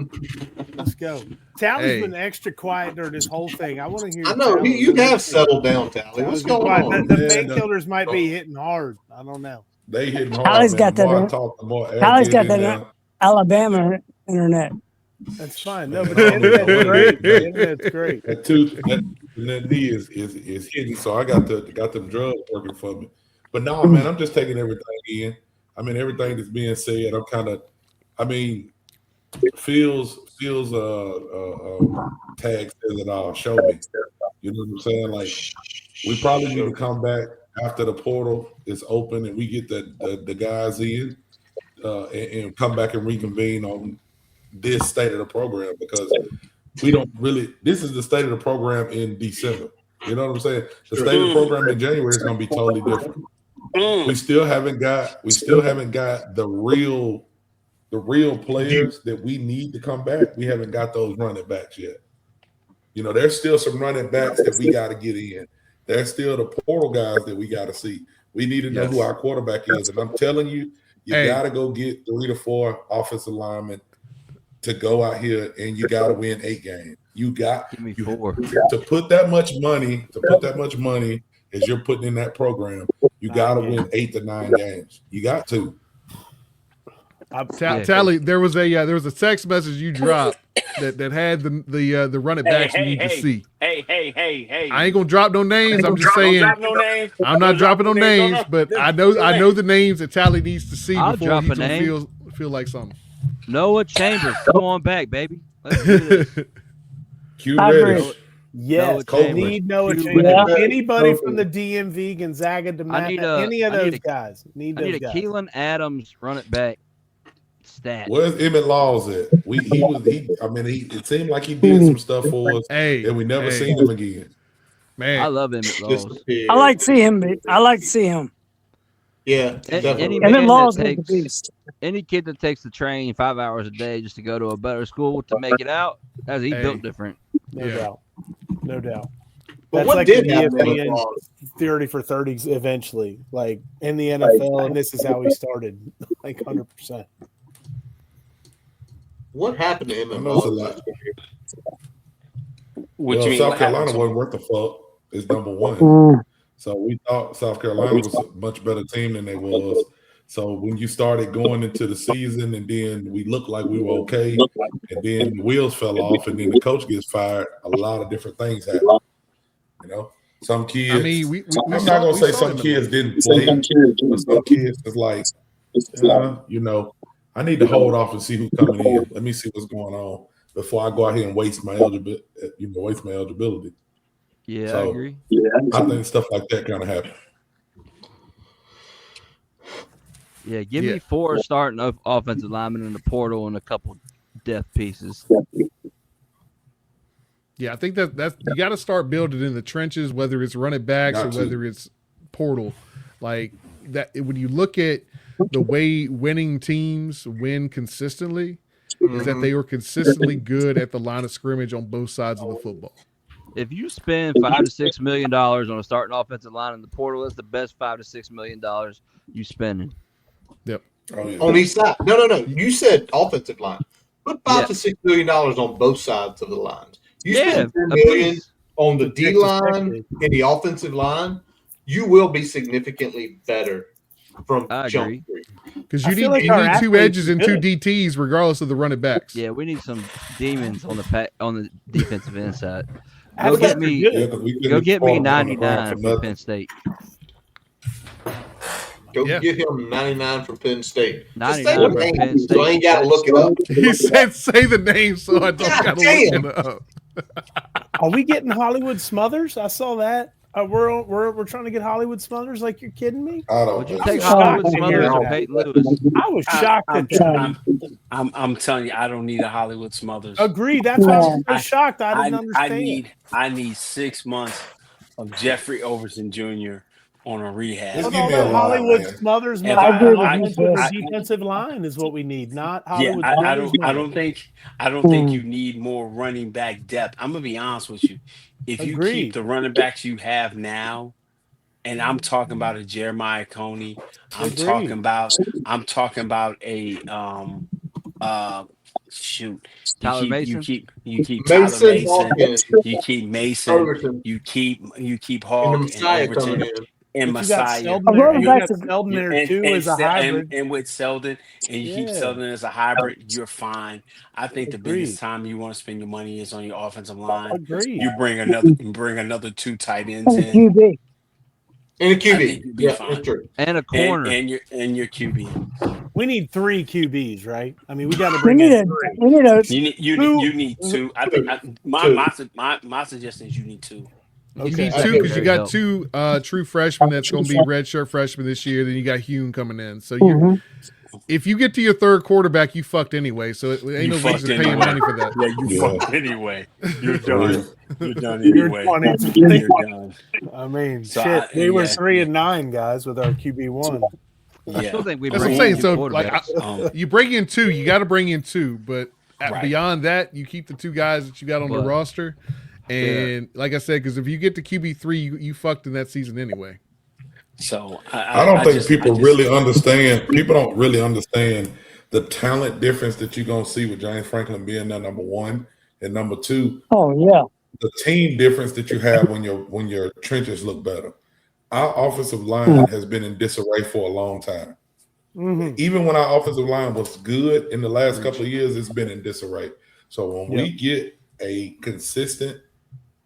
Let's go. Tally's Hey. been extra quiet during this whole thing. I want to hear. I know Tally. you have settled down, Tally. What's Tally's been going quiet. on? The Yeah, painkillers might be hitting hard. I don't know. They hitting hard. Tally's Man. got The more that I in- talk, the more Tally's got arrogant that now. Alabama internet. That's fine. No, Man, but the I don't know internet's what great. it The is. internet's great. That knee is hitting, so I got them drugs working for me. But no, man, I'm just taking everything in. I mean, everything that's being said, I'm kind of, I mean, feels tag says it all. Show me, you know what I'm saying? Like, we probably need to come back after the portal is open and we get the guys in, and come back and reconvene on this state of the program, because we don't really. This is the state of the program in December. You know what I'm saying? The state of the program in January is going to be totally different. We still haven't got the real players that we need to come back. We haven't got those running backs yet. You know, there's still some running backs that we got to get in. There's still the portal guys that we got to see. We need to know who our quarterback is. And I'm telling you, you got to go get 3 to 4 offensive linemen to go out here, and you got to win 8 games. You got Give me 4. to put that much money as you're putting in that program. You got to win 8 to 9 games. You got to. Tally, there was a text message you dropped that had the running backs we need to see. Hey. I ain't gonna drop no names. I'm just saying. I'm not dropping no names, but I know the names that Tally needs to see I'll before drop he's a gonna name. feel like something. Noah Chambers, come on back, baby. Let's do this. Q I Reddish. agree. Yes, Copeland. need Noah Q Chambers. Reddish. Anybody from the DMV, Gonzaga, I need any of I need those guys. I Need need those a guys. Keelan Adams run it back stat. Where's Emmett Laws at? It seemed like he did some stuff for us, and we never seen him again. Man, I love Emmett Laws. I like to see him. I like to see him. Yeah, Any And then man Laws that is the takes beast. any kid that takes the train 5 hours a day just to go to a better school to make it out, as he built different. No doubt. No doubt. But That's what like did the happen with ESPN Laws? 30 for 30s eventually, like in the NFL, and this is how he started, like 100%. What happened to I Emmett know it's a Laws? lot. What you Well, mean? South What happened Carolina to wasn't him? worth the fuck. Is number one. Mm. So we thought South Carolina was a much better team than they was. So when you started going into the season, and then we looked like we were okay, and then the wheels fell off, and then the coach gets fired, a lot of different things happen. You know, some kids. I mean, we I'm not saw- gonna we say saw some him in kids the- didn't play, but some kids is like, you know, I need to hold off and see who's coming in. Let me see what's going on before I go out here and waste my eligibility. Yeah, So, I agree. I think stuff like that kind of happen. Yeah, give me 4 starting offensive linemen in the portal and a couple depth pieces. Yeah, I think that's you got to start building in the trenches, whether it's running backs or whether it's portal. Like that, when you look at the way winning teams win consistently, is that they were consistently good at the line of scrimmage on both sides of the football. If you spend $5 to $6 million on a starting offensive line in the portal, that's the best $5 to $6 million you spending. Yep. On each side. No. You said offensive line. Put $5 to $6 million on both sides of the lines. You spend $10 million on the D line and the offensive line, you will be significantly better from jump three. Because you need 2 edges and 2 DTs regardless of the running backs. Yeah, we need some demons on the defensive inside. Go get me 99 from Penn State. Go get him 99 from Penn State. 99 from Penn State. So I ain't got to look it up. He said, "Say the name," so I don't got to look it up. Are we getting Hollywood Smothers? I saw that. We're trying to get Hollywood Smothers. Like, you're kidding me? Would you take Hollywood Smothers or Peyton Lewis? I was shocked at that. I'm telling you, I don't need a Hollywood Smothers. Agreed. That's why I was so shocked. I didn't understand. I need 6 months of Jeffrey Overton Jr. on a rehab. Just But give all me a that line, Hollywood man. smothers If I money agree on with you, offensive Chris. and defensive line is what we need, not Yeah, Hollywood smothers I money. don't think Mm. you need more running back depth. I'm gonna be honest with you. If you keep Agreed. the running backs you have now, and I'm talking about a Jeremiah Coney, Agreed. I'm talking about a uh shoot. Tyler Mason. You keep Tyler Mason, Mason, Hawkins, you keep Mason, Overton, you keep and the Hawk and Messiah coming Overton in. and But you got Messiah. Seldon I'm there. going You back got to Seldon You, there too as a hybrid. and with Selden, and you keep Yeah. Selden as a hybrid, you're fine. I think the biggest Agreed. time you want to spend your money is on your offensive line. Agreed. You bring another two tight ends and in. QB. And a I think QB. you'd be Yeah, fine. that's true. And a corner. And your QB. We need 3 QBs, right? I mean, we got to We bring need in a 3. we need a Who? You need two. I think my suggestion is you need two. You Okay. need That'd two be because you very got helpful. two true freshmen that's going to be redshirt freshmen this year. Then you got Hume coming in. So Mhm. if you get to your third quarterback, you fucked anyway. So it ain't You no fucked reason paying anyway. money for that. Yeah, you Yeah. fucked anyway. You're For real. done. You're done You're anyway. 20. You're done. I mean, So shit. We were yeah, 3 and 9 guys with our QB1. I still yeah. think we That's what bring I'm in saying. two So like, quarterbacks. you bring in two, you got to bring in two. But Right. beyond that, you keep the two guys that you got on the But- roster. And like I said, because if you get to QB3, you fucked in that season anyway. So I don't think people just- really understand. People don't really understand the talent difference that you're gonna see with James Franklin being there, number one, and number two, Oh yeah. the team difference that you have when your trenches look better. Our offensive line has been in disarray for a long time. Mhm. Even when our offensive line was good in the last couple of years, it's been in disarray. So when we get a consistent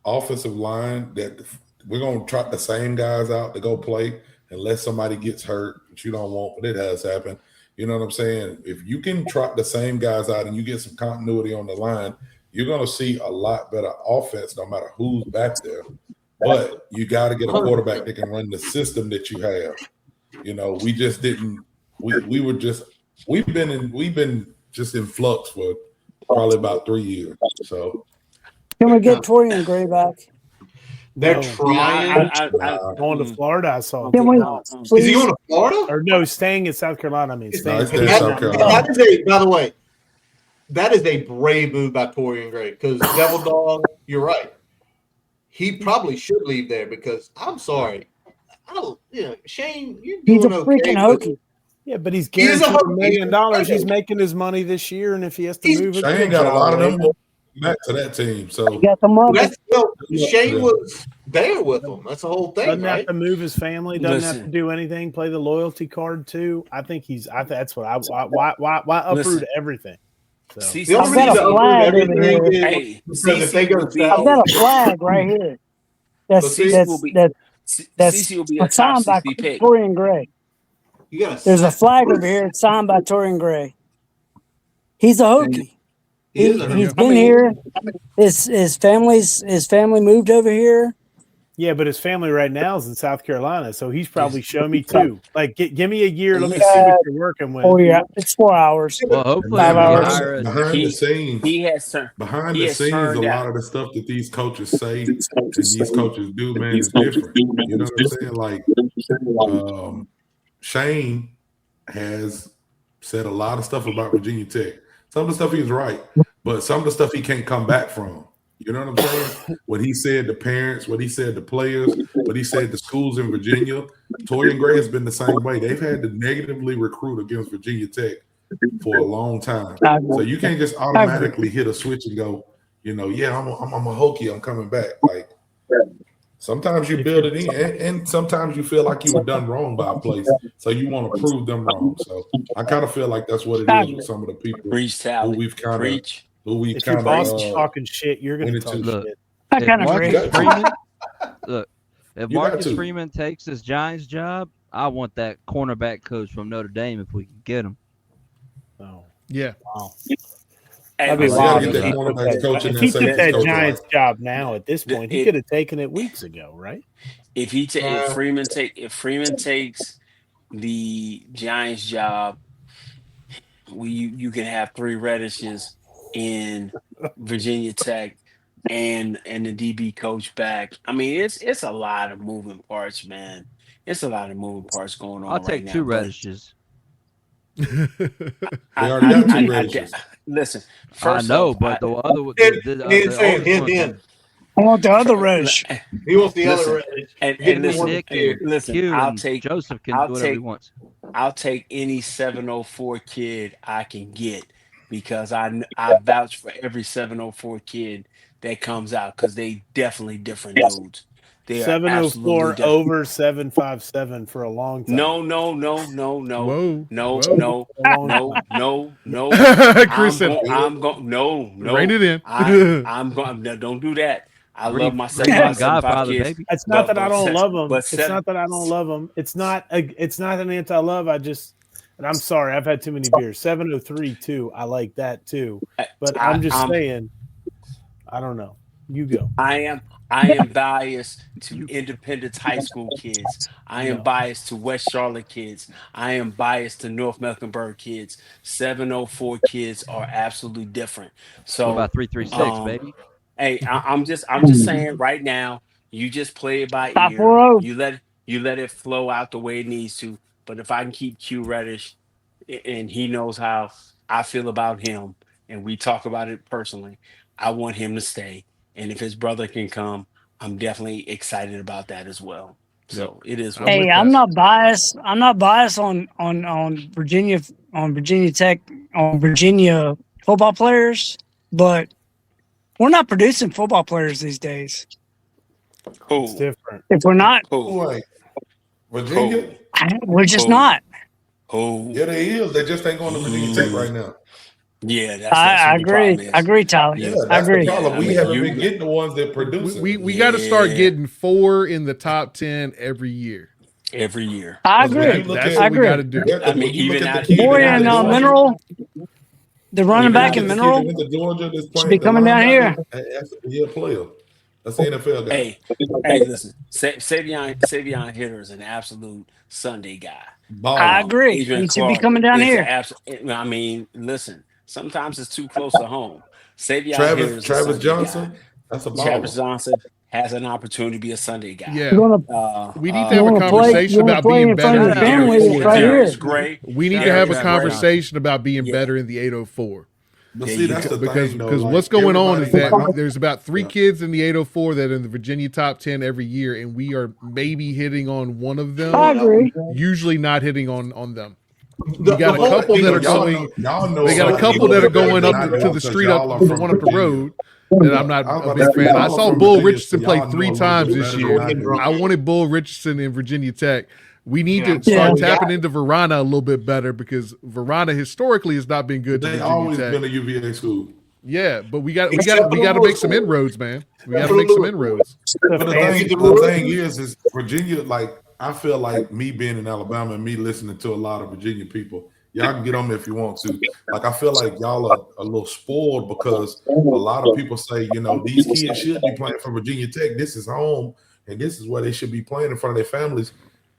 offensive line that we're gonna trot the same guys out to go play unless somebody gets hurt, which you don't want, but it has happened. You know what I'm saying? If you can trot the same guys out and you get some continuity on the line, you're gonna see a lot better offense no matter who's back there. But you got to get a quarterback that can run the system that you have. You know, we just didn't. We've been just in flux for probably about 3 years. So Can we get Torian Gray back? They're No. trying. Going to Florida, I saw. Can we Is he please? going to Florida? Or no, staying in South Carolina. I mean, no, staying. it's in South Carolina. That is a, by the way, that is a brave move by Torian Gray because Devil Dog, you're right. He probably should leave there because I'm sorry. Shane, you're He's a doing freaking okay. Hokie. Yeah, but he's He is a guaranteed $1 Hokie. million. He's making his money this year, and if he has to move, it, Shane got a lot of them back to that team. So He got the money. That's Shane was there with them. That's the whole thing, doesn't right? have to move his family. Doesn't have Listen. to do anything. Play the loyalty card too. I think he's. That's what I. Why uproot Listen. everything? So. The only I've got a reason flag over everything here. is Hey, because if they go to I've got a flag right here. That's CeCe will be- that's CeCe will be a top signed by 60 pick. Torian Gray. you got There's a flag over here. It's signed by Torian Gray. He's a Hokie. He's been here. His family moved over here. Yeah, but his family right now is in South Carolina, so he's probably shown me too. Like, give me a year. Let me see what you're working with. 4 it's 4 hours. Well, hopefully Five we hours. hire a- behind the scenes, He has turned. behind he the has scenes, a turned lot out- of the stuff that these coaches say and these coaches do, man, is different. You know what I'm saying? Like, Shane has said a lot of stuff about Virginia Tech. Some of the stuff he's right, but some of the stuff he can't come back from. You know what I'm saying? What he said to parents, what he said to players, what he said to schools in Virginia. Torian Gray has been the same way. They've had to negatively recruit against Virginia Tech for a long time. So you can't just automatically hit a switch and go, I'm a Hokie, I'm coming back. Like, sometimes you build it in, and sometimes you feel like you were done wrong by a place, so you want to prove them wrong. So I kind of feel like that's what it is with some of the people Preach, who Tally. we've kind of Preach. If your boss is talking shit, you're going to went talk into- Look, shit. I if kind of Marcus agree. Freeman, look, if You got Marcus to. Freeman takes this Giants job, I want that cornerback coach from Notre Dame if we can get him. Oh, Yeah. wow. Hey, That'd be You listen, gotta wild. get that cornerback coach and If that he took safety that coach Giants right. job now at this point, he could have taken it weeks ago, right? if Freeman takes the Giants job, you can have 3 Reddishes in Virginia Tech and the DB coach back. I mean, it's a lot of moving parts, man. It's a lot of moving parts going on I'll right take now. 2 but radishes. They already got 2 radishes. Listen, I first know, off, but the other, He's saying oldest hint, one's hint. I want the other radish. He wants the listen, other radish. and Get the listen, one Nick here. and listen. Q I'll and take Joseph can I'll do whatever he take wants. I'll take any 704 kid I can get because I vouch for every 704 kid that comes out because they definitely different dudes. They are absolutely 704 different. over 757 for a long time. No. Whoa. No. Whoa. No. Chris said, I'm going. No. rein it in. I'm going. No, don't do that. I Green, love my green 75, from Godfather, kids. baby. It's not that I don't love them. But It's not that I don't love them. It's not an anti-love. And I'm sorry, I've had too many beers. 703 too. I like that too. But I'm just saying, I don't know. You go. I am biased to Independence High School kids. I am biased to West Charlotte kids. I am biased to North Mecklenburg kids. 704 kids are absolutely different. So What about 336, baby? Hey, I'm just saying right now, you just play it by ear. 540. You let it flow out the way it needs to. But if I can keep Q Reddish and he knows how I feel about him and we talk about it personally, I want him to stay. And if his brother can come, I'm definitely excited about that as well. So it is what Hey, it is. I'm not biased. I'm not biased on Virginia Tech on Virginia football players, but we're not producing football players these days. It's different. If we're not, Like Virginia? we're just not. Yeah, they is. They just ain't going to Virginia Tech right now. Yeah, that's I what the agree. problem is. I agree, Tyler. Yeah, I that's agree. the problem. Yeah, I We mean, haven't you- been getting the ones that produce. We got to start getting 4 in the top 10 every year. Every year. I Because when agree. you look That's at- I what we agree. got to do. Yeah, 'cause I mean, when you look even at out- the kid Boy, that in went to Georgia, Mineral, the running Even back out- in the kid that Mineral went to Georgia that's should playing be the coming down here. linebacker, that's a player. That's the NFL guy. Hey, listen, Savion Hitter is an absolute Sunday guy. I Ball. agree. Adrian He should be Clark coming down is here. I mean, listen, sometimes it's too close to home. Savion Hitter is a Travis Sunday Johnson, guy. that's a Travis baller. Johnson has an opportunity to be a Sunday guy. Yeah. You want to We need to have a play? conversation You want to about play being in front better of in your the family? Darius, It's right here. Darius Gray. We need to Darius have a Gray. conversation about being Yeah. better in the 804. But There see, you that's go. the Because thing, though. Like, what's going on is everybody- that like, there's about 3 kids in the 804 that are in the Virginia top 10 every year, and we are maybe hitting on one of them. I agree. Usually not hitting on them. The- You got the a whole- couple that are y'all going. know They got a about couple the that are better going than up I to do the because street y'all up, are the from one up the Virginia. road. That I'm not I was a about big to say, fan. I y'all saw from Bull Virginia, Richardson so play y'all know 3 a little times bit this better year. than I do. I wanted Bull Richardson in Virginia Tech. We need to Yeah. start tapping into Verona a little bit better because Verona historically has not been good to They Virginia always Tech. been a UVA school. Yeah, but we got Except to for make some Louisville. inroads, man. We got Except to for make some Louisville. inroads. But the fancy. thing is Virginia, like, I feel like me being in Alabama and me listening to a lot of Virginia people, y'all can get on me if you want to. Like, I feel like y'all are a little spoiled because a lot of people say, you know, these kids should be playing for Virginia Tech. This is home, and this is where they should be playing in front of their families.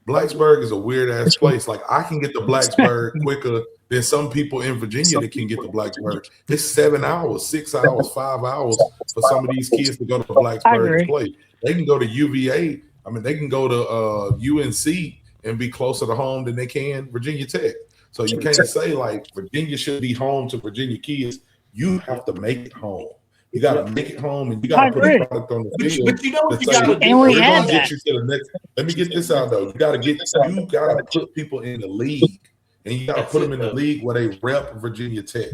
Blacksburg is a weird ass place. Like, I can get to Blacksburg quicker than some people in Virginia that can get to Blacksburg. It's 7 hours, 6 hours, 5 hours for some of these kids to go to I Blacksburg agree. and play. They can go to UVA. I mean, they can go to UNC and be closer to home than they can Virginia Tech. So you can't say like Virginia should be home to Virginia kids. You have to make it home. You got to make it home, and you got I to put agree. a product on the But field. you know what to you say, got to And we we're had gonna that. get you to the next. Let me get this out though. You got to put people in the league, and you got to put them in the league where they rep Virginia Tech.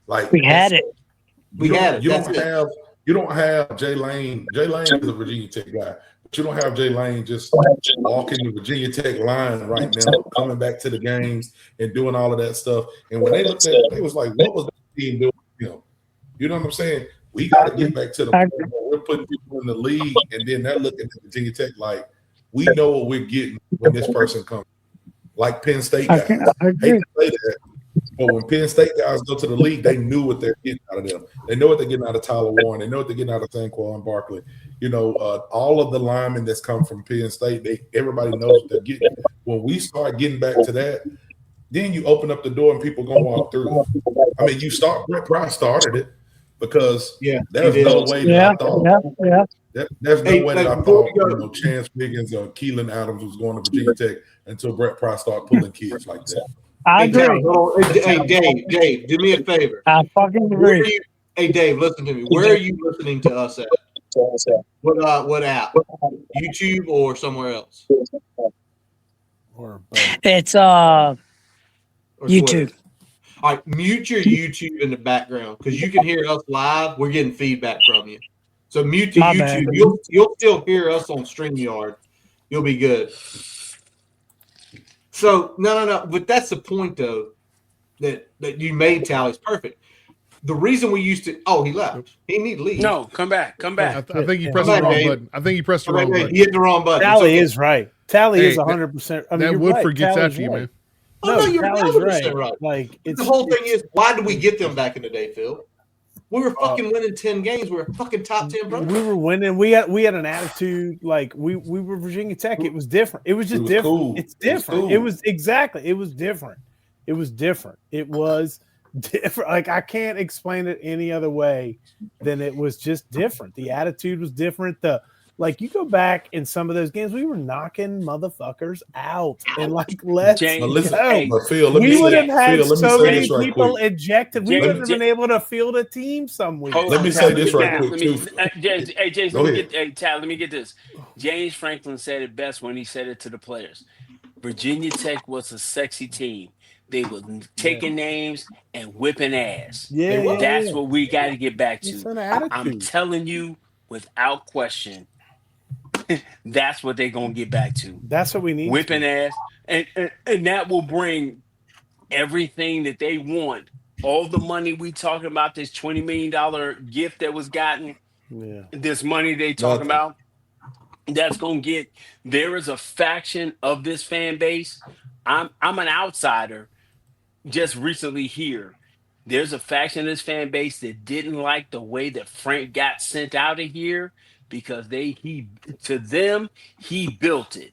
Like We had it. We had it. You That's don't have Jay Lane. Jay Lane is a Virginia Tech guy, but you don't have Jay Lane just walking the Virginia Tech line right now, coming back to the games and doing all of that stuff. And when they looked at it, they was like, "What was that team doing?" You know what I'm saying? We got to get back to the point where we're putting people in the league, and then they're looking at Virginia Tech like we know what we're getting when this person comes. Like Penn State guys. I Hate agree. to say that, but when Penn State guys go to the league, they knew what they're getting out of them. They know what they're getting out of Tyler Warren. They know what they're getting out of Saquon Barkley. You know, all of the linemen that's come from Penn State, everybody knows what they're getting. When we start getting back to that, then you open up the door and people gonna walk through. I mean, Brett Price started it because there's no way that I thought There's no Hey, way that I before thought we go- Chance Wiggins or Keelan Adams was going to Virginia Tech until Brett Price started pulling kids like that. I Hey, Charles, agree. hold on. Hey, Dave, do me a favor. I fucking Where agree. are you? Hey, Dave, listen to me. Where are you listening to us at? What app? YouTube or somewhere else? Or both. It's Or YouTube. Twitter? All right, mute your YouTube in the background because you can hear us live. We're getting feedback from you. So mute the My YouTube. bad. You'll still hear us on StreamYard. You'll be good. So no. But that's the point though that you made, Tally's perfect. The reason we used to he left. He need to leave. No, come back. I think you pressed Come the back, wrong Dave. button. I think you pressed the wrong button. He hit the wrong button. It's Tally okay. is right. Tally is Hey, 100%. I mean, that you're Woodford right. gets Tally's after you, right. man. Oh, no, you're Tally's 100% right. Like The whole thing is, why did we get them back in the day, Phil? We were fucking winning 10 games. We were a fucking top 10 program. We were winning. We had an attitude like we were Virginia Tech. It was different. It was just different. Cool. It's different. It was different. It was different. It was different. Like I can't explain it any other way than it was just different. The attitude was different. Like you go back in some of those games, we were knocking motherfuckers out, and like let's James, listen, go. but Phil, let me We say, would have had Phil, let me so say many this right people quick. ejected. We James, wouldn't have been able to field a team some weeks. Hold Let on, me Tal, say this right now, quick, let me, too. James, Go let me ahead. Tal, let me get this. James Franklin said it best when he said it to the players. Virginia Tech was a sexy team. They were taking names and whipping ass. Yeah, That's what we got to get back It's to. an I'm attitude. telling you, without question, that's what they're gonna get back to. That's what we need. Whipping to. ass, and that will bring everything that they want. All the money we talking about, this $20 million gift that was gotten, Yeah. this money they talking Nothing. about, that's gonna get. There is a faction of this fan base. I'm an outsider, just recently here. There's a faction of this fan base that didn't like the way that Frank got sent out of here because to them he built it.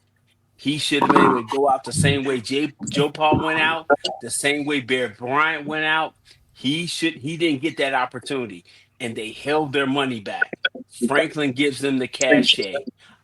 He should have been able to go out the same way Joe Paul went out, the same way Bear Bryant went out. He didn't get that opportunity, and they held their money back. Franklin gives them the cachet.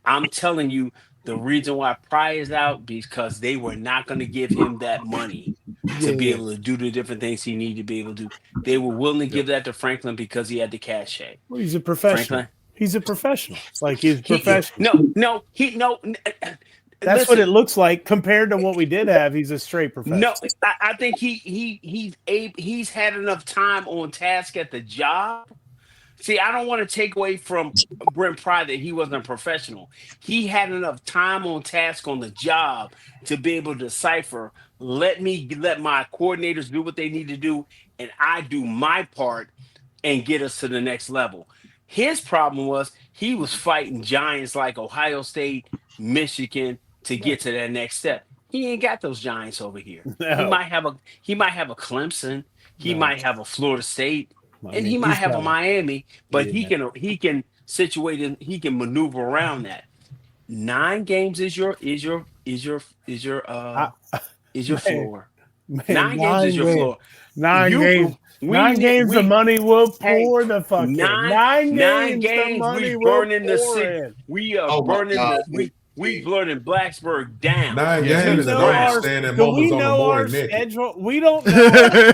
I'm telling you, the reason why Pry is out because they were not going to give him that money to be able to do the different things he needed to be able to do. They were willing to give that to Franklin because he had the cachet. Well, he's a professional. Franklin, He's a professional. Like he's he, professional. no. That's Listen, what it looks like compared to what we did have. He's a straight professional. No, I think he's had enough time on task at the job. See, I don't want to take away from Brent Pry that he wasn't a professional. He had enough time on task on the job to be able to decipher. Let my coordinators do what they need to do, and I do my part and get us to the next level. His problem was he was fighting giants like Ohio State, Michigan to get to that next step. He ain't got those giants over here. No. He might have a Clemson, he might have a Florida State, and he might have a Miami, but he can situate and he can maneuver around that. 9 games is your floor. Man, 9 games is your floor. 9 games. 9 games the money will pour the fuck in. 9 games the money we will burning the pour city. in. We are burning we burning Blacksburg down. 9 games and I'm standing moments on the board naked. Schedule. We don't know.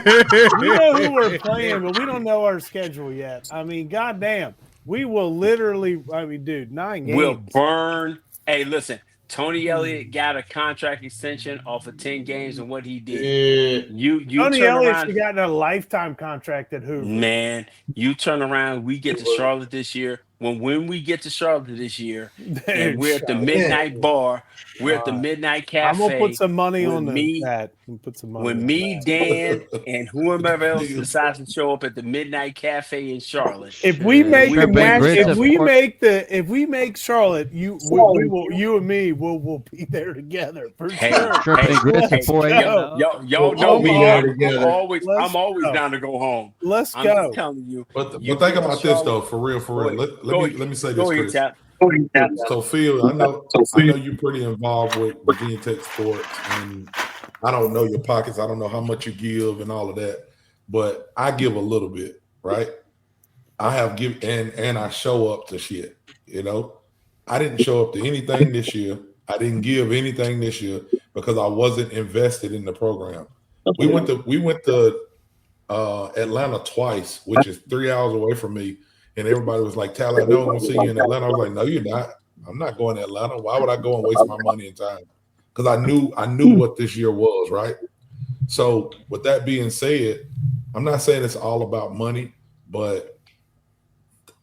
We know who we're playing, but we don't know our schedule yet. I mean, goddamn, we will literally. I mean, dude, 9 games. We'll burn. Hey, listen. Tony Elliott got a contract extension off of 10 games and what he did. You Tony turn Elliott around, should gotten a lifetime contract at Hoover. man. You turn around. We get to Charlotte this year. When we get to Charlotte this year, and we're at the midnight bar, we're at the midnight cafe. I'm gonna put some money on that. Put some money. When me, Dan, and whoever else decides to show up at the midnight cafe in Charlotte, if we make the match, if we make Charlotte, you and me will be there together for sure. Y'all know me. I'm always down to go home. Let's I'm go. just telling you. But think about this though, for real. Let me say this, Chris. So Phil, I know you're pretty involved with Virginia Tech sports, and I don't know your pockets. I don't know how much you give and all of that, but I give a little bit, right? I have given and I show up to shit. You know, I didn't show up to anything this year. I didn't give anything this year because I wasn't invested in the program. We went to Atlanta twice, which is 3 hours away from me, and everybody was like, "Tyler, I know I'm gonna see you in Atlanta." I was like, "No, you're not. I'm not going to Atlanta. Why would I go and waste my money and time?" Because I knew what this year was, right? So with that being said, I'm not saying it's all about money, but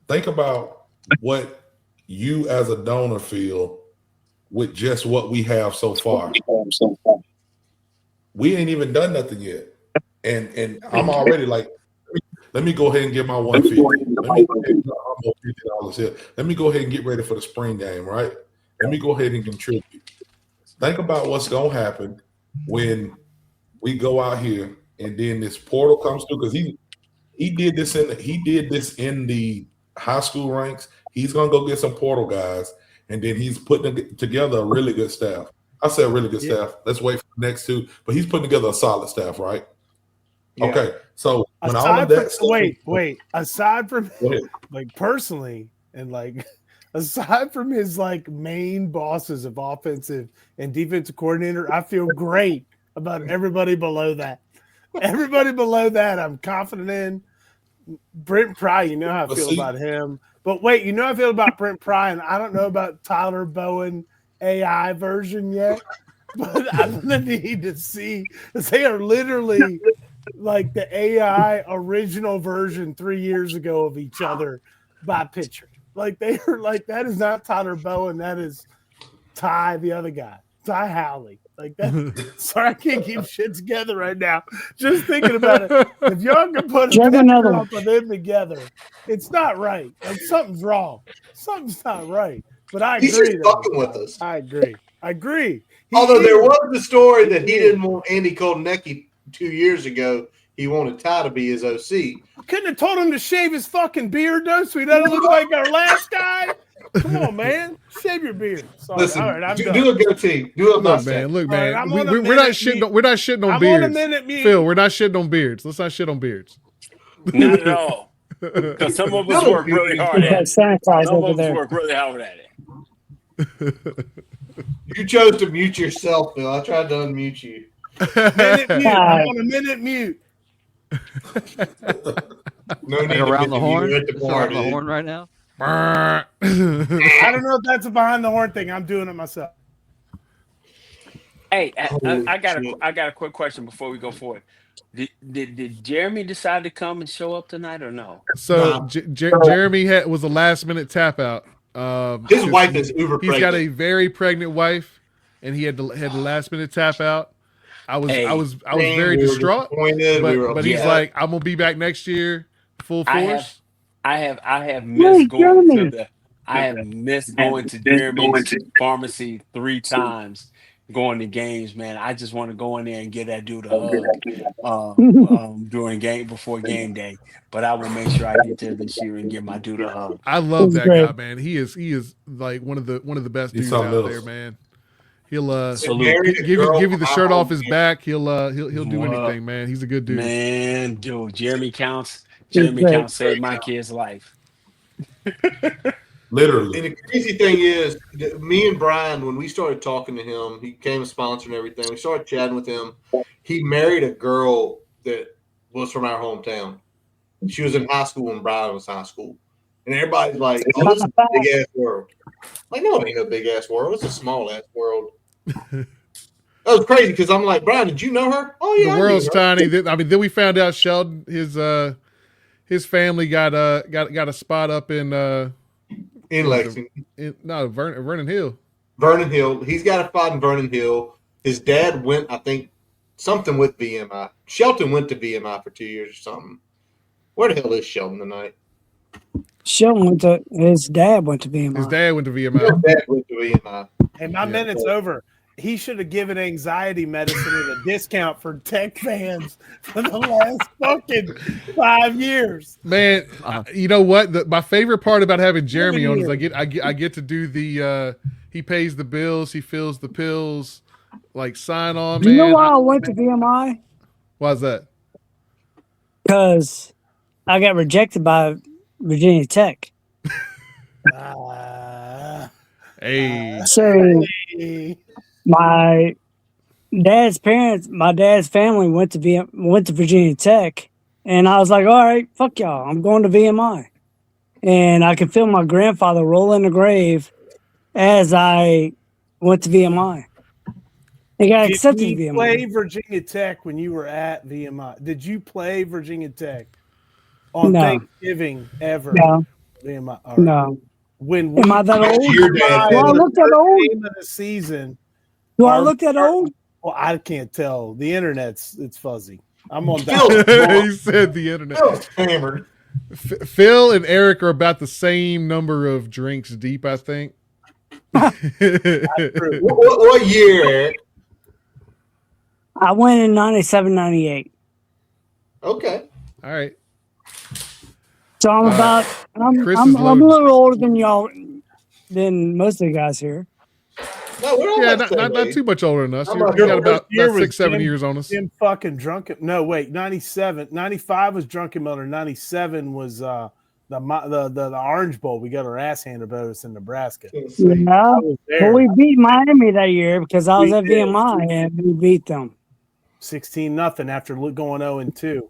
think about what you as a donor feel with just what we have so far. We ain't even done nothing yet. And I'm already like, let me go ahead and get my 150. Let me go ahead and get almost $50 here. Let me go ahead and get ready for the spring game, right? Let me go ahead and contribute. Think about what's gonna happen when we go out here and then this portal comes through, because he did this in the high school ranks. He's gonna go get some portal guys, and then he's putting together a really good staff. I said really good staff. Let's wait for the next two, but he's putting together a solid staff, right? Yeah. Okay, so when all of that wait. Aside from like personally, and like aside from his like main bosses of offensive and defensive coordinator, I feel great about everybody below that. Everybody below that, I'm confident in. Brent Pry, you know how I feel about him. But wait, you know how I feel about Brent Pry, and I don't know about Tyler Bowen AI version yet. But I'm gonna need to see, because they are literally like the AI original version 3 years ago of each other by picture. Like they are like, that is not Tyler Bowen, that is Ty, the other guy, Ty Howley. Like that. Sorry, I can't keep shit together right now. Just thinking about it. If y'all can put a picture up of them together, it's not right. Like something's wrong. Something's not right. But I agree. He's just fucking with us. I agree. Although there was the story that he didn't want Andy Kolnecki 2 years ago. He wanted Ty to be his OC. Couldn't have told him to shave his fucking beard, though, so he doesn't look like our last guy. Come on, man. Shave your beard. Sorry. Listen, all right, I'm done. Do a goatee. Do a mustache. Look, man. Right, we're not shitting on beards. Phil, we're not shitting on beards. Let's not shit on beards. Not at all. Because some of us work really hard at it. Some of us work really hard at it. You chose to mute yourself, Phil. I tried to unmute you. Minute mute. I'm on a minute mute. No need around the horn. Around the horn right now. I don't know if that's a behind the horn thing. I'm doing it myself. Hey, I got a quick question before we go forward. Did Jeremy decide to come and show up tonight or no? So Jeremy was a last minute tap out. His wife is uber pregnant. He's got a very pregnant wife, and he had the last minute tap out. I was very distraught, but he's like, I'm gonna be back next year, full force. I have missed going to Jeremy's pharmacy 3 times, going to games, man. I just want to go in there and get that dude a hug before game day. But I will make sure I get there this year and give my dude a hug. I love that guy, man. He is like one of the best dudes out there, man. He'll give you the shirt off his back. He'll do anything, man. He's a good dude. Man, dude, Jeremy counts. Jeremy counts saved my kid's life. Literally. And the crazy thing is, me and Brian, when we started talking to him, he became a sponsor and everything. We started chatting with him. He married a girl that was from our hometown. She was in high school when Brian was in high school. And everybody's like, oh, this is a big ass world. Like, no, it ain't a big ass world. It's a small ass world. That was crazy because I'm like, Brian, did you know her? Oh yeah, the world's tiny. Then we found out Sheldon, his family got a spot up in Lexington. Vernon Hill. Vernon Hill. He's got a spot in Vernon Hill. His dad went, I think, something with VMI. Shelton went to VMI for 2 years or something. Where the hell is Sheldon tonight? His dad went to VMI. His dad went to VMI. His dad went to VMI. And my minute's over. He should have given anxiety medicine at a discount for Tech fans for the last fucking 5 years. Man, you know what? My favorite part about having Jeremy on is I get to do the he pays the bills, he fills the pills, like sign on. Do you know why I went to VMI? Why's that? Because I got rejected by Virginia Tech. Hey, So Hey. my dad's family went to Virginia Tech, and I was like, all right, fuck y'all, I'm going to VMI. And I could feel my grandfather roll in the grave as I went to VMI. They got accepted to Did you VMI. play Virginia Tech when you were at VMI? Did you play Virginia Tech on No. Thanksgiving ever? No, VMI. All right. no. When we Am I that old? Your dad Do I did. look that old? game of the season. Do I look that old? Well, I can't tell. The internet's fuzzy. I'm on he said the internet. Phil's hammered. Phil and Eric are about the same number of drinks deep, I think. What year, Eric? I went in 97, 98. Okay. All right. So I'm about Chris I'm is a loaded. little older than y'all, than most of the guys here. No, we're all Yeah, about the same not age. too much older than us. I'm You not got sure. about Year was 6, 7 Jim- years on us. Jim fucking Drunken. No, wait, 97. 95 was Drunken Miller. 97 was the Orange Bowl. We got our ass handed by us in Nebraska. Yeah. I was there. Well, we beat Miami that year because I was We at did. VMI and we beat them. 16-0 after going 0-2.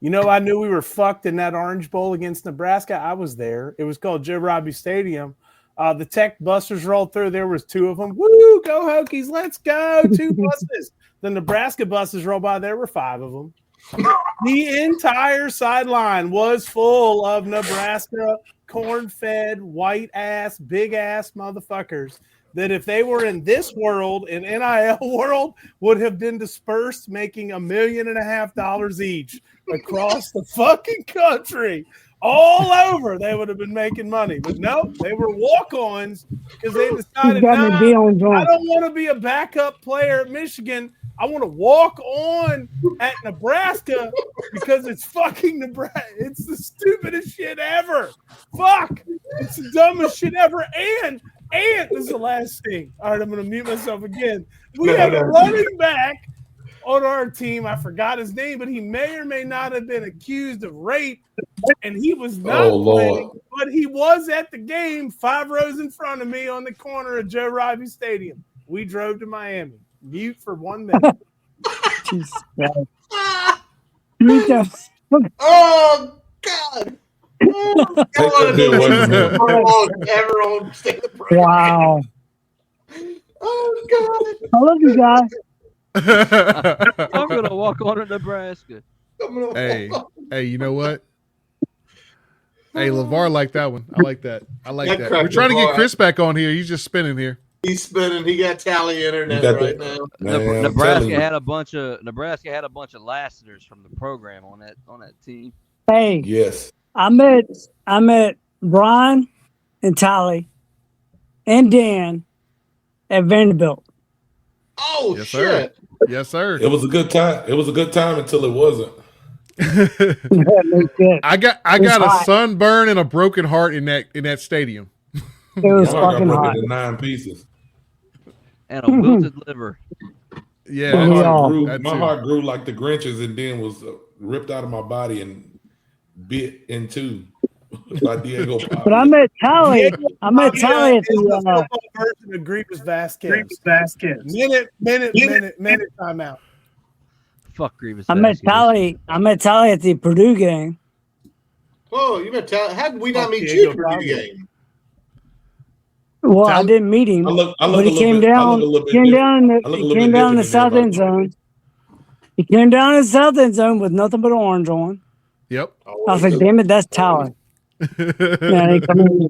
You know, I knew we were fucked in that Orange Bowl against Nebraska. I was there. It was called Joe Robbie Stadium. The Tech Busters rolled through. There was 2 of them. Woo, go Hokies, let's go. 2 buses. The Nebraska buses rolled by. There were 5 of them. The entire sideline was full of Nebraska corn-fed, white-ass, big-ass motherfuckers that if they were in this world, in NIL world, would have been dispersed making $1.5 million each across the fucking country. All over, they would have been making money. But no, they were walk-ons because they decided, You got me beat on I joint. don't want to be a backup player at Michigan. I want to walk on at Nebraska because it's fucking Nebraska. It's the stupidest shit ever. Fuck. It's the dumbest shit ever. And this is the last thing. All right, I'm going to mute myself again. We have a running back on our team. I forgot his name, but he may or may not have been accused of rape, and he was not playing, but he was at the game 5 rows in front of me on the corner of Joe Robbie Stadium. We drove to Miami. Mute for 1 minute. Oh, God. Oh, Take that bit away from him. Ever on State of Prayer. Wow. Oh, God. I love you guys. I'm gonna walk on to Nebraska. hey, you know what? Hey, LeVar liked that one. I like that. That We're trying to get Chris back on here. He's just spinning here. He's spinning. He got tally internet got right that. now. Man, I'm Nebraska telling you. had a bunch of Lassiters from the program on that team. Hey, Yes. I met Brian and Tally and Dan at Vanderbilt. Oh, Yes, shit. sir. Yes, sir. It was a good time. It was a good time until it wasn't. I got hot. a sunburn and a broken heart in that stadium. It was Y'all got fucking broken hot. into 9 pieces. And a wilted liver. Yeah, Yeah. that My too. heart grew like the Grinch's and then was ripped out of my body and bit in 2 by Diego Pablo. But I met Tally. I met Tally at It's the the football version of Grievous Vasquez. Minute timeout. Fuck Grievous. I met Vasquez. Tally at the Purdue game. Oh, you better tell. How did we not Fuck meet Diego you for the Pablo. game? Well, I Tally- didn't meet him, I look a but he little came bit- I down. look a little bit Came different. down in I look a the, he little came bit down in the different south than end zone. He came down in the south end zone with nothing but orange on. Yep. I was like, "Damn it, that's Tally." Yeah, he come in.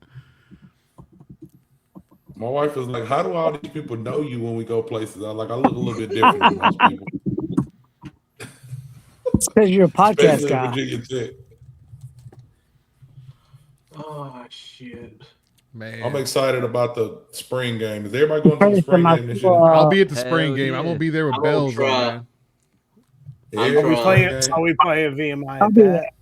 My wife was like, "How do all these people know you when we go places?" I look a little bit different than most people, Because you're a podcast especially in guy. Virginia Tech. Oh, shit. Man, I'm excited about the spring game. Is everybody going to Pray the for spring my game this year? I'll be at the Hell spring game. I'm yeah. gonna be there with I'm gonna bells on, try. man. Every trying. spring game? We play a VMI I'll at be that.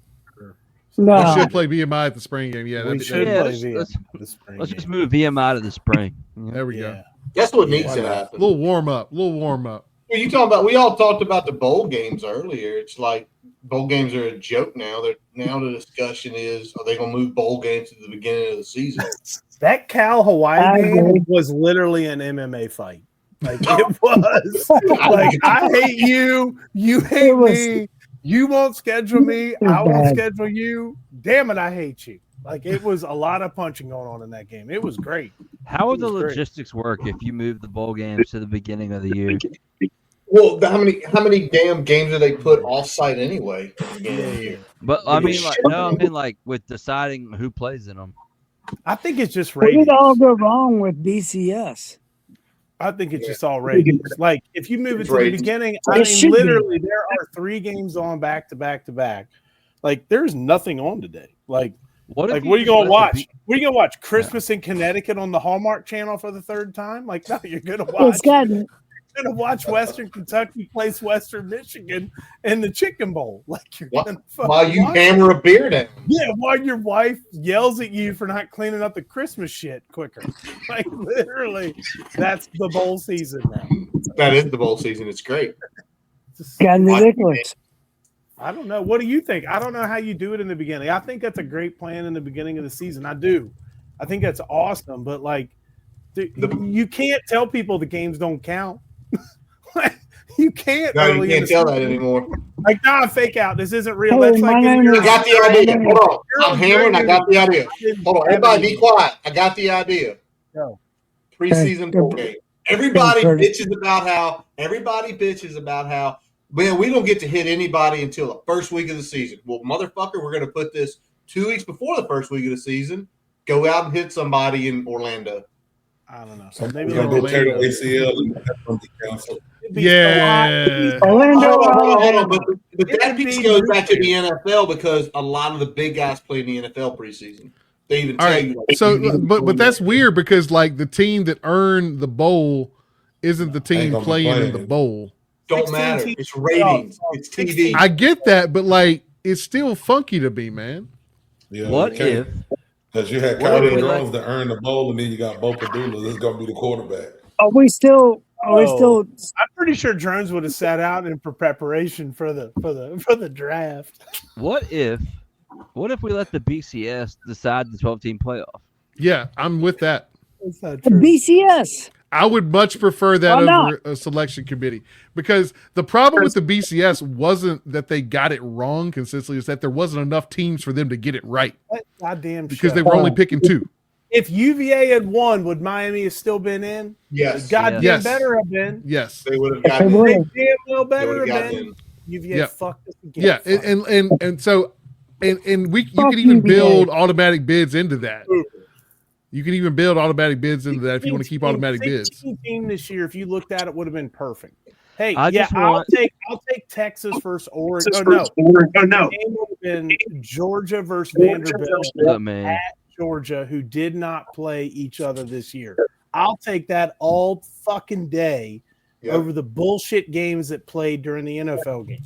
We No, should play BMI at the spring game. Yeah, We that'd be, should Yeah, play let's- VMI let's- this spring. Let's just move VMI to the spring. there we go. Yeah. That's what needs Why to not? happen. Little warm up. Well, you talking about? We all talked about the bowl games earlier. It's like bowl games are a joke now. Now the discussion is, are they going to move bowl games to the beginning of the season? That Cal I Hawaii agree. game was literally an MMA fight. Like it was. Like I hate you, you hate It was- me. You won't schedule me. was I won't bad. schedule you. Damn it, I hate you. Like it was a lot of punching going on in that game. It was great. How would It the was great. logistics work if you move the bowl games to the beginning of the year? Well, how many damn games do they put off-site anyway? Yeah. But I mean, like, no, I mean, like, with deciding who plays in them. I think it's just Where ratings. did all go wrong with BCS? I think it's just all ratings. Like if you move it It's to the ratings. beginning, It I mean, should be. literally, there are 3 games on back to back to back. Like there's nothing on today. Like What if what are you just gonna let the watch? B- What are you gonna watch? Christmas in Connecticut on the Hallmark Channel for the 3rd time? Like no, you're gonna watch. It's gotten You're gonna watch Western Kentucky place Western Michigan in the Chicken Bowl. Like you're What? gonna fucking While you watch. hammer a beer down. Yeah, while your wife yells at you for not cleaning up the Christmas shit quicker. Like literally, that's the bowl season now. That is the bowl season. It's great. gotten ridiculous. I don't know. What do you think? I don't know how you do it in the beginning. I think that's a great plan in the beginning of the season. I do. I think that's awesome. But like, you can't tell people the games don't count. You can't. No, you early in can't the tell that season. anymore. Like, nah, fake out. This isn't real. Hey, That's my like name you're- is- I got the idea. Hold on. You're I'm hammering. I got the idea. Hold on. Everybody be quiet. I got the idea. Go. Preseason Okay. bowl game. Everybody Curtis. bitches about how man, we don't get to hit anybody until the first week of the season. Well, motherfucker, we're gonna put this 2 weeks before the first week of the season. Go out and hit somebody in Orlando. I don't know. So Maybe we're gonna go tear the Orlando. ACL and that's gonna be canceled. it'd be Yeah. Orlando, Hold on. But that It'd piece be goes back to nuclear. the NFL because a lot of the big guys play in the NFL preseason. They even All tell right. you. Like, So, you need to but go that's there. weird because like the team that earned the bowl isn't the team gonna be playing in playing. the bowl. Don't 16 matter. teams. It's ratings. It's TV. 16. I get that, but like it's still funky to me, man. Yeah, What if? Because you had What Kyrie if we Jones that earned the bowl, and then you got Bo Padula. This is gonna be the quarterback. Are we still? I'm pretty sure Drones would have sat out in preparation for the draft. What if we let the BCS decide the 12-team playoff? Yeah, I'm with that. That's not The true. BCS. I would much prefer that Why not? over a selection committee because the problem with the BCS wasn't that they got it wrong consistently; it's that there wasn't enough teams for them to get it right That goddamn because show. they were only picking 2. If UVA had won, would Miami have still been in? Yes. Goddamn Yes. better have been. Yes, They would have They gotten would. in. They damn well They better would have have gotten been. in. UVA Yeah. fucked us again. yeah, Fuck. and so and we you Fuck can even UVA. build automatic bids into that. You can even build automatic bids into that if you want to keep 16 automatic bids. 16 team this year, if you looked at it, would have been perfect. Hey, I yeah, just I'll want- take Texas versus Oregon. Oh no, the game would have been Georgia versus Vanderbilt But man, at Georgia, who did not play each other this year. I'll take that all fucking day Yep. over the bullshit games that played during the NFL game.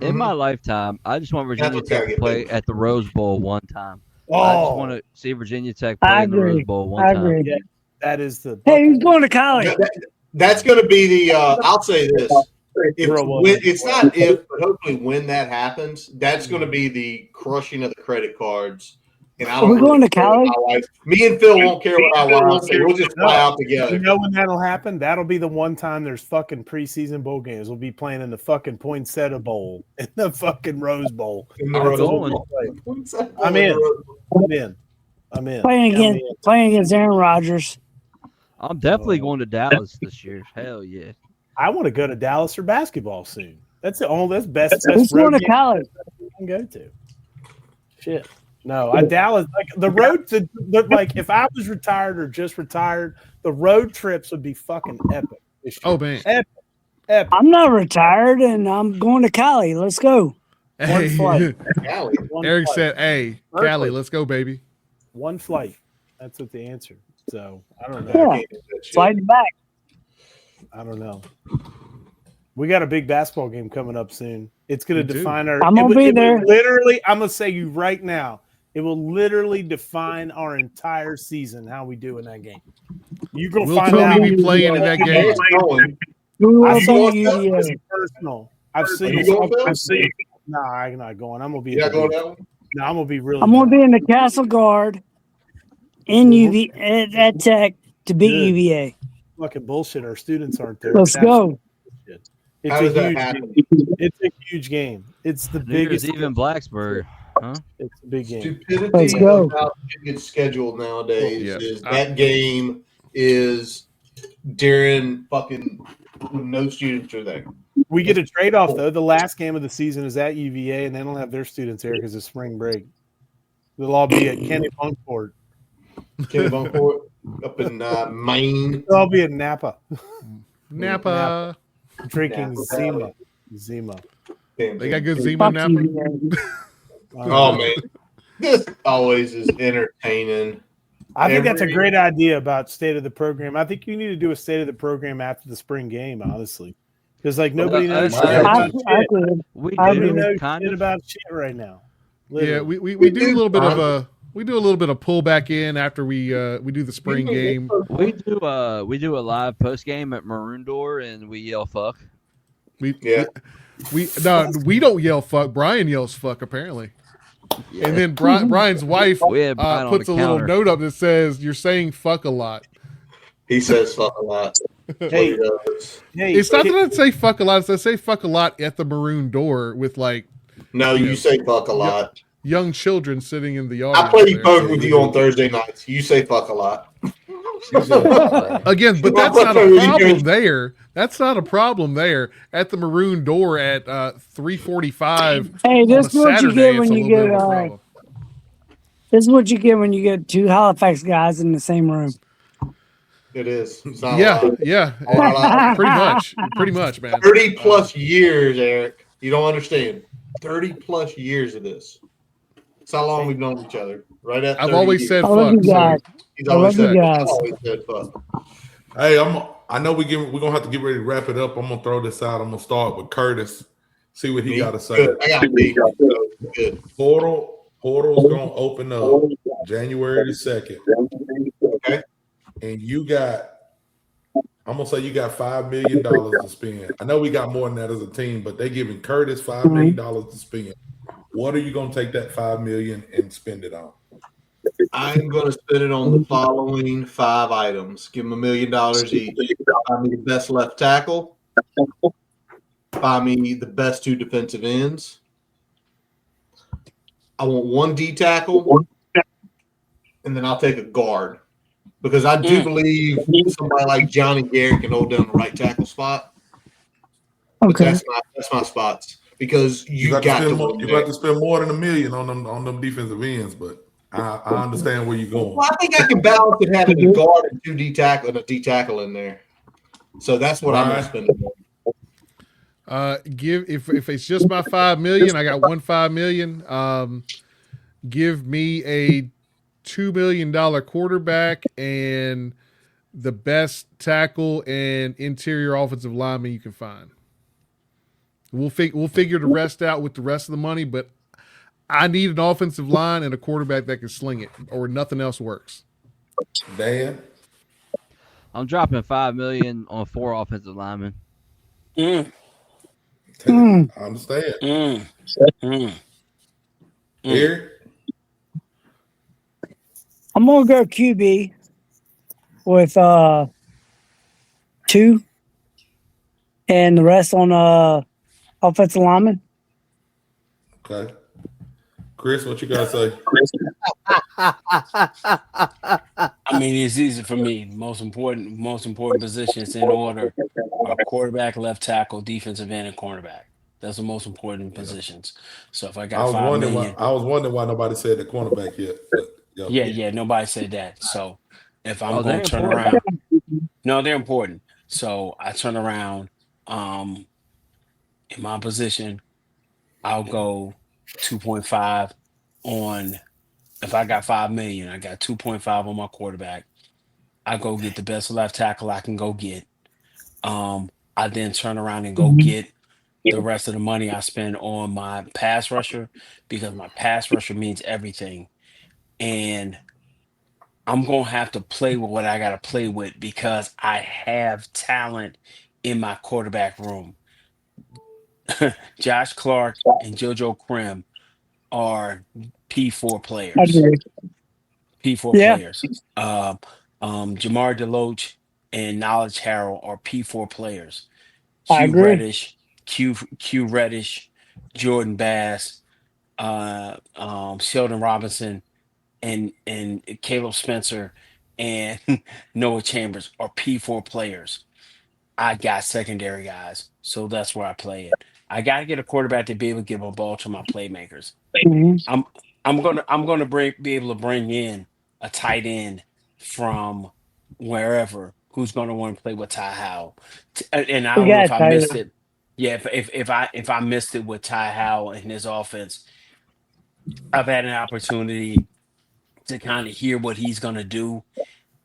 in my lifetime, I just want Virginia what's gotta Tech to get play big. at the Rose Bowl one time. I just Oh, want to see Virginia Tech play I in the Rose agree. Bowl one I time. agree. Yeah. that is the Hey, who's going to college? That's going to be the. I'll say this: Throw it's not if, but hopefully when that happens, that's going to be the crushing of the credit cards. And I don't We're going to care what my wife- Me and Phil won't care what our wives say. We'll just fly out You together. know when that'll happen? That'll be the one time there's fucking preseason bowl games. We'll be playing in the fucking Poinsettia Bowl, in the fucking Rose Bowl. In the I'm Rose going. Bowl. I'm in. I'm in. I'm in. Playing against Aaron Rodgers. I'm definitely going to Dallas this year. Hell yeah. I want to go to Dallas for basketball soon. That's the only best Who's road going to game college? we can go to. Shit. No, Dallas, like the road to like if I was retired or just retired, the road trips would be fucking epic. this year. Oh man, Epic. I'm not retired, and I'm going to Cali. Let's go. hey, flight. Golly. One Eric flight. said, "Hey, Perfect. Callie, let's go, baby." One flight. That's what the answer. So I don't know. Yeah. Slide back. I don't know. We got a big basketball game coming up soon. It's going We to do. define our. I'm gonna it will- be it will there. Literally, I'm going to say you right now. It will literally define our entire season. How we do in that game. You gonna Will find out. Tony be playing in that Yeah, game? it's going. We will I saw be it UVA. personal. Are you going, Phil? No, I'm not going. I'm gonna be. You At not the going big- that one? No, I'm gonna be really. I'm gonna be drunk. in the Castle Guard in UV at Tech to beat Good. UVA. Fucking bullshit. Our students aren't there. Let's It's go. bullshit. It's How a does that huge happen? game. It's a huge game. It's the New Year's biggest. Eve in Blacksburg, huh? It's a big game. Let's Stupidity go. of how it gets scheduled nowadays Yeah. is that game is during fucking when no students are there. We get a trade off though. The last game of the season is at UVA, and they don't have their students there because it's spring break. They'll all be at Kenny Bunkport. Kenny Bunkport up in Maine. They'll all be at Napa Napa. drinking Napa Zima. Valley. Zima. They got good Zima Fuck Napa. UVA. Oh man, this always is entertaining. I think that's a Every- great idea about state of the program. I think you need to do a state of the program after the spring game, honestly, because like nobody knows shit I- about I shit. did. We I Nobody do. knows kind shit of. about shit right now. Yeah, Literally. we do a little bit of a pullback in after we do the spring game. We do a live post game at Maroon Door and we yell fuck. We Yeah. we don't yell fuck. Brian yells fuck apparently, and then Brian's wife We had Brian on puts the a little counter. note up that says you're saying fuck a lot. He says fuck a lot. Hey, He does. hey, It's not that I say fuck a lot. It's I say fuck a lot at the Maroon Door with like No, you say fuck a lot. young children sitting in the audience. I play there. poker with you on Thursday nights. You say fuck a lot. Again, but that's not a problem there. That's not a problem there. At the Maroon Door at 3:45. Hey, this is what you Saturday, get it's when a you little bit get of a problem. this is what you get when you get two Halifax guys in the same room. It is. It's not a Yeah, lot. yeah, A lot. pretty much, man. 30 plus years, Eric. You don't understand. 30 plus years of this. That's how long we've known each other. Right at 30 I've always years. said I love fuck. you guys. He's I always love you said, guys. always said fuck. Hey, I know we're gonna have to get ready to wrap it up. I'm gonna throw this out. I'm gonna start with Curtis. See what he Me? got to say. Good. I got me. Good. Portal's gonna open up January the 2nd. Okay. And I'm gonna say you got $5 million to spend. I know we got more than that as a team, but they giving Curtis $5 million to spend. What are you gonna take that $5 million and spend it on? I'm going to spend it on the following 5 items. Give them $1 million each. Buy me the best left tackle. Buy me the best 2 defensive ends. I want 1 D tackle, and then I'll take a guard because I do believe somebody like Johnny Garrett can hold down the right tackle spot. But Okay. that's my spots because you got to spend win you there. got to spend more than $1 million on them defensive ends, but I understand where you're going. Well, I think I can balance it having a guard and 2 D tackle and a D tackle in there. So that's what I'm going to spend it on. If it's just my $5 million, I got $5 million. Give me a $2 million quarterback and the best tackle and interior offensive lineman you can find. We'll figure the rest out with the rest of the money, but I need an offensive line and a quarterback that can sling it, or nothing else works. Dan, I'm dropping $5 million on 4 offensive linemen. I understand. Here, I'm gonna go QB with 2 and the rest on offensive lineman. okay. Chris, what you gotta say? I mean, it's easy for me. Most important positions in order are quarterback, left tackle, defensive end, and cornerback. That's the most important positions. So if I I got was $5 wondering million, why nobody said the cornerback yet. But, yeah, nobody said that. So if I'm Oh, going they're to turn important. around, no, they're important. So I turn around. In my position, I'll go 2.5 on. If I got $5 million, I got 2.5 on my quarterback. I go get the best left tackle I can go get. I then turn around and go get the rest of the money I spend on my pass rusher because my pass rusher means everything. And I'm going to have to play with what I got to play with because I have talent in my quarterback room. Josh Clark and JoJo Krim are P4 I players. agree. P4 Yeah, players. Jamar Deloach and Knowledge Harrell are P4 players. I Q agree. Reddish, Q Reddish, Jordan Bass, Sheldon Robinson, and Caleb Spencer and Noah Chambers are P4 players. I got secondary guys, so that's where I play it. I got to get a quarterback to be able to give a ball to my playmakers. Mhm. I'm I'm gonna be able to bring in a tight end from wherever who's gonna want to play with Ty Howell. And I We don't know got if I tight missed end. it. Yeah, if I missed it with Ty Howell and his offense, I've had an opportunity to kind of hear what he's gonna do,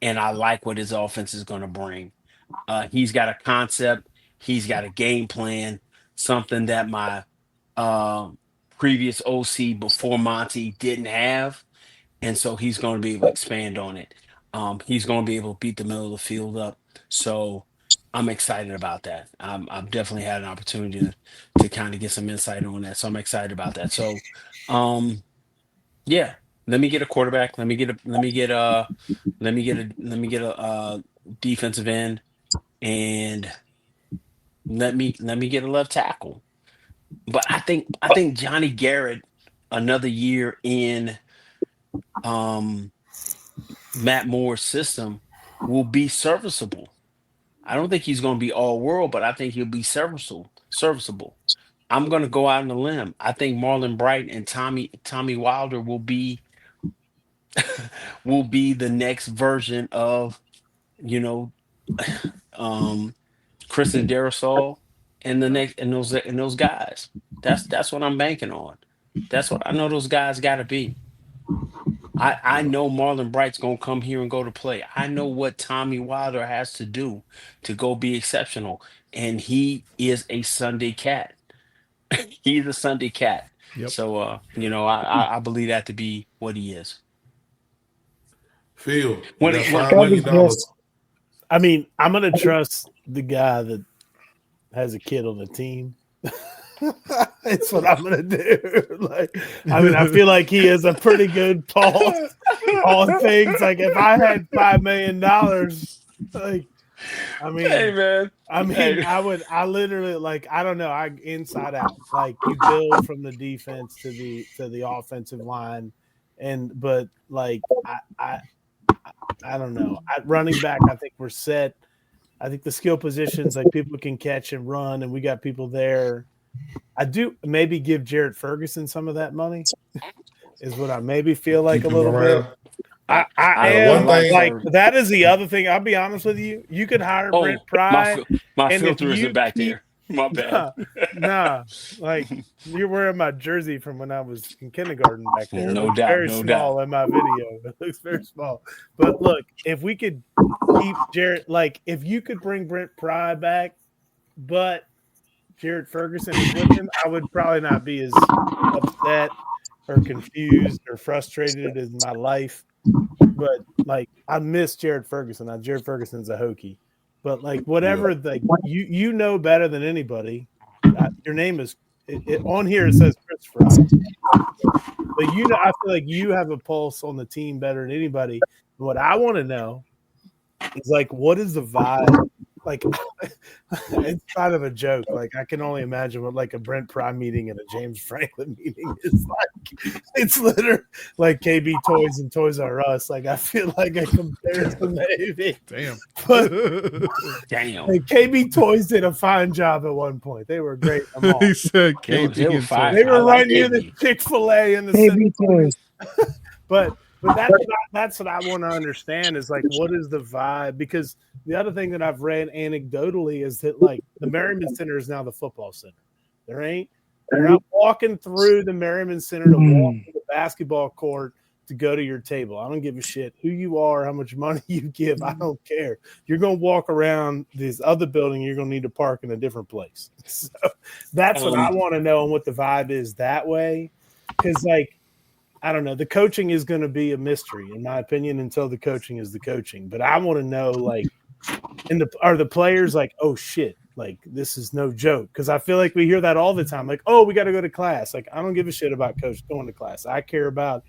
and I like what his offense is gonna bring. He's got a concept, he's got a game plan, something that my uh, previous OC before Monty didn't have, and so he's going to be able to expand on it. He's going to be able to beat the middle of the field up. So I'm excited about that. I've definitely had an opportunity to kind of get some insight on that. So I'm excited about that. So, um, yeah, let me get a quarterback. Let me get a defensive end, and let me get a left tackle. But I think Johnny Garrett, another year in um Matt Moore's system, will be serviceable. I don't think he's going to be all world, but I think he'll be serviceable. Serviceable. I'm going to go out on a limb. I think Marlon Bright and Tommy Wilder will be the next version of you know um Kristen Darrisol and the next and those guys. That's what I'm banking on. That's what I know those guys got to be. I know Marlon Bright's gonna come here and go to play. I know what Tommy Wilder has to do to go be exceptional, and he is a Sunday cat. He's a Sunday cat. Yep. So I believe that to be what he is. Phil, you When got it, when $5 That'd million be dollars. pissed. I mean, I'm gonna trust the guy that has a kid on the team. It's what I'm gonna do. Like, I mean, I feel like he has a pretty good pulse on things. Like, if I had $5 million, like, I hey mean, man, hey I literally, like, I don't know, I inside out. Like, you build from the defense to the offensive line, but like, I don't know. At running back, I think we're set. I think the skill positions, like, people can catch and run, and we got people there. I do maybe give Jarrett Ferguson some of that money, is what I maybe feel like Keep a him little bit. around. I I One am like thing, like, Ferg. that is the other thing. I'll be honest with you. You could hire Brent Oh, Pry, my and if filter isn't you back keep there. My bad. nah, like, you're wearing my jersey from when I was in kindergarten back there. It No looks doubt, very no doubt. small in my video. It looks very small. But look, if we could keep Jarrett, like, if you could bring Brent Pry back, but Jarrett Ferguson is with him, I would probably not be as upset or confused or frustrated in my life. But, like, I miss Jared Ferguson. Now, Jared Ferguson's a Hokie, but, like, yeah, whatever, like, you know better than anybody. Your name is on here. It says Chris Fry, but I feel like you have a pulse on the team better than anybody. And what I want to know is, like, what is the vibe? Like, it's kind of a joke. Like, I can only imagine what, like, a Brent Pry meeting and a James Franklin meeting is like. It's literally like KB Toys and Toys R Us. Like, I feel like a comparison maybe. Damn. But Damn. like, KB Toys did a fine job at one point. They were great in the mall. He said They KB were and fine. They Toy. I were like right near the KB. Chick-fil-A in the center. Maybe toys. But that's what I want to understand is, like, what is the vibe? Because the other thing that I've read anecdotally is that, like, the Merriman Center is now the football center. You're not walking through the Merriman Center to walk to the basketball court to go to your table. I don't give a shit who you are, how much money you give. I don't care. You're going to walk around this other building. You're going to need to park in a different place. So that's what I want to know, and what the vibe is that way. Because, like, I don't know. The coaching is going to be a mystery, in my opinion, until the coaching is the coaching. But I want to know, like, are the players like, oh shit, Like, this is no joke. Because I feel like we hear that all the time. Like, oh, we got to go to class. Like, I don't give a shit about coach going to class. I care about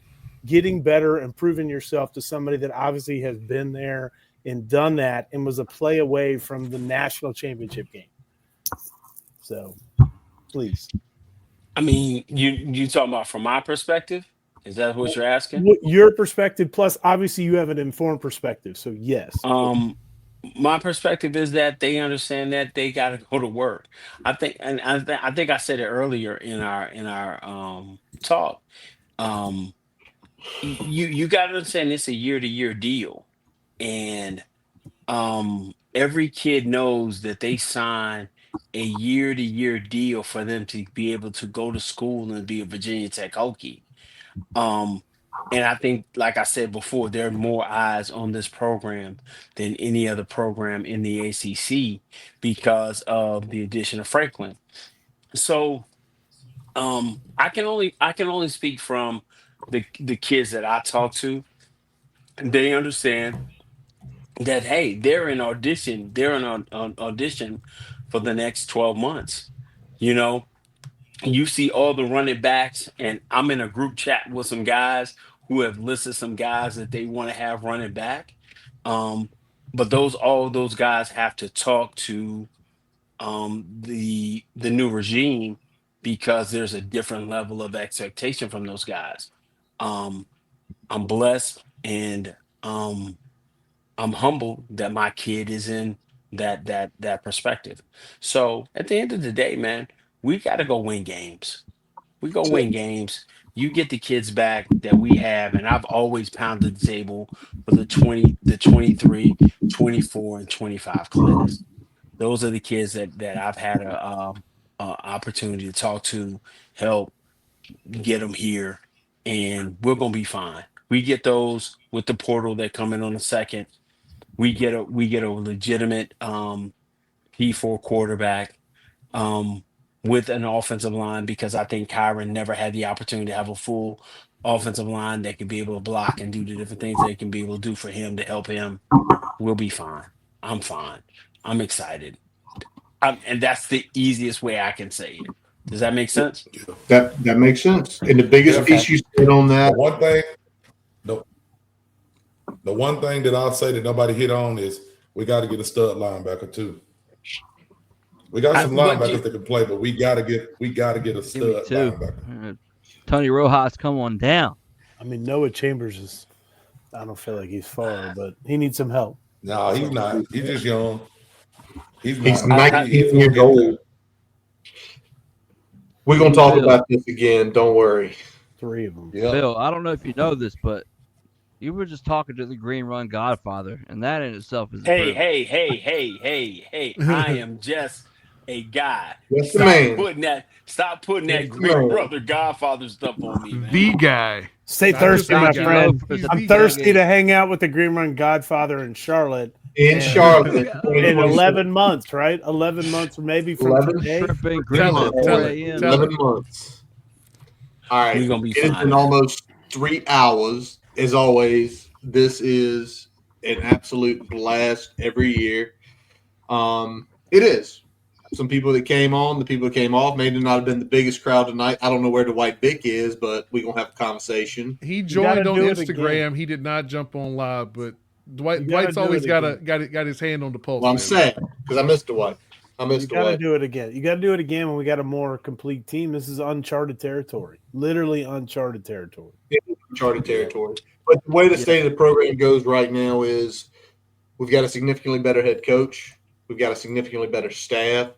getting better and proving yourself to somebody that obviously has been there and done that and was a play away from the national championship game. So, please. I mean, you talking about from my perspective? Is that what you're asking? Your perspective, plus obviously you have an informed perspective. So, yes. My perspective is that they understand that they got to go to work. I think, and I think I said it earlier in our talk. You got to understand it's a year-to-year deal, and every kid knows that they sign a year-to-year deal for them to be able to go to school and be a Virginia Tech Hokie. Um, and I think, like I said before, there are more eyes on this program than any other program in the ACC because of the addition of Franklin. So I can only speak from the kids that I talk to. They understand that, hey, they're in audition for the next 12 months. You know, you see all the running backs, and I'm in a group chat with some guys who have listed some guys that they want to have running back. Um, but all those guys have to talk to the new regime because there's a different level of expectation from those guys. Um, I'm blessed and I'm humbled that my kid is in that perspective. So at the end of the day, man, we got to go win games. We go win games. You get the kids back that we have, and I've always pounded the table for the 23, 24, and 25 class. Those are the kids that I've had a opportunity to talk to, help get them here, and we're gonna be fine. We get those with the portal that come in on the second. We get a legitimate P4 quarterback um, with an offensive line because I think Kyron never had the opportunity to have a full offensive line that can be able to block and do the different things they can be able to do for him to help him. We'll be fine. I'm fine. I'm excited. And that's the easiest way I can say it. Does that make sense? That makes sense. And the biggest Okay. piece you said on that, the one thing that I'll say that nobody hit on is we got to get a stud linebacker too. We got some linebackers that can play, but we got to get a stud linebacker. Tony Rojas, come on down. I mean, Noah Chambers is, I don't feel like he's far, but he needs some help. No, he's not. He's just young. He's 19 years old. We're going to talk about this again. Don't worry. 3 of them. Yep. Bill, I don't know if you know this, but you were just talking to the Green Run Godfather, and that in itself is Hey. I am just a guy. Yes, man. Stop putting that Green Brother Godfather stuff on me, man. The guy. Stay Not thirsty, just my that guy. friend. He's I'm the thirsty guy. to hang out with the Green Run Godfather in Charlotte. In Charlotte. In 11 months, right? 11 months maybe from 11 today. Tripping Tell Green it, tell it, 4 a.m. tell 11 months. All right. We're gonna be It has fine. been almost 3 hours. As always, this is an absolute blast every year. It is. Some people that came on, the people that came off, may not have been the biggest crowd tonight. I don't know where Dwight Bick is, but we're going to have a conversation. He joined on do it Instagram. again. He did not jump on live, but Dwight's do always it got his hand on the pulse. Well, I'm man. sad because I missed Dwight. You got to do it again. You got to do it again when we got a more complete team. This is uncharted territory. Literally uncharted territory. Uncharted territory. But the way the state of the program goes right now is we've got a significantly better head coach. We've got a significantly better staff.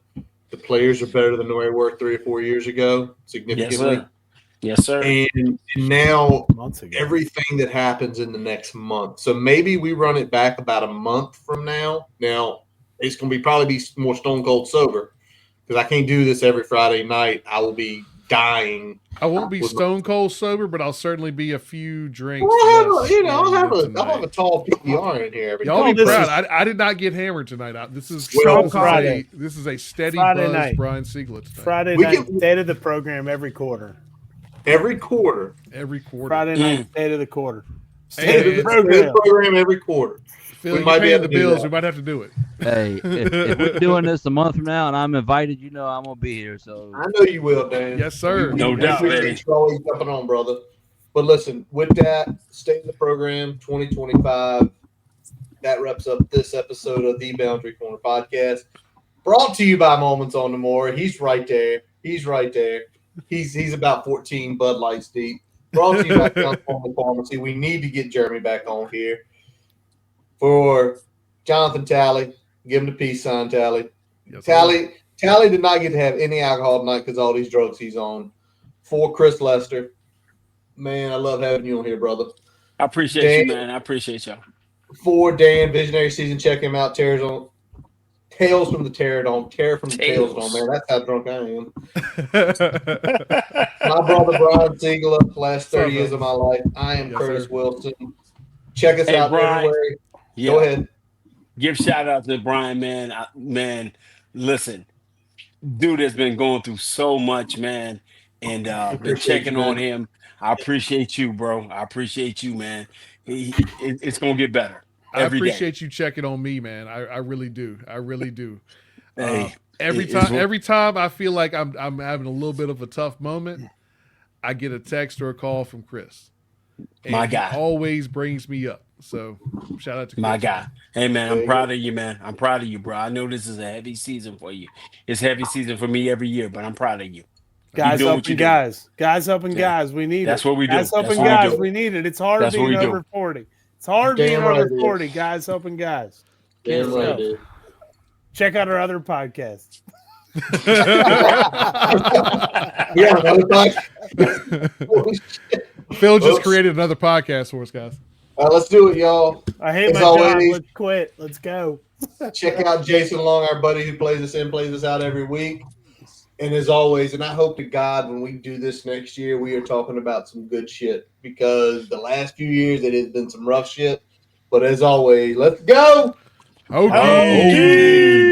The players are better than they were 3 or 4 years ago, significantly. Yes, sir. And now Months ago. everything that happens in the next month. So maybe we run it back about a month from now. Now, it's going to probably be more stone cold sober because I can't do this every Friday night. I will be dying. I won't be stone cold sober, but I'll certainly be a few drinks. Well, less I'll have tonight. a tall PPR in here every Y'all time. be proud. I did not get hammered tonight. This is Friday. This is a steady Friday buzz. night. Brian Sieglitz. Friday night, state of the program every quarter. Every quarter. Every quarter. Friday night, state of the quarter. Hey, State of the it's- program. Program every quarter. Phil, We you might be paying able the to do bills. that. We might have to do it. Hey, if we're doing this a month from now and I'm invited, I'm gonna be here. So I know you will, Dan. Yes, sir. No We doubt, appreciate baby. you always jumping on, brother. But listen, with that, stay in the program 2025. That wraps up this episode of the Boundary Corner podcast. Brought to you by Moments on the Moor. He's right there. He's about 14 Bud Lights deep. Brought to you by County Pharmacy. We need to get Jeremy back on here. For Jonathan Talley, give him the peace sign, Talley. Yes, Talley did not get to have any alcohol tonight because all these drugs he's on. For Chris Lester, man, I love having you on here, brother. I appreciate you, man. I appreciate y'all. For Dan, Visionary Season, check him out. Tales from the Terror-Dome. Terror from the Tales Dome, man. That's how drunk I am. My brother Brian Siegel, last 30 years of my life. I am Curtis Wilson. Check us out Brian, everywhere. Yeah. Go ahead. Give shout out to Brian, man. Man, listen, dude has been going through so much, man, and been checking on him. I appreciate you, bro. I appreciate you, man. It's gonna get better. I appreciate you checking on me, man. I really do. I really do. Hey, every time I feel like I'm having a little bit of a tough moment, I get a text or a call from Chris. And my guy he always brings me up. So shout out to Chris. My guy. Hey, man, I'm proud of you, man. I'm proud of you, bro. I know this is a heavy season for you. It's heavy season for me every year, but I'm proud of you. Guys helping guys. Guys helping guys. We need it. That's what we do. Guys helping guys. We need it. It's hard being over 40. It's hard being over 40. Guys helping guys. Damn right, dude. Check out our other podcasts. Phil just created another podcast for us, guys. Let's do it, y'all. I hate my job. Let's quit. Let's go. Check out Jason Long, our buddy who plays us out every week. And as always, and I hope to God when we do this next year, we are talking about some good shit, because the last few years it has been some rough shit. But as always, let's go. Okay.